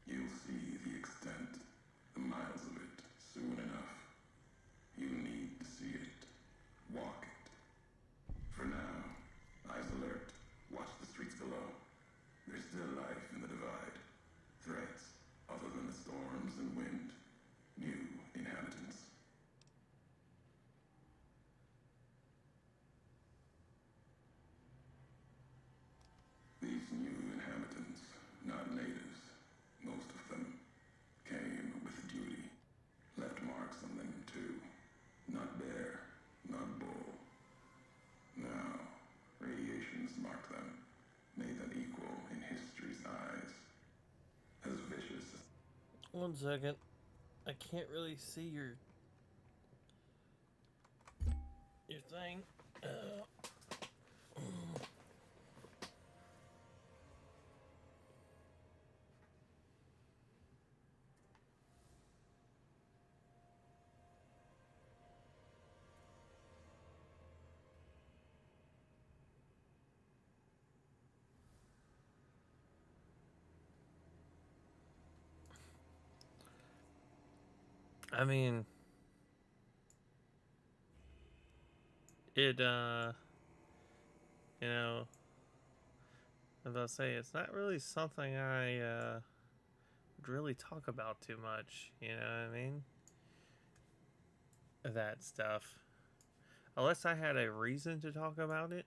You'll see the extent, the miles of it, soon enough. You need to see it. 1 second. I can't really see your thing. I mean, it, you know, as I say, it's not really something I, would really talk about too much, you know what I mean? That stuff. Unless I had a reason to talk about it.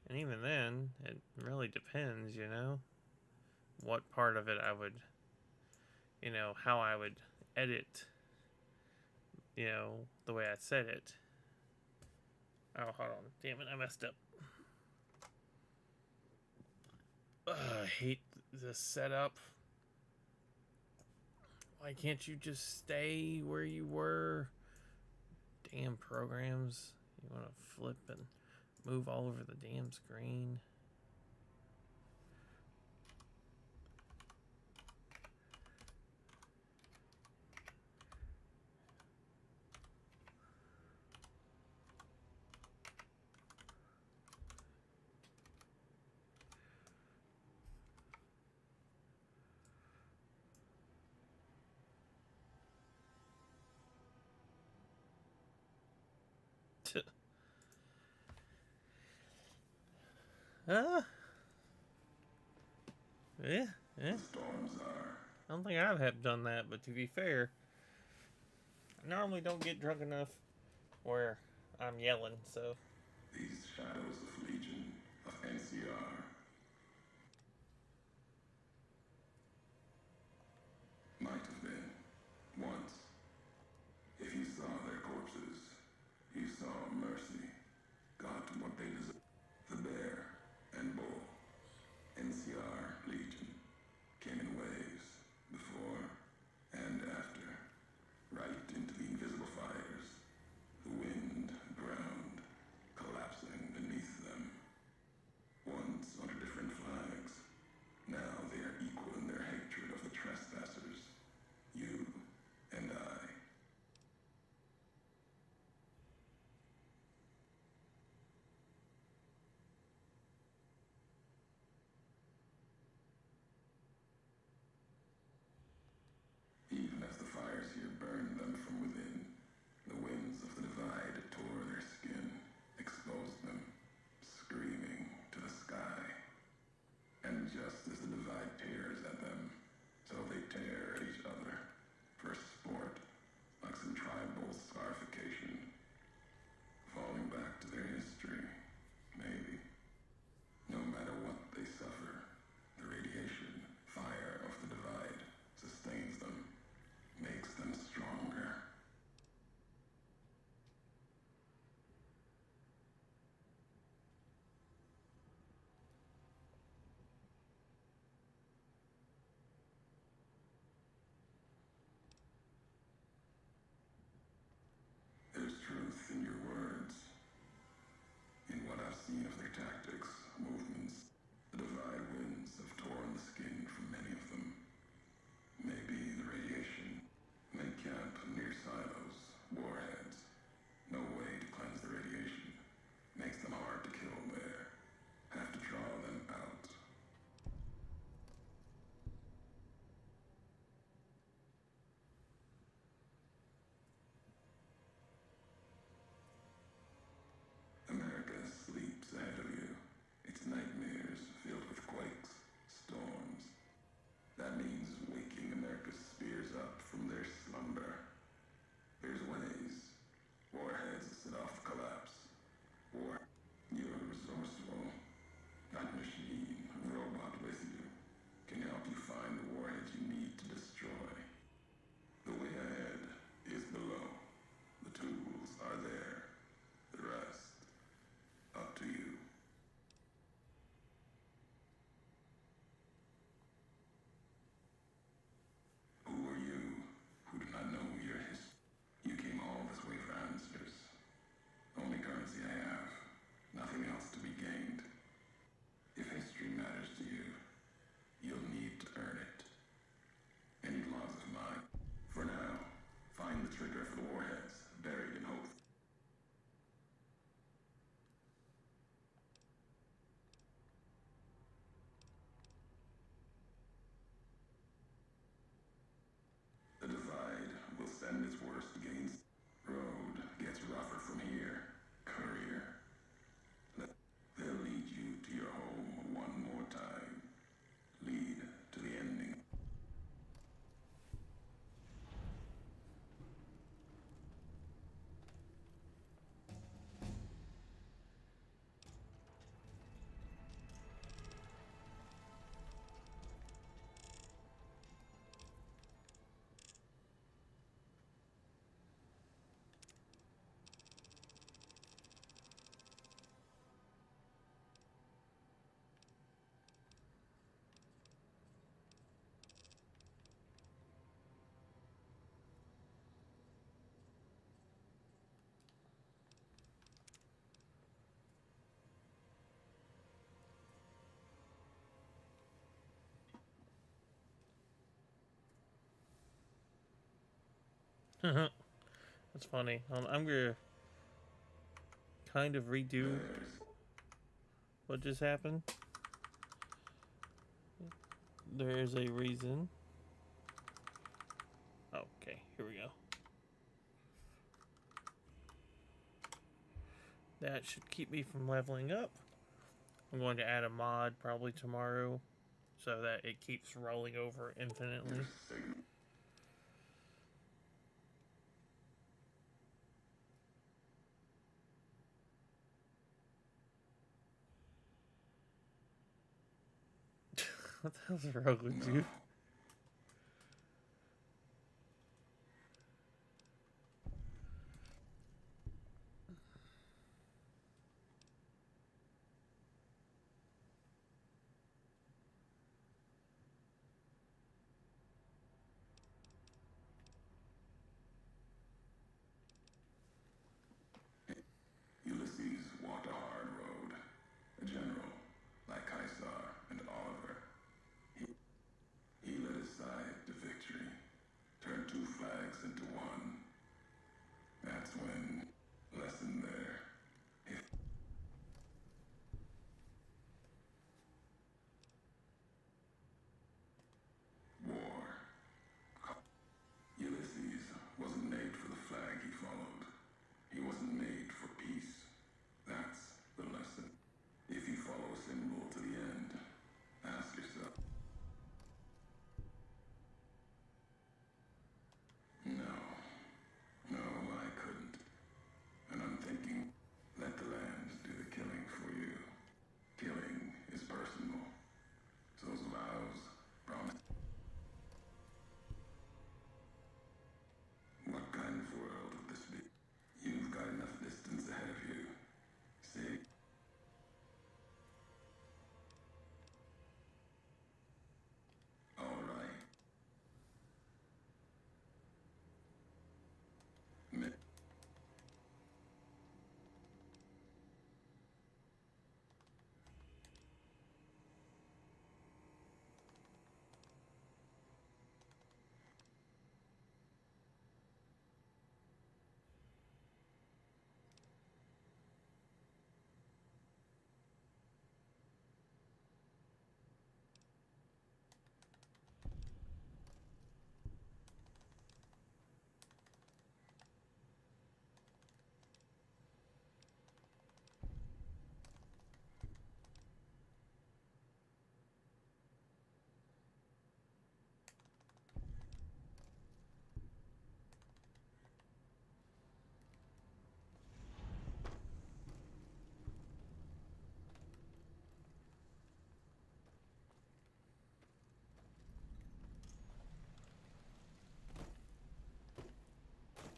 And even then, it really depends, you know? What part of it I would, you know, how I would edit, you know, the way I said it. Oh, hold on. Damn it, I messed up. I hate this setup. Why can't you just stay where you were? Damn programs. You want to flip and move all over the damn screen. Yeah. I don't think I've have done that, but to be fair, I normally don't get drunk enough where I'm yelling, so. These shadows of Legion, of NCR, might have been, once. If you saw their corpses, you saw mercy, got what they deserved. The bear and bull, NCR Legion, came in waves, before and after, right into the invisible fires, the wind, ground, collapsing beneath them. Once under different flags, now they are equal in their hatred of the trespassers, you and I. That's funny. I'm gonna kind of redo what just happened. There's a reason. Okay, here we go. That should keep me from leveling up. I'm going to add a mod probably tomorrow so that it keeps rolling over infinitely. What the hell's wrong with you? Ulysses walked a hard road. A general, like Caesar and Oliver. He led his side to victory, turned two flags into one. That's when, lesson there. War. Ulysses wasn't made for the flag he followed. He wasn't made for peace. That's the lesson. If you follow a symbol to the end, ask yourself. No. No, I couldn't. And I'm thinking, let the land do the killing for you. Killing is personal. Those vows, promise. What kind of world would this be? You've got enough distance ahead of you. See? All right.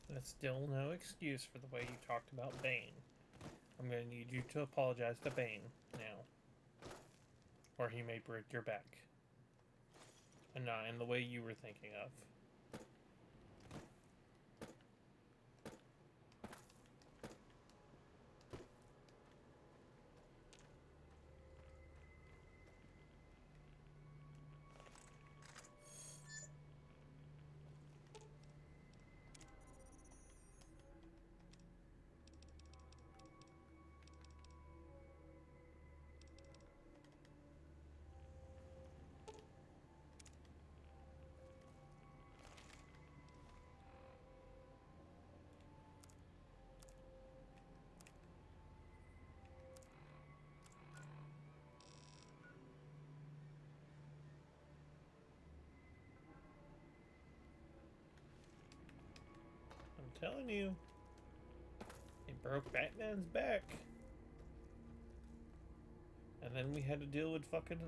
That's still no excuse for the way you talked about Bane. I'm going to need you to apologize to Bane now. Or he may break your back. And not in the way you were thinking of. I'm telling you, it broke Batman's back. And then we had to deal with fucking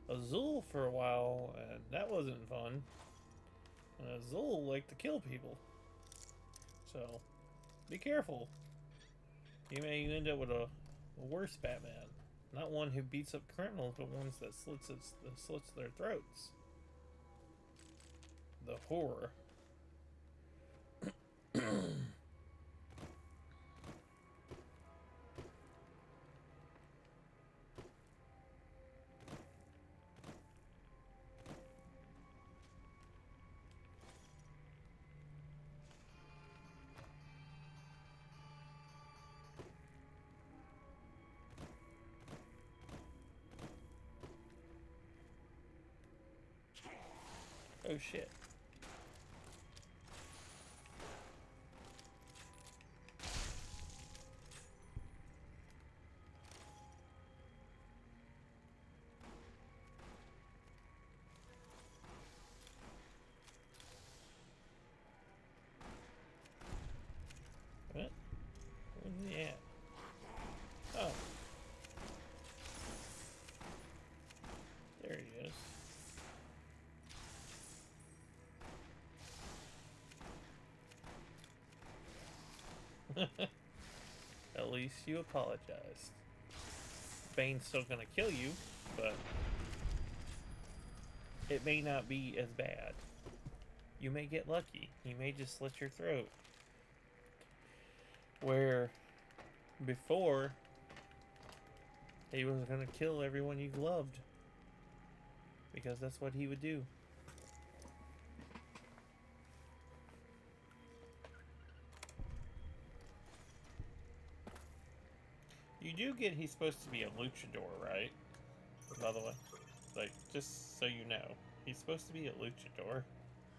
Azul for a while, and that wasn't fun. And Azul liked to kill people. So, be careful. You may end up with a worse Batman. Not one who beats up criminals, but one that slits their throats. The horror. Oh shit. What? Where's he at? Oh. There he is. At least you apologized. Bane's still gonna kill you, but it may not be as bad. You may get lucky. He may just slit your throat. Where before he was gonna kill everyone you loved. Because that's what he would do. You do get he's supposed to be a luchador, right? By the way. Like, just so you know. He's supposed to be a luchador.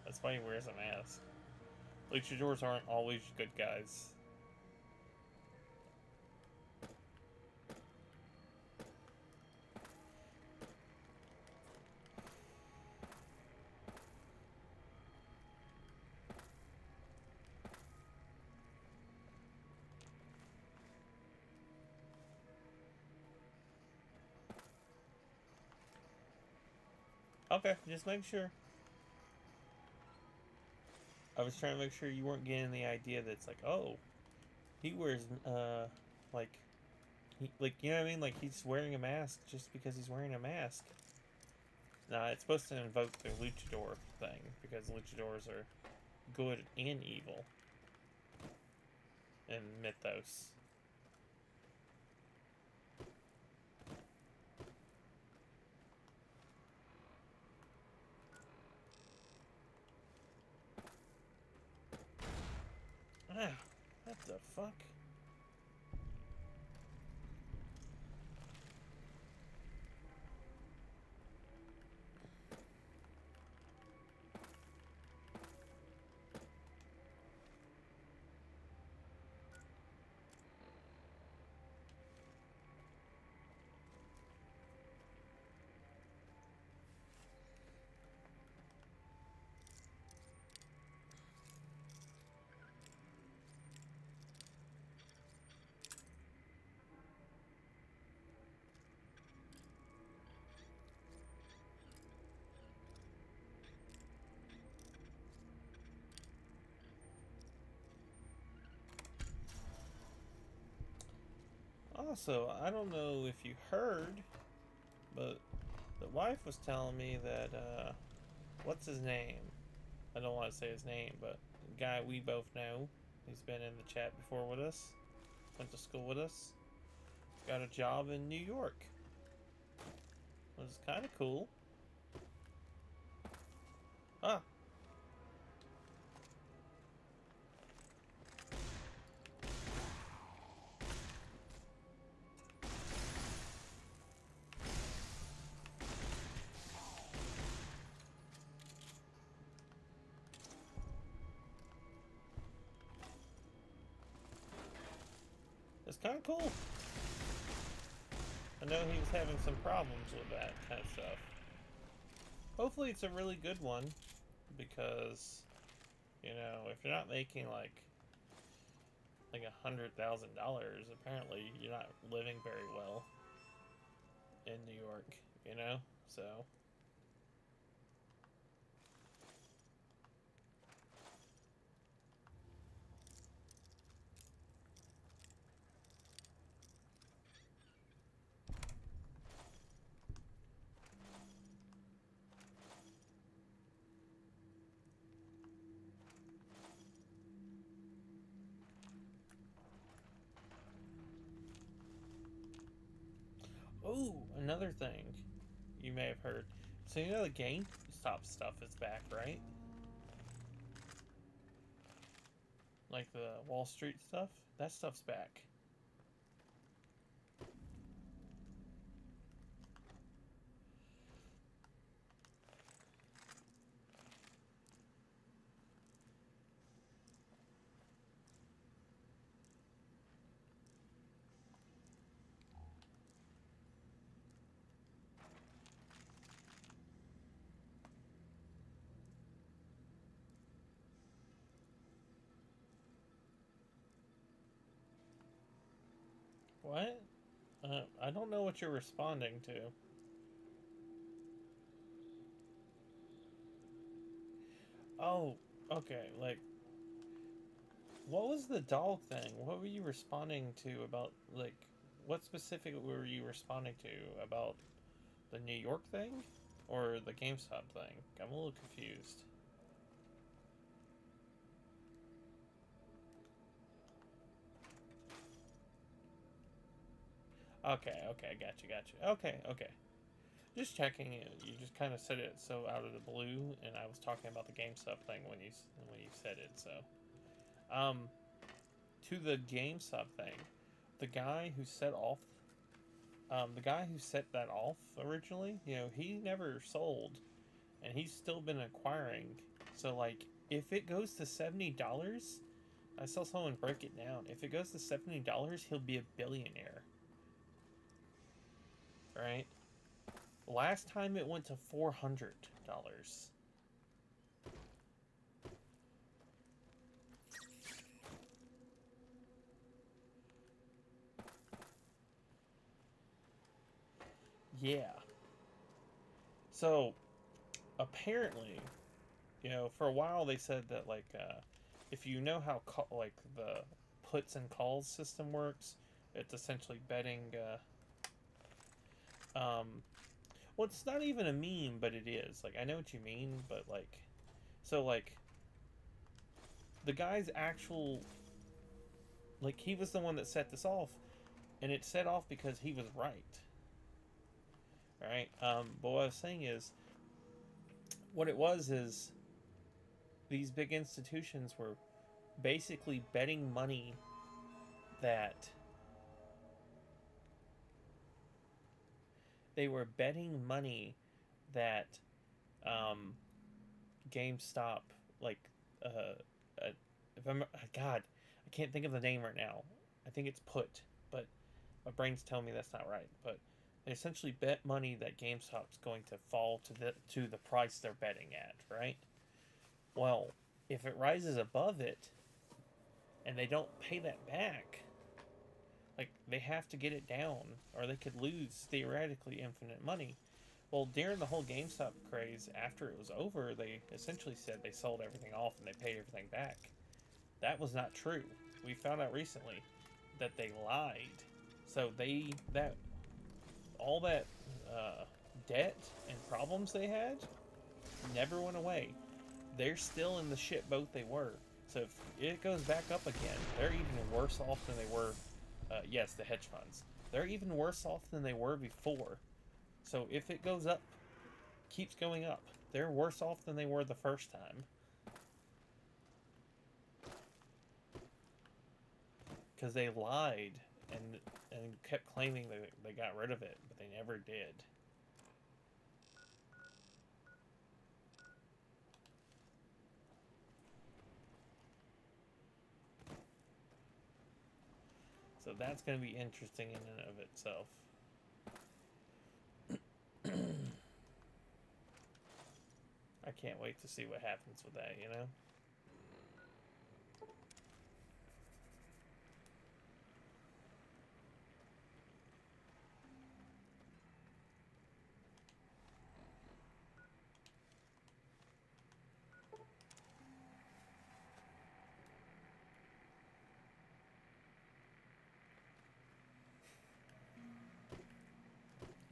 That's why he wears a mask. Luchadors aren't always good guys. Okay, just make sure. I was trying to make sure you weren't getting the idea that it's like, oh, he wears, like, you know what I mean? Like, he's wearing a mask just because he's wearing a mask. Nah, it's supposed to invoke the luchador thing, because luchadors are good and evil in mythos. Ah, what the fuck? Also, I don't know if you heard, but the wife was telling me that, what's his name? I don't want to say his name, but the guy we both know, he's been in the chat before with us, went to school with us, got a job in New York. It was kind of cool. Ah. It's kind of cool. I know he was having some problems with that kind of stuff. Hopefully it's a really good one, because, you know, if you're not making like $100,000, apparently you're not living very well in New York, you know? So oh, another thing you may have heard. So you know the GameStop stuff is back, right? Like the Wall Street stuff? That stuff's back. What? I don't know what you're responding to. Oh, okay, like, what was the dog thing? What were you responding to about, like, what specifically were you responding to about the New York thing? Or the GameStop thing? I'm a little confused. Okay, got you. Okay. Just checking it. You just kind of said it so out of the blue, and I was talking about the GameStop thing when you said it. So, to the GameStop thing, the guy who set that off originally, he never sold, and he's still been acquiring. So, like, if it goes to $70, I saw someone break it down. If it goes to $70, he'll be a billionaire. Right? Last time it went to $400. Yeah. So, apparently, for a while they said that, like, if you know how, like, the puts and calls system works, it's essentially betting, well, it's not even a meme, but it is. Like, I know what you mean, but, like, so, like, the guy's actual, like, he was the one that set this off, and it set off because he was right. Right? But what I was saying is, what it was is, these big institutions were basically betting money that GameStop, like, if I'm, God, I can't think of the name right now. I think it's put, but my brain's telling me that's not right. But they essentially bet money that GameStop's going to fall to the price they're betting at, right? Well, if it rises above it, and they don't pay that back, like, they have to get it down, or they could lose theoretically infinite money. Well, during the whole GameStop craze, after it was over, they essentially said they sold everything off and they paid everything back. That was not true. We found out recently that they lied. So all that debt and problems they had never went away. They're still in the shit boat they were. So if it goes back up again, they're even worse off than they were. Yes, the hedge funds. They're even worse off than they were before. So if it goes up, keeps going up, they're worse off than they were the first time. Because they lied and kept claiming that they got rid of it, but they never did. So that's going to be interesting in and of itself. I can't wait to see what happens with that,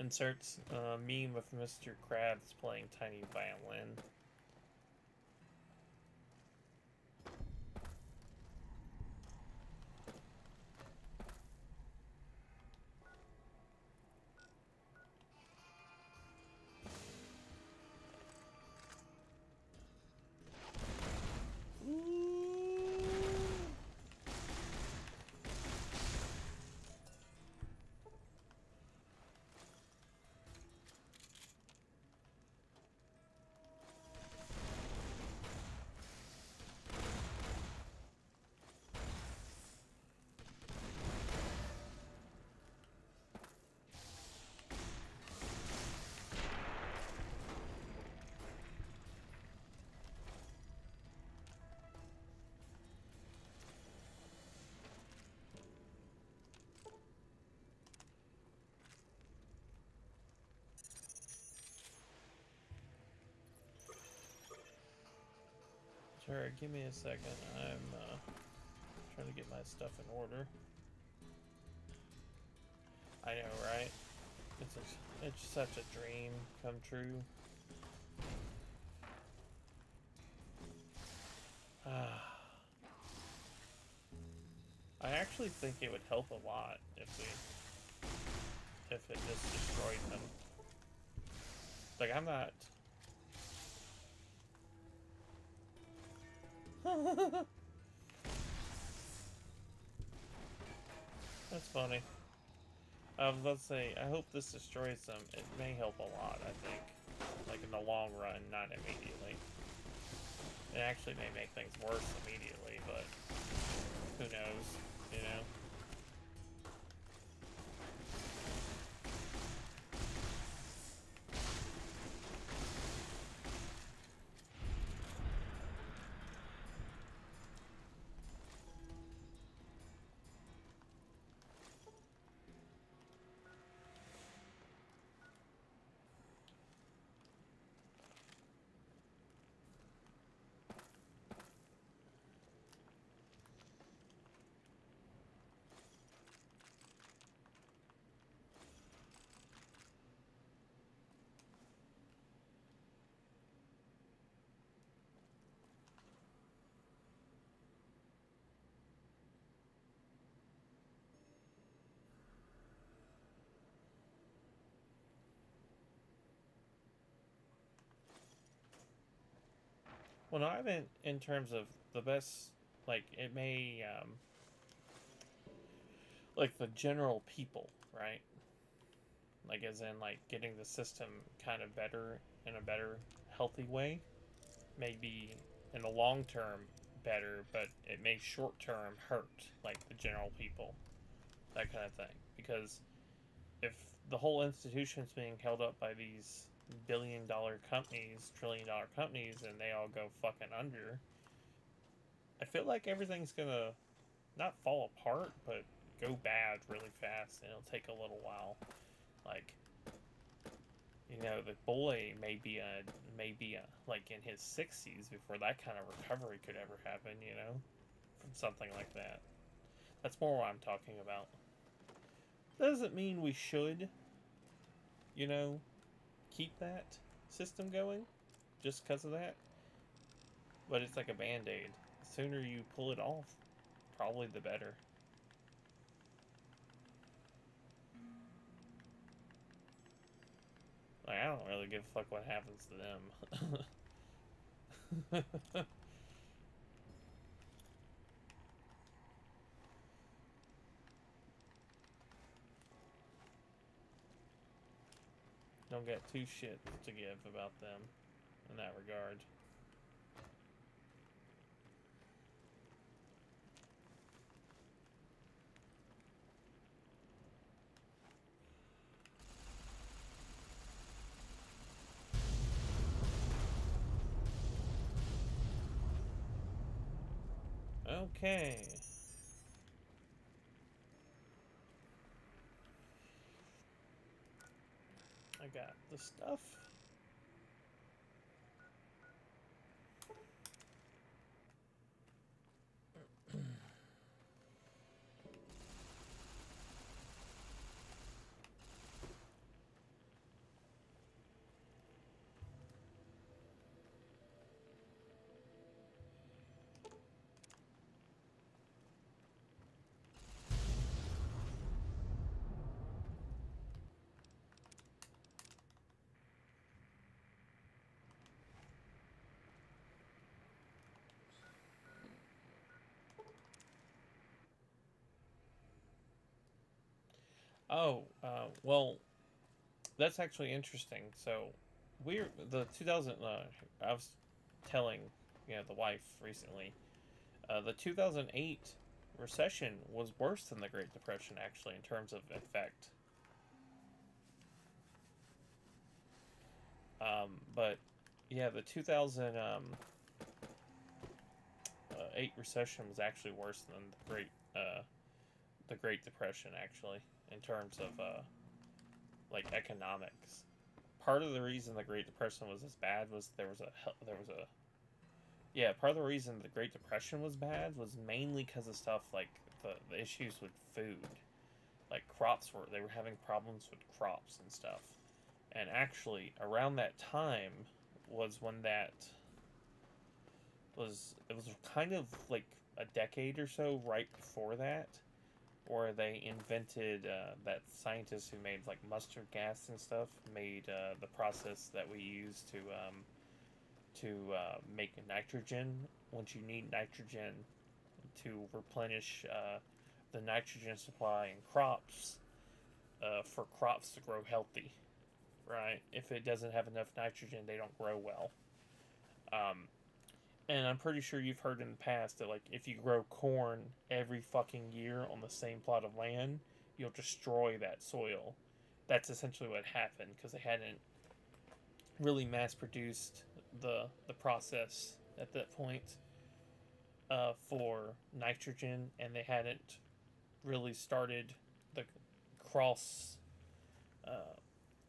Inserts a meme of Mr. Krabs playing tiny violin. Alright, give me a second. I'm trying to get my stuff in order. I know, right? It's such a dream come true. I actually think it would help a lot if it just destroyed them. Like, I'm not... That's funny. I was about to say, I hope this destroys them. It may help a lot, I think. Like, in the long run, not immediately. It actually may make things worse immediately, but who knows, you know? Well, no, I meant in terms of the best, like, it may, like, the general people, right? Like, as in, like, getting the system kind of better, in a better, healthy way. Maybe, in the long term, better, but it may short term hurt, like, the general people. That kind of thing. Because if the whole institution's being held up by these billion-dollar companies, trillion-dollar companies, and they all go fucking under, I feel like everything's gonna not fall apart, but go bad really fast, and it'll take a little while. Like, you know, the boy may be like in his 60s before that kind of recovery could ever happen, you know, from something like that. That's more what I'm talking about. Doesn't mean we should, you know, keep that system going just because of that. But it's like a band-aid. The sooner you pull it off, probably the better. Like, I don't really give a fuck what happens to them. Don't get two shits to give about them in that regard. Okay. I got the stuff. Oh, well, that's actually interesting. So, the 2000. I was telling, you know, the wife recently. The 2008 recession was worse than the Great Depression, actually, in terms of effect. But yeah, the 2008 recession was actually worse than the Great Depression, actually, in terms of like economics. Part of the reason the Great Depression was as bad was there was a Yeah, part of the reason the Great Depression was bad was mainly because of stuff like the issues with food. Like they were having problems with crops and stuff. And actually, around that time was when it was kind of like a decade or so right before that, where they invented that scientist who made like mustard gas and stuff made the process that we use to make nitrogen. Once you need nitrogen to replenish the nitrogen supply in crops, for crops to grow healthy, right? If it doesn't have enough nitrogen, they don't grow well. And I'm pretty sure you've heard in the past that, like, if you grow corn every fucking year on the same plot of land, you'll destroy that soil. That's essentially what happened, because they hadn't really mass-produced the process at that point for nitrogen, and they hadn't really started the cross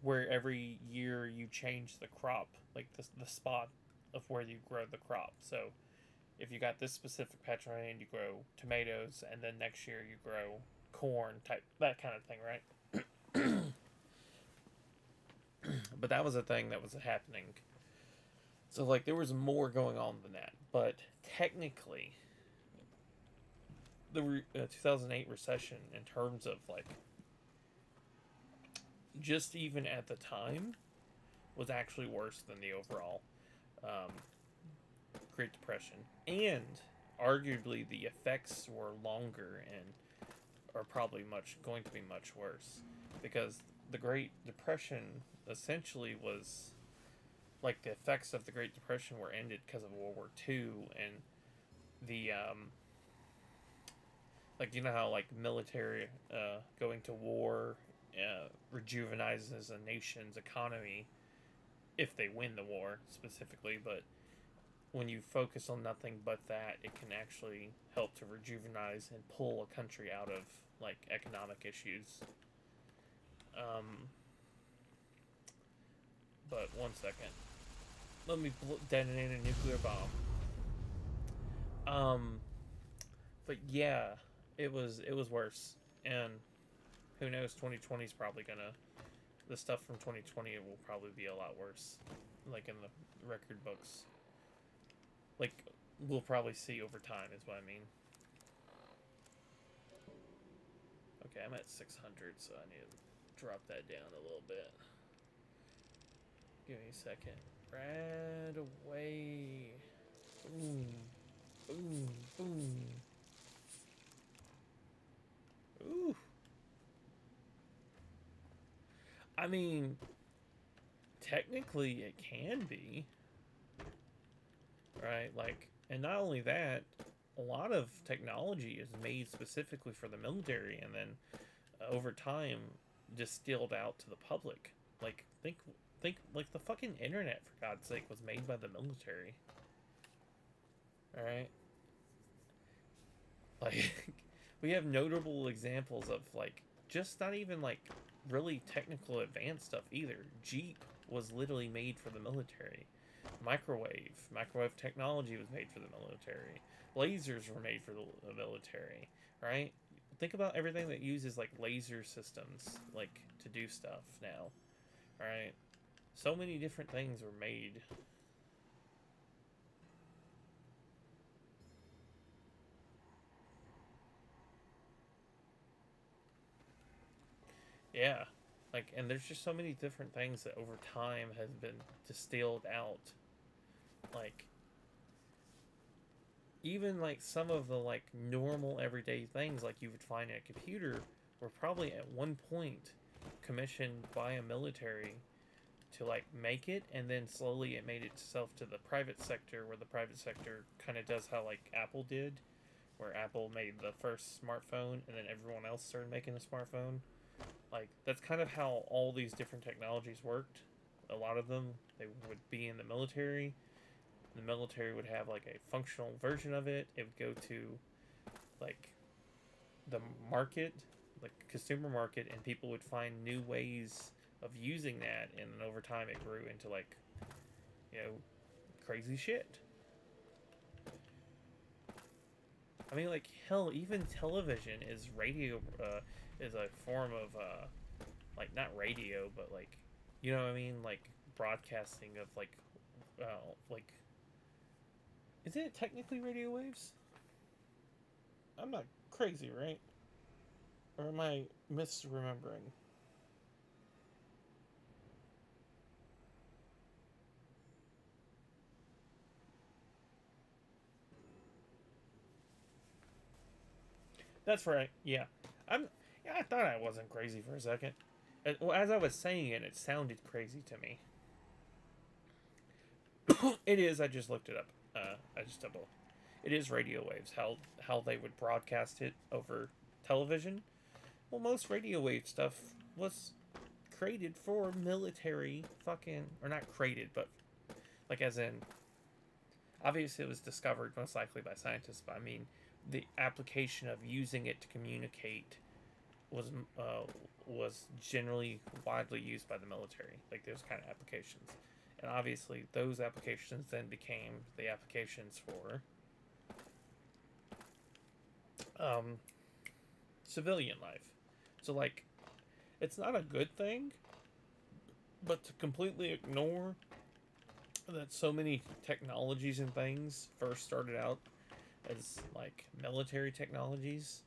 where every year you change the crop, like the spot of where you grow the crop. So if you got this specific patch of land, you grow tomatoes, and then next year you grow corn, type that kind of thing, right? But that was a thing that was happening. So like there was more going on than that. But technically, the 2008 recession, in terms of like just even at the time, was actually worse than the overall Great Depression. And arguably the effects were longer and are probably going to be much worse, because the Great Depression essentially was like the effects of the Great Depression were ended because of World War II, and the like, you know how like military going to war rejuvenizes a nation's economy if they win the war specifically, but when you focus on nothing but that, it can actually help to rejuvenize and pull a country out of like economic issues. But one second, let me detonate a nuclear bomb. But yeah, it was worse, and who knows? 2020 is probably gonna. The stuff from 2020 will probably be a lot worse, like in the record books. Like, we'll probably see over time, is what I mean. Okay, I'm at 600, so I need to drop that down a little bit. Give me a second. Right away. Boom. Boom. Boom. Ooh. I mean, technically it can be. Right? Like, and not only that, a lot of technology is made specifically for the military and then over time distilled out to the public. Like, think like the fucking internet, for God's sake, was made by the military. Alright? Like, we have notable examples of, like, just not even, like, really technical advanced stuff either. Jeep was literally made for the military. Microwave technology was made for the military. Lasers were made for the military, right? Think about everything that uses, like, laser systems, like, to do stuff now, right? So many different things were made. Yeah, like, and there's just so many different things that over time has been distilled out. Like, even like some of the like normal everyday things like you would find in a computer were probably at one point commissioned by a military to like make it, and then slowly it made itself to the private sector, where the private sector kind of does how like Apple did, where Apple made the first smartphone and then everyone else started making a smartphone. Like, that's kind of how all these different technologies worked. A lot of them, they would be in the military. The military would have like a functional version of it. It would go to like the market, like consumer market, and people would find new ways of using that, and then over time it grew into like, you know, crazy shit. I mean, like, hell, even television is radio, is a form of, like, not radio, but, like, you know what I mean? Like, broadcasting of, like, is it technically radio waves? I'm not crazy, right? Or am I misremembering? That's right. Yeah, I'm. Yeah, I thought I wasn't crazy for a second. Well, as I was saying it, it sounded crazy to me. It is. I just looked it up. I just double. It is radio waves. How they would broadcast it over television. Well, most radio wave stuff was created for military fucking, or not created, but like as in, obviously it was discovered most likely by scientists. But I mean, the application of using it to communicate was was generally widely used by the military. Like those kind of applications, and obviously those applications then became the applications for civilian life. So like, it's not a good thing, but to completely ignore that so many technologies and things first started out as like military technologies,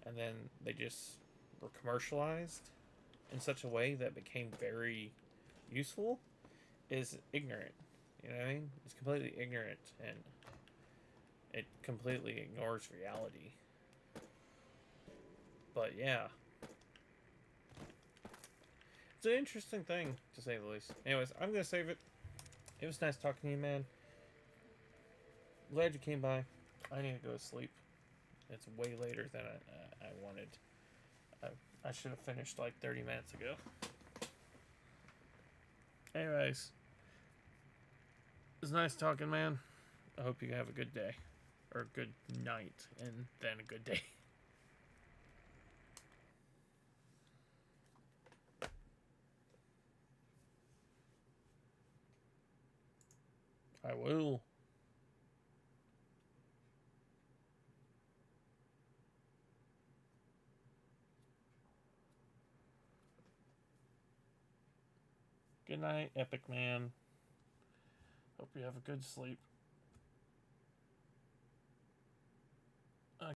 and then they just were commercialized in such a way that became very useful, is ignorant. You know what I mean? It's completely ignorant, and it completely ignores reality. But yeah, it's an interesting thing to say the least. Anyways, I'm gonna save it. It was nice talking to you, man. Glad you came by. I need to go to sleep. It's way later than I wanted. I should have finished like 30 minutes ago. Anyways, it was nice talking, man. I hope you have a good day. Or a good night, and then a good day. I will. Good night, Epic Man. Hope you have a good sleep.